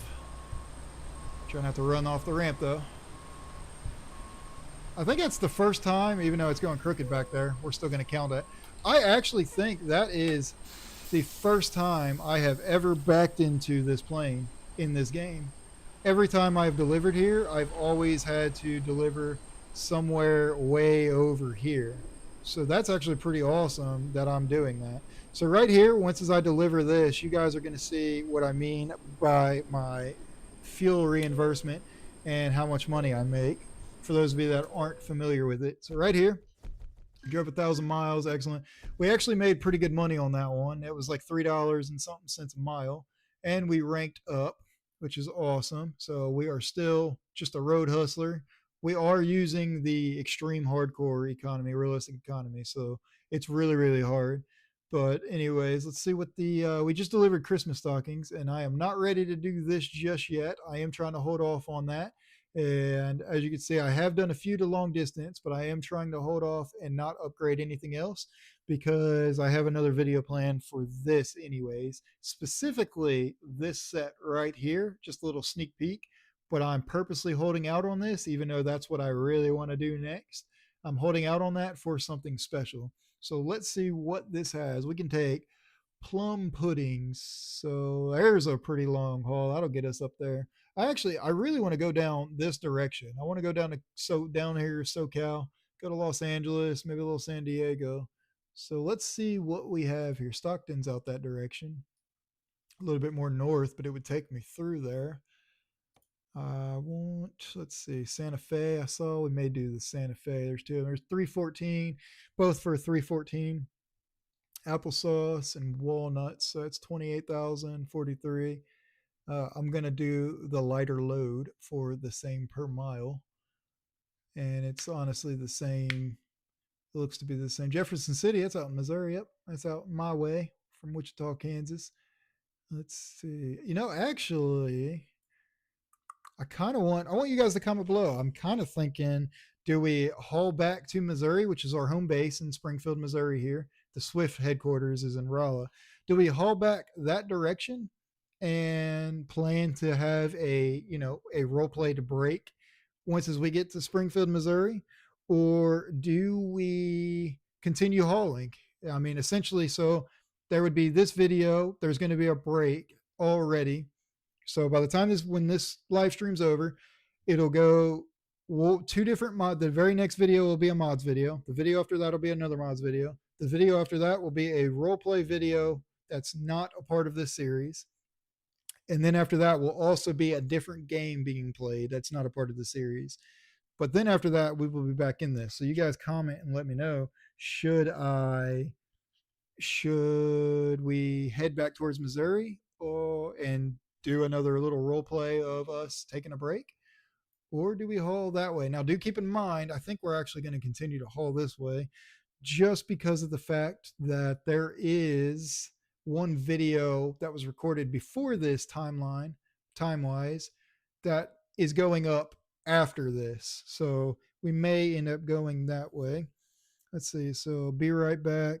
Trying not to run off the ramp though. I think that's the first time, even though it's going crooked back there, we're still going to count it. I actually think that is the first time I have ever backed into this plane in this game. Every time I've delivered here, I've always had to deliver somewhere way over here. So that's actually pretty awesome that I'm doing that. So right here, once as I deliver this, you guys are going to see what I mean by my fuel reimbursement and how much money I make, for those of you that aren't familiar with it. So right here, drove 1,000 miles. Excellent. We actually made pretty good money on that one. It was like $3 and something cents a mile. And we ranked up, which is awesome. So we are still just a road hustler. We are using the extreme hardcore economy, realistic economy. So it's really, really hard. But anyways, let's see what the, we just delivered Christmas stockings, and I am not ready to do this just yet. I am trying to hold off on that. And as you can see, I have done a few to long distance, but I am trying to hold off and not upgrade anything else because I have another video planned for this anyways. Specifically this set right here, just a little sneak peek, but I'm purposely holding out on this, even though that's what I really want to do next. I'm holding out on that for something special. So let's see what this has. We can take plum puddings. So there's a pretty long haul. That'll get us up there. I really want to go down this direction. I want to go down to down here, SoCal, go to Los Angeles, maybe a little San Diego. So let's see what we have here. Stockton's out that direction, a little bit more north, but it would take me through there. Let's see, Santa Fe. I saw we may do the Santa Fe. There's two. There's 314, both for 314. Applesauce and walnuts. So it's 28,043. I'm going to do the lighter load for the same per mile. And it's honestly the same. It looks to be the same. Jefferson City, that's out in Missouri. Yep, that's out my way from Wichita, Kansas. Let's see. You know, actually, I want you guys to comment below. I'm kind of thinking, do we haul back to Missouri, which is our home base in Springfield, Missouri here? The Swift headquarters is in Rolla. Do we haul back that direction and plan to have a role play to break once as we get to Springfield, Missouri? Or do we continue hauling? I mean, essentially, so there would be this video, there's going to be a break already. So by the time when this live stream's over, it'll go two different mods. The very next video will be a mods video. The video after that will be another mods video. The video after that will be a role play video that's not a part of this series. And then after that will also be a different game being played that's not a part of the series. But then after that, we will be back in this. So you guys comment and let me know, should we head back towards Missouri and do another little role play of us taking a break? Or do we haul that way? Now, do keep in mind, I think we're actually going to continue to haul this way just because of the fact that there is one video that was recorded before this time-wise, that is going up after this. So we may end up going that way. Let's see. So be right back.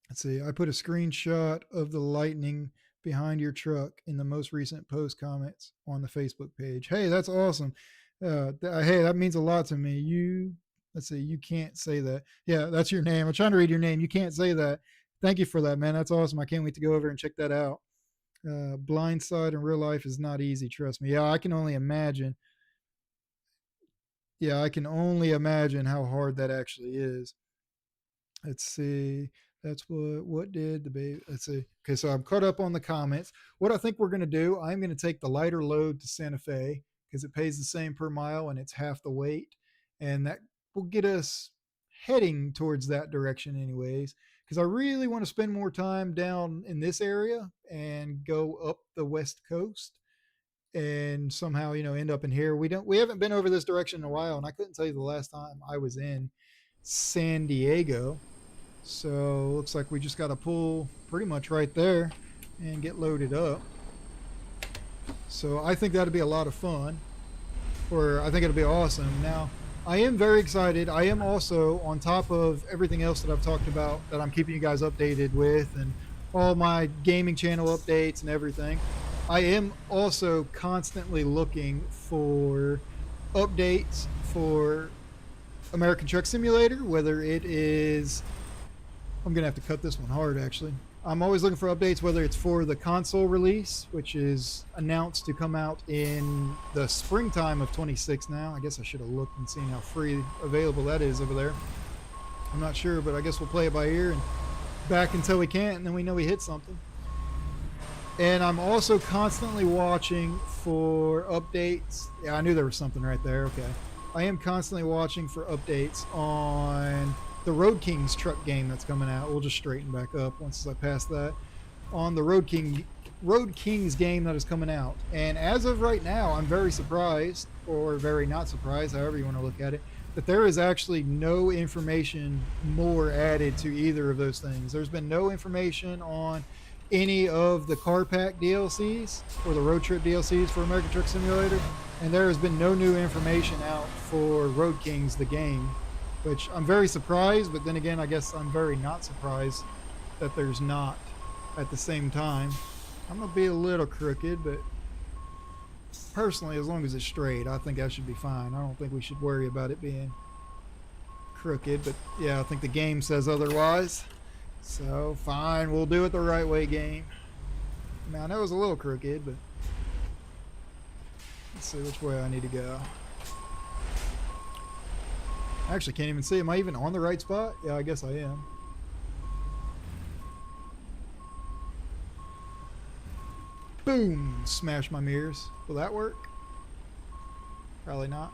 Let's see. I put a screenshot of the lightning behind your truck in the most recent post comments on the Facebook page. Hey, that's awesome. Hey, that means a lot to me. Let's see, you can't say that. Yeah, that's your name. I'm trying to read your name. You can't say that. Thank you for that, man. That's awesome. I can't wait to go over and check that out. Blindside in real life is not easy, trust me. Yeah, I can only imagine. Yeah, I can only imagine how hard that actually is. Let's see. That's what did the baby, let's see. Okay, so I'm caught up on the comments. What I think we're going to do, I'm going to take the lighter load to Santa Fe because it pays the same per mile and it's half the weight. And that will get us heading towards that direction anyways, because I really want to spend more time down in this area and go up the West Coast and somehow, end up in here. We haven't been over this direction in a while, and I couldn't tell you the last time I was in San Diego. So looks like we just got to pull pretty much right there and get loaded up. So I think that'll be a lot of fun, or I think it'll be awesome. Now, I am very excited. I am also, on top of everything else that I've talked about that I'm keeping you guys updated with and all my gaming channel updates and everything, I am also constantly looking for updates for American Truck Simulator, whether it is, I'm going to have to cut this one hard actually. I'm always looking for updates, whether it's for the console release, which is announced to come out in the springtime of 26 now. I guess I should have looked and seen how free available that is over there. I'm not sure, but I guess we'll play it by ear and back until we can't, and then we know we hit something. And I'm also constantly watching for updates. Yeah, I knew there was something right there. Okay. I am constantly watching for updates on the Road Kings truck game that's coming out. We'll just straighten back up once I pass that. On the Road Kings game that is coming out. And as of right now, I'm very surprised, or very not surprised, however you want to look at it, that there is actually no information more added to either of those things. There's been no information on any of the car pack DLCs or the road trip DLCs for American Truck Simulator, and there has been no new information out for Road Kings the game, which I'm very surprised, but then again, I guess I'm very not surprised that there's not at the same time. I'm gonna be a little crooked, but personally, as long as it's straight, I think that should be fine. I don't think we should worry about it being crooked, but yeah, I think the game says otherwise. So fine, we'll do it the right way, game. Now I know it was a little crooked, but let's see which way I need to go. I actually can't even see. Am I even on the right spot? Yeah, I guess I am. Boom! Smash my mirrors. Will that work? Probably not.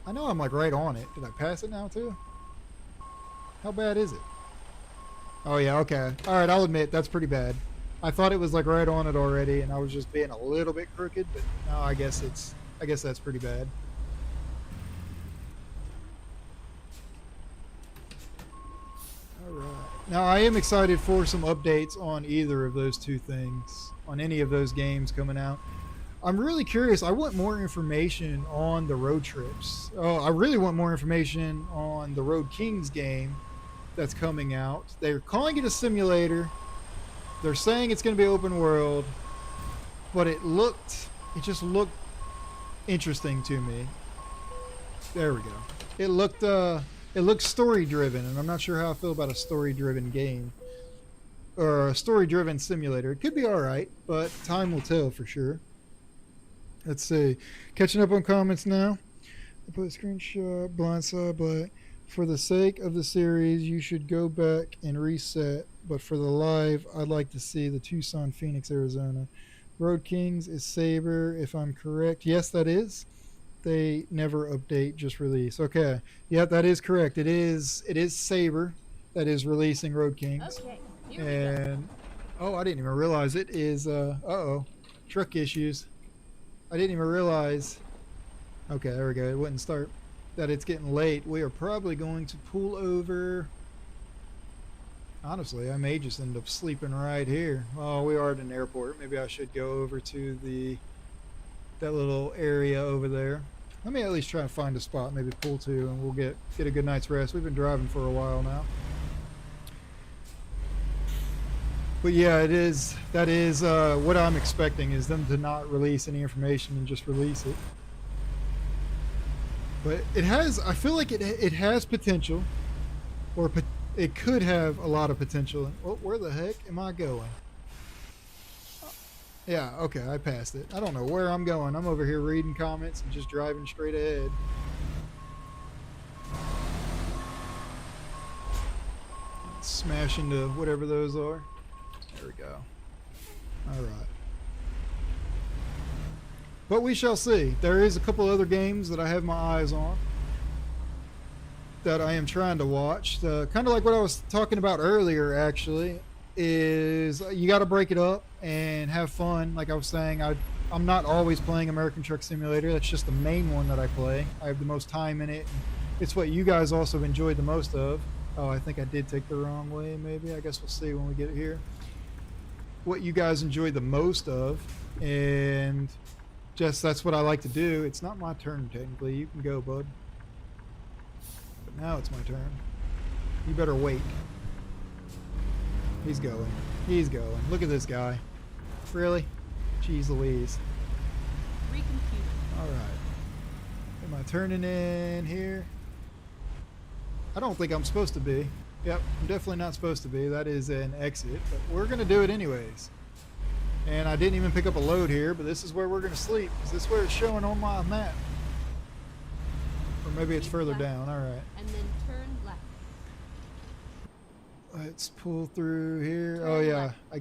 I know I'm like right on it. Did I pass it now too? How bad is it? Oh yeah, okay. Alright, I'll admit, that's pretty bad. I thought it was like right on it already, and I was just being a little bit crooked, but no, I guess that's pretty bad. All right. Now I am excited for some updates on either of those two things, on any of those games coming out. I'm really curious. I want more information on the road trips. Oh, I really want more information on the Road Kings game that's coming out. They're calling it a simulator. They're saying it's going to be open world, but it just looked interesting to me. There we go. It looked story driven, and I'm not sure how I feel about a story driven game or a story driven simulator. It could be all right, but time will tell for sure. Let's see. Catching up on comments now. I put a screenshot, blindside, but for the sake of the series, you should go back and reset. But for the live, I'd like to see the Tucson, Phoenix, Arizona. Road Kings is Saber, if I'm correct. Yes, that is. They never update, just release. Okay. Yeah, that is correct. It is Saber that is releasing Road Kings. Okay. And oh, I didn't even realize it is truck issues. I didn't even realize. Okay, there we go. It wouldn't start. That it's getting late. We are probably going to pull over. Honestly, I may just end up sleeping right here. Oh, we are at an airport. Maybe I should go over to that little area over there. Let me at least try and find a spot, maybe pull to, and we'll get a good night's rest. We've been driving for a while now. But yeah, that is what I'm expecting, is them to not release any information and just release it. But I feel like it has potential, or it could have a lot of potential. Oh, where the heck am I going? Yeah, okay, I passed it. I don't know where I'm going. I'm over here reading comments and just driving straight ahead. Smash into whatever those are. There we go. All right. But we shall see. There is a couple other games that I have my eyes on that I am trying to watch. Kind of like what I was talking about earlier, actually, is you got to break it up and have fun. Like I was saying, I'm not always playing American Truck Simulator. That's just the main one that I play. I have the most time in it. It's what you guys also enjoyed the most of. Oh, I think I did take the wrong way, maybe. I guess we'll see when we get here. What you guys enjoy the most of, and just that's what I like to do. It's not my turn, technically. You can go, bud. But now it's my turn. You better wait. He's going. He's going. Look at this guy. Really? Jeez Louise. Recompute. All right. Am I turning in here? I don't think I'm supposed to be. Yep, I'm definitely not supposed to be. That is an exit, but we're going to do it anyways. And I didn't even pick up a load here, but this is where we're going to sleep. Is this where it's showing on my map? Or maybe it's further down. All right. And then turn left. Let's pull through here. Turn Oh yeah, left. I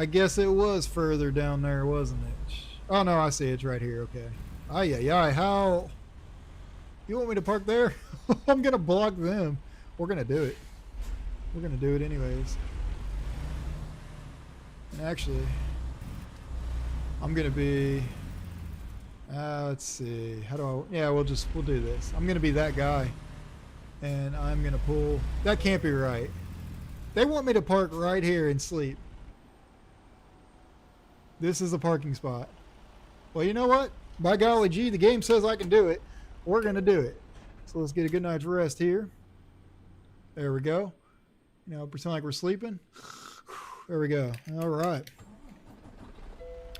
guess it was further down there, wasn't it? Oh no, I see it's right here. Okay. Ay, how? You want me to park there? I'm going to block them. We're going to do it. We're going to do it anyways. And actually, I'm going to be, let's see, how do I, yeah, we'll do this. I'm going to be that guy. And I'm going to pull, that can't be right. They want me to park right here and sleep. This is a parking spot. Well, you know what? By golly gee, the game says I can do it. We're going to do it. So let's get a good night's rest here. There we go. You know, pretend like we're sleeping. There we go. All right.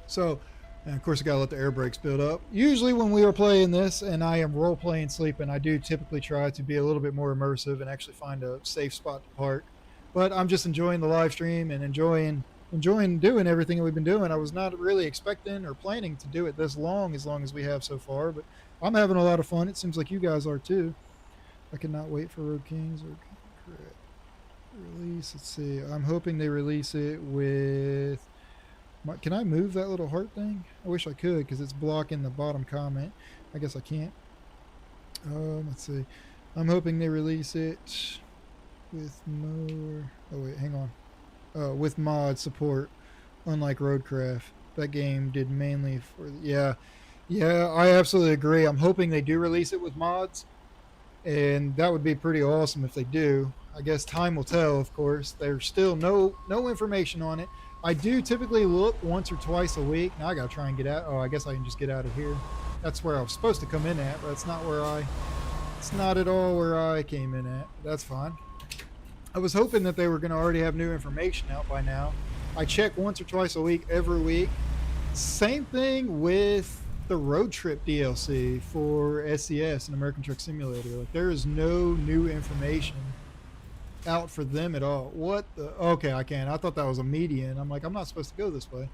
So, and of course, I gotta let the air brakes build up. Usually when we are playing this and I am role-playing sleeping, I do typically try to be a little bit more immersive and actually find a safe spot to park. But I'm just enjoying the live stream and enjoying doing everything that we've been doing. I was not really expecting or planning to do it this long as we have so far, but I'm having a lot of fun. It seems like you guys are too. I cannot wait for Road Kings. Release. Let's see. I'm hoping they release it with. Can I move that little heart thing? I wish I could because it's blocking the bottom comment. I guess I can't. Let's see. I'm hoping they release it with more. Oh wait, hang on. with mod support, unlike Roadcraft. That game did mainly for yeah, I absolutely agree. I'm hoping they do release it with mods, and that would be pretty awesome if they do. I guess time will tell. Of course, there's still no information on it. I do typically look once or twice a week. Now I gotta try and get out. Oh, I guess I can just get out of here. That's where I was supposed to come in at, but it's not where I. It's not at all where I came in at. That's fine. I was hoping that they were going to already have new information out by now. I check once or twice a week, every week. Same thing with the road trip DLC for SCS and American Truck Simulator. Like, there is no new information out for them at all. What the? Okay, I can. I thought that was a median. I'm like, I'm not supposed to go this way.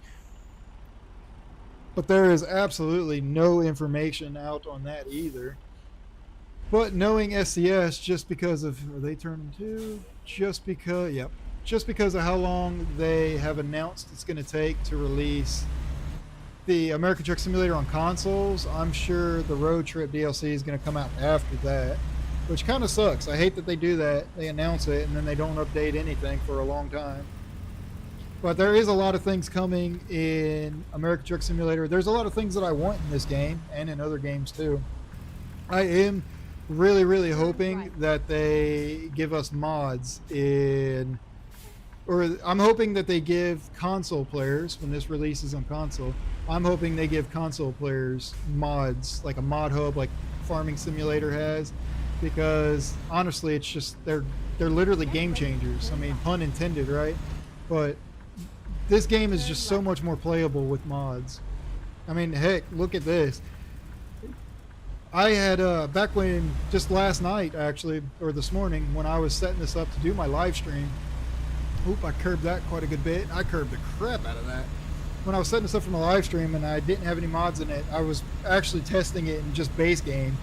But there is absolutely no information out on that either. But knowing SCS, just because of, are they turning two? Just because, yep. Just because of how long they have announced it's going to take to release the American Truck Simulator on consoles, I'm sure the road trip DLC is going to come out after that, which kind of sucks. I hate that they do that. They announce it and then they don't update anything for a long time. But there is a lot of things coming in American Truck Simulator. There's a lot of things that I want in this game and in other games too. I am really hoping that they give us mods in, or I'm hoping that they give console players, when this releases on console, I'm hoping they give console players mods, like a mod hub like Farming Simulator has, because honestly it's just they're literally game changers. I mean, pun intended, right? But this game is just so much more playable with mods. I mean, heck, look at this. I had, back when, just last night actually, or this morning, when I was setting this up to do my live stream, oop, I curbed that quite a good bit. I curbed the crap out of that. When I was setting this up for my live stream and I didn't have any mods in it, I was actually testing it in just base game.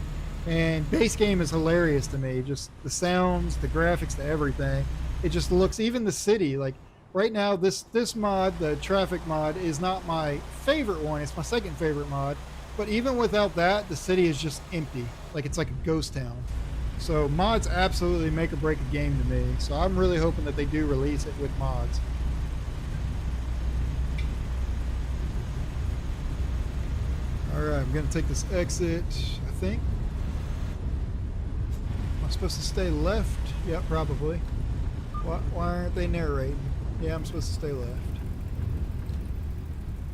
And base game is hilarious to me. Just the sounds, the graphics, the everything. It just looks, even the city, like right now, this mod, the traffic mod, is not my favorite one. It's my second favorite mod. But even without that, the city is just empty. Like, it's like a ghost town. So mods absolutely make or break a game to me. So I'm really hoping that they do release it with mods. Alright, I'm going to take this exit, I think. Am I supposed to stay left? Yeah, probably. Why aren't they narrating? Yeah, I'm supposed to stay left.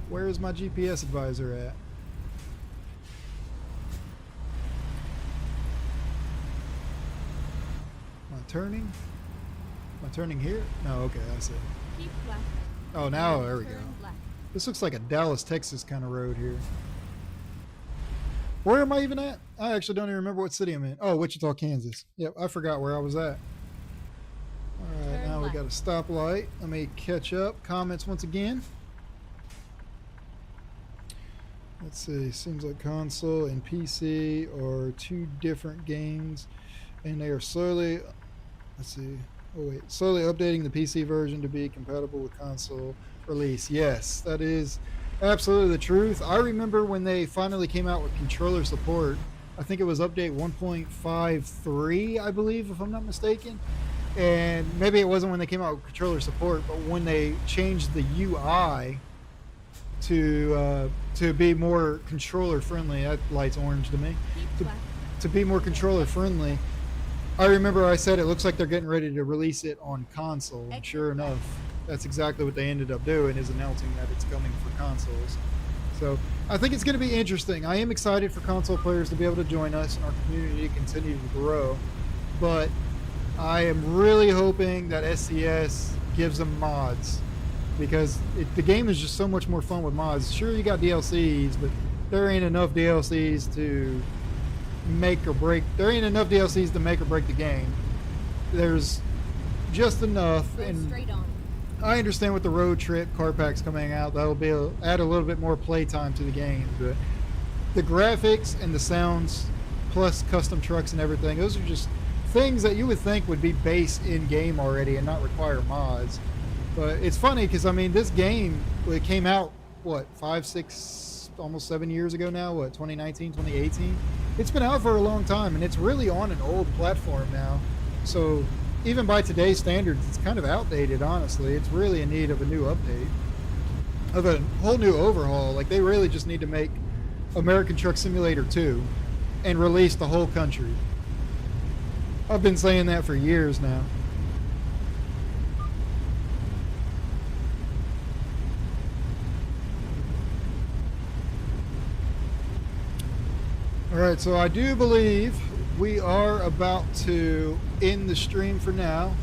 Where is my GPS advisor at? Turning? Am I turning here? No, okay, I see. Keep left. Oh, now there we go. Turn left. This looks like a Dallas, Texas kind of road here. Where am I even at? I actually don't even remember what city I'm in. Oh, Wichita, Kansas. Yep, I forgot where I was at. All right, now we got a stoplight. Let me catch up. Comments once again. Let's see. Seems like console and PC are two different games, and they are slowly. Let's see. Oh wait, slowly updating the PC version to be compatible with console release. Yes, that is absolutely the truth. I remember when they finally came out with controller support. I think it was update 1.53, I believe, if I'm not mistaken. And maybe it wasn't when they came out with controller support, but when they changed the UI to be more controller friendly. That light's orange to me. To be more controller friendly. I remember I said it looks like they're getting ready to release it on console, and sure enough, that's exactly what they ended up doing, is announcing that it's coming for consoles. So I think it's going to be interesting. I am excited for console players to be able to join us and our community to continue to grow, but I am really hoping that SCS gives them mods, because the game is just so much more fun with mods. Sure, you got DLCs, but there ain't enough DLCs to make or break. There ain't enough DLCs to make or break the game. There's just enough, and I understand with the road trip car packs coming out, that'll be add a little bit more playtime to the game. But the graphics and the sounds, plus custom trucks and everything, those are just things that you would think would be base in game already and not require mods. But it's funny because I mean, this game, it came out what, 5, 6, almost 7 years ago now. What, 2019, 2018? It's been out for a long time, and it's really on an old platform now. So even by today's standards, it's kind of outdated, honestly. It's really in need of a new update, of a whole new overhaul. Like, they really just need to make American Truck Simulator 2 and release the whole country. I've been saying that for years now. Alright, so I do believe we are about to end the stream for now.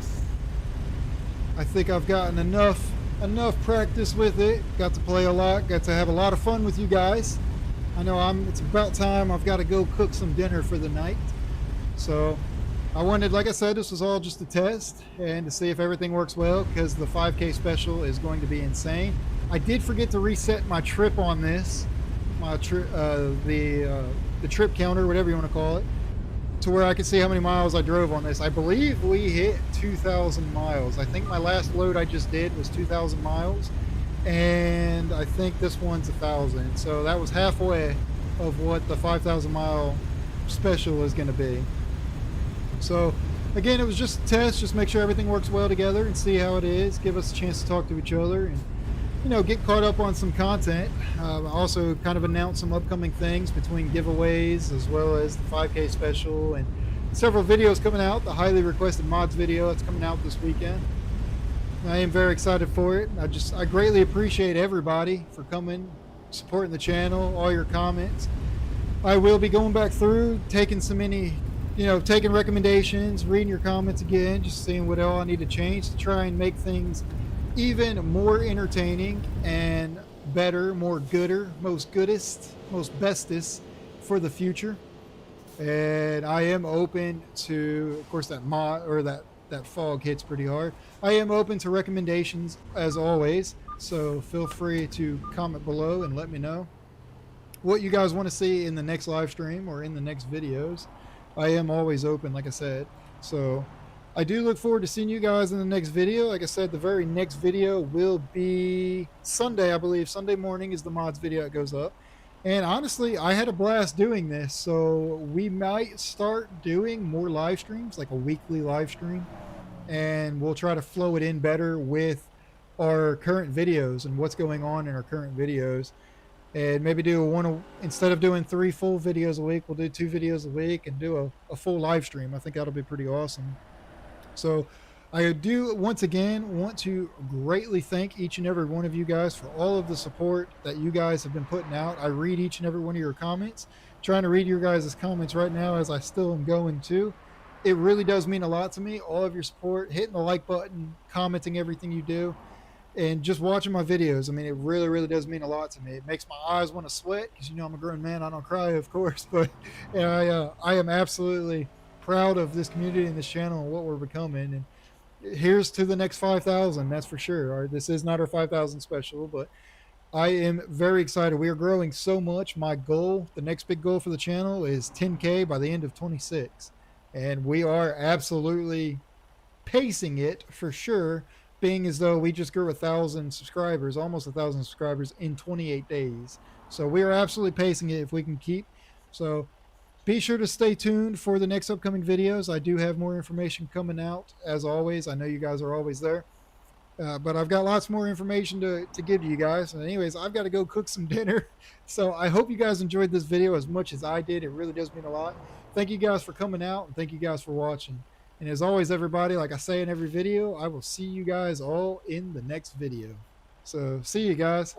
I think I've gotten enough practice with it. Got to play a lot, got to have a lot of fun with you guys. I know it's about time. I've got to go cook some dinner for the night. So I wanted, like I said, this was all just a test and to see if everything works well, because the 5K special is going to be insane. I did forget to reset my trip on this, my the trip counter, whatever you want to call it, to where I could see how many miles I drove on this. I believe we hit 2,000 miles. I think my last load I just did was 2,000 miles, and I think this one's 1,000. So that was halfway of what the 5,000 mile special is going to be. So again, it was just a test, just make sure everything works well together and see how it is, give us a chance to talk to each other and, you know, get caught up on some content. Also kind of announce some upcoming things between giveaways as well as the 5K special, and several videos coming out. The highly requested mods video that's coming out this weekend. I am very excited for it. I greatly appreciate everybody for coming, supporting the channel, all your comments. I will be going back through, taking taking recommendations, reading your comments again, just seeing what all I need to change to try and make things even more entertaining and better, more gooder, most goodest, most bestest for the future. And I am open to, of course, that mod or that fog hits pretty hard. I am open to recommendations as always, so feel free to comment below and let me know what you guys want to see in the next live stream or in the next videos. I am always open, like I said. So I do look forward to seeing you guys in the next video. Like I said, the very next video will be Sunday, I believe. Sunday morning is the mods video that goes up. And honestly, I had a blast doing this, so we might start doing more live streams, like a weekly live stream, and we'll try to flow it in better with our current videos and what's going on in our current videos. And maybe do instead of doing 3 full videos a week, we'll do 2 videos a week and do a full live stream. I think that'll be pretty awesome. So I do once again want to greatly thank each and every one of you guys for all of the support that you guys have been putting out. I read each and every one of your comments, trying to read your guys' comments right now as I still am going to. It really does mean a lot to me, all of your support, hitting the like button, commenting everything you do, and just watching my videos. I mean, it really, really does mean a lot to me. It makes my eyes want to sweat because, you know, I'm a grown man. I don't cry, of course, but I am absolutely proud of this community and this channel and what we're becoming. And here's to the next 5,000, that's for sure. All right, this is not our 5,000 special, but I am very excited. We are growing so much. My goal, the next big goal for the channel is 10K by the end of 26. And we are absolutely pacing it for sure, being as though we just grew 1,000 subscribers, almost 1,000 subscribers in 28 days. So we are absolutely pacing it if we can keep. So be sure to stay tuned for the next upcoming videos. I do have more information coming out, as always. I know you guys are always there. But I've got lots more information to give to you guys. And anyways, I've got to go cook some dinner. So I hope you guys enjoyed this video as much as I did. It really does mean a lot. Thank you guys for coming out, and thank you guys for watching. And as always, everybody, like I say in every video, I will see you guys all in the next video. So see you guys.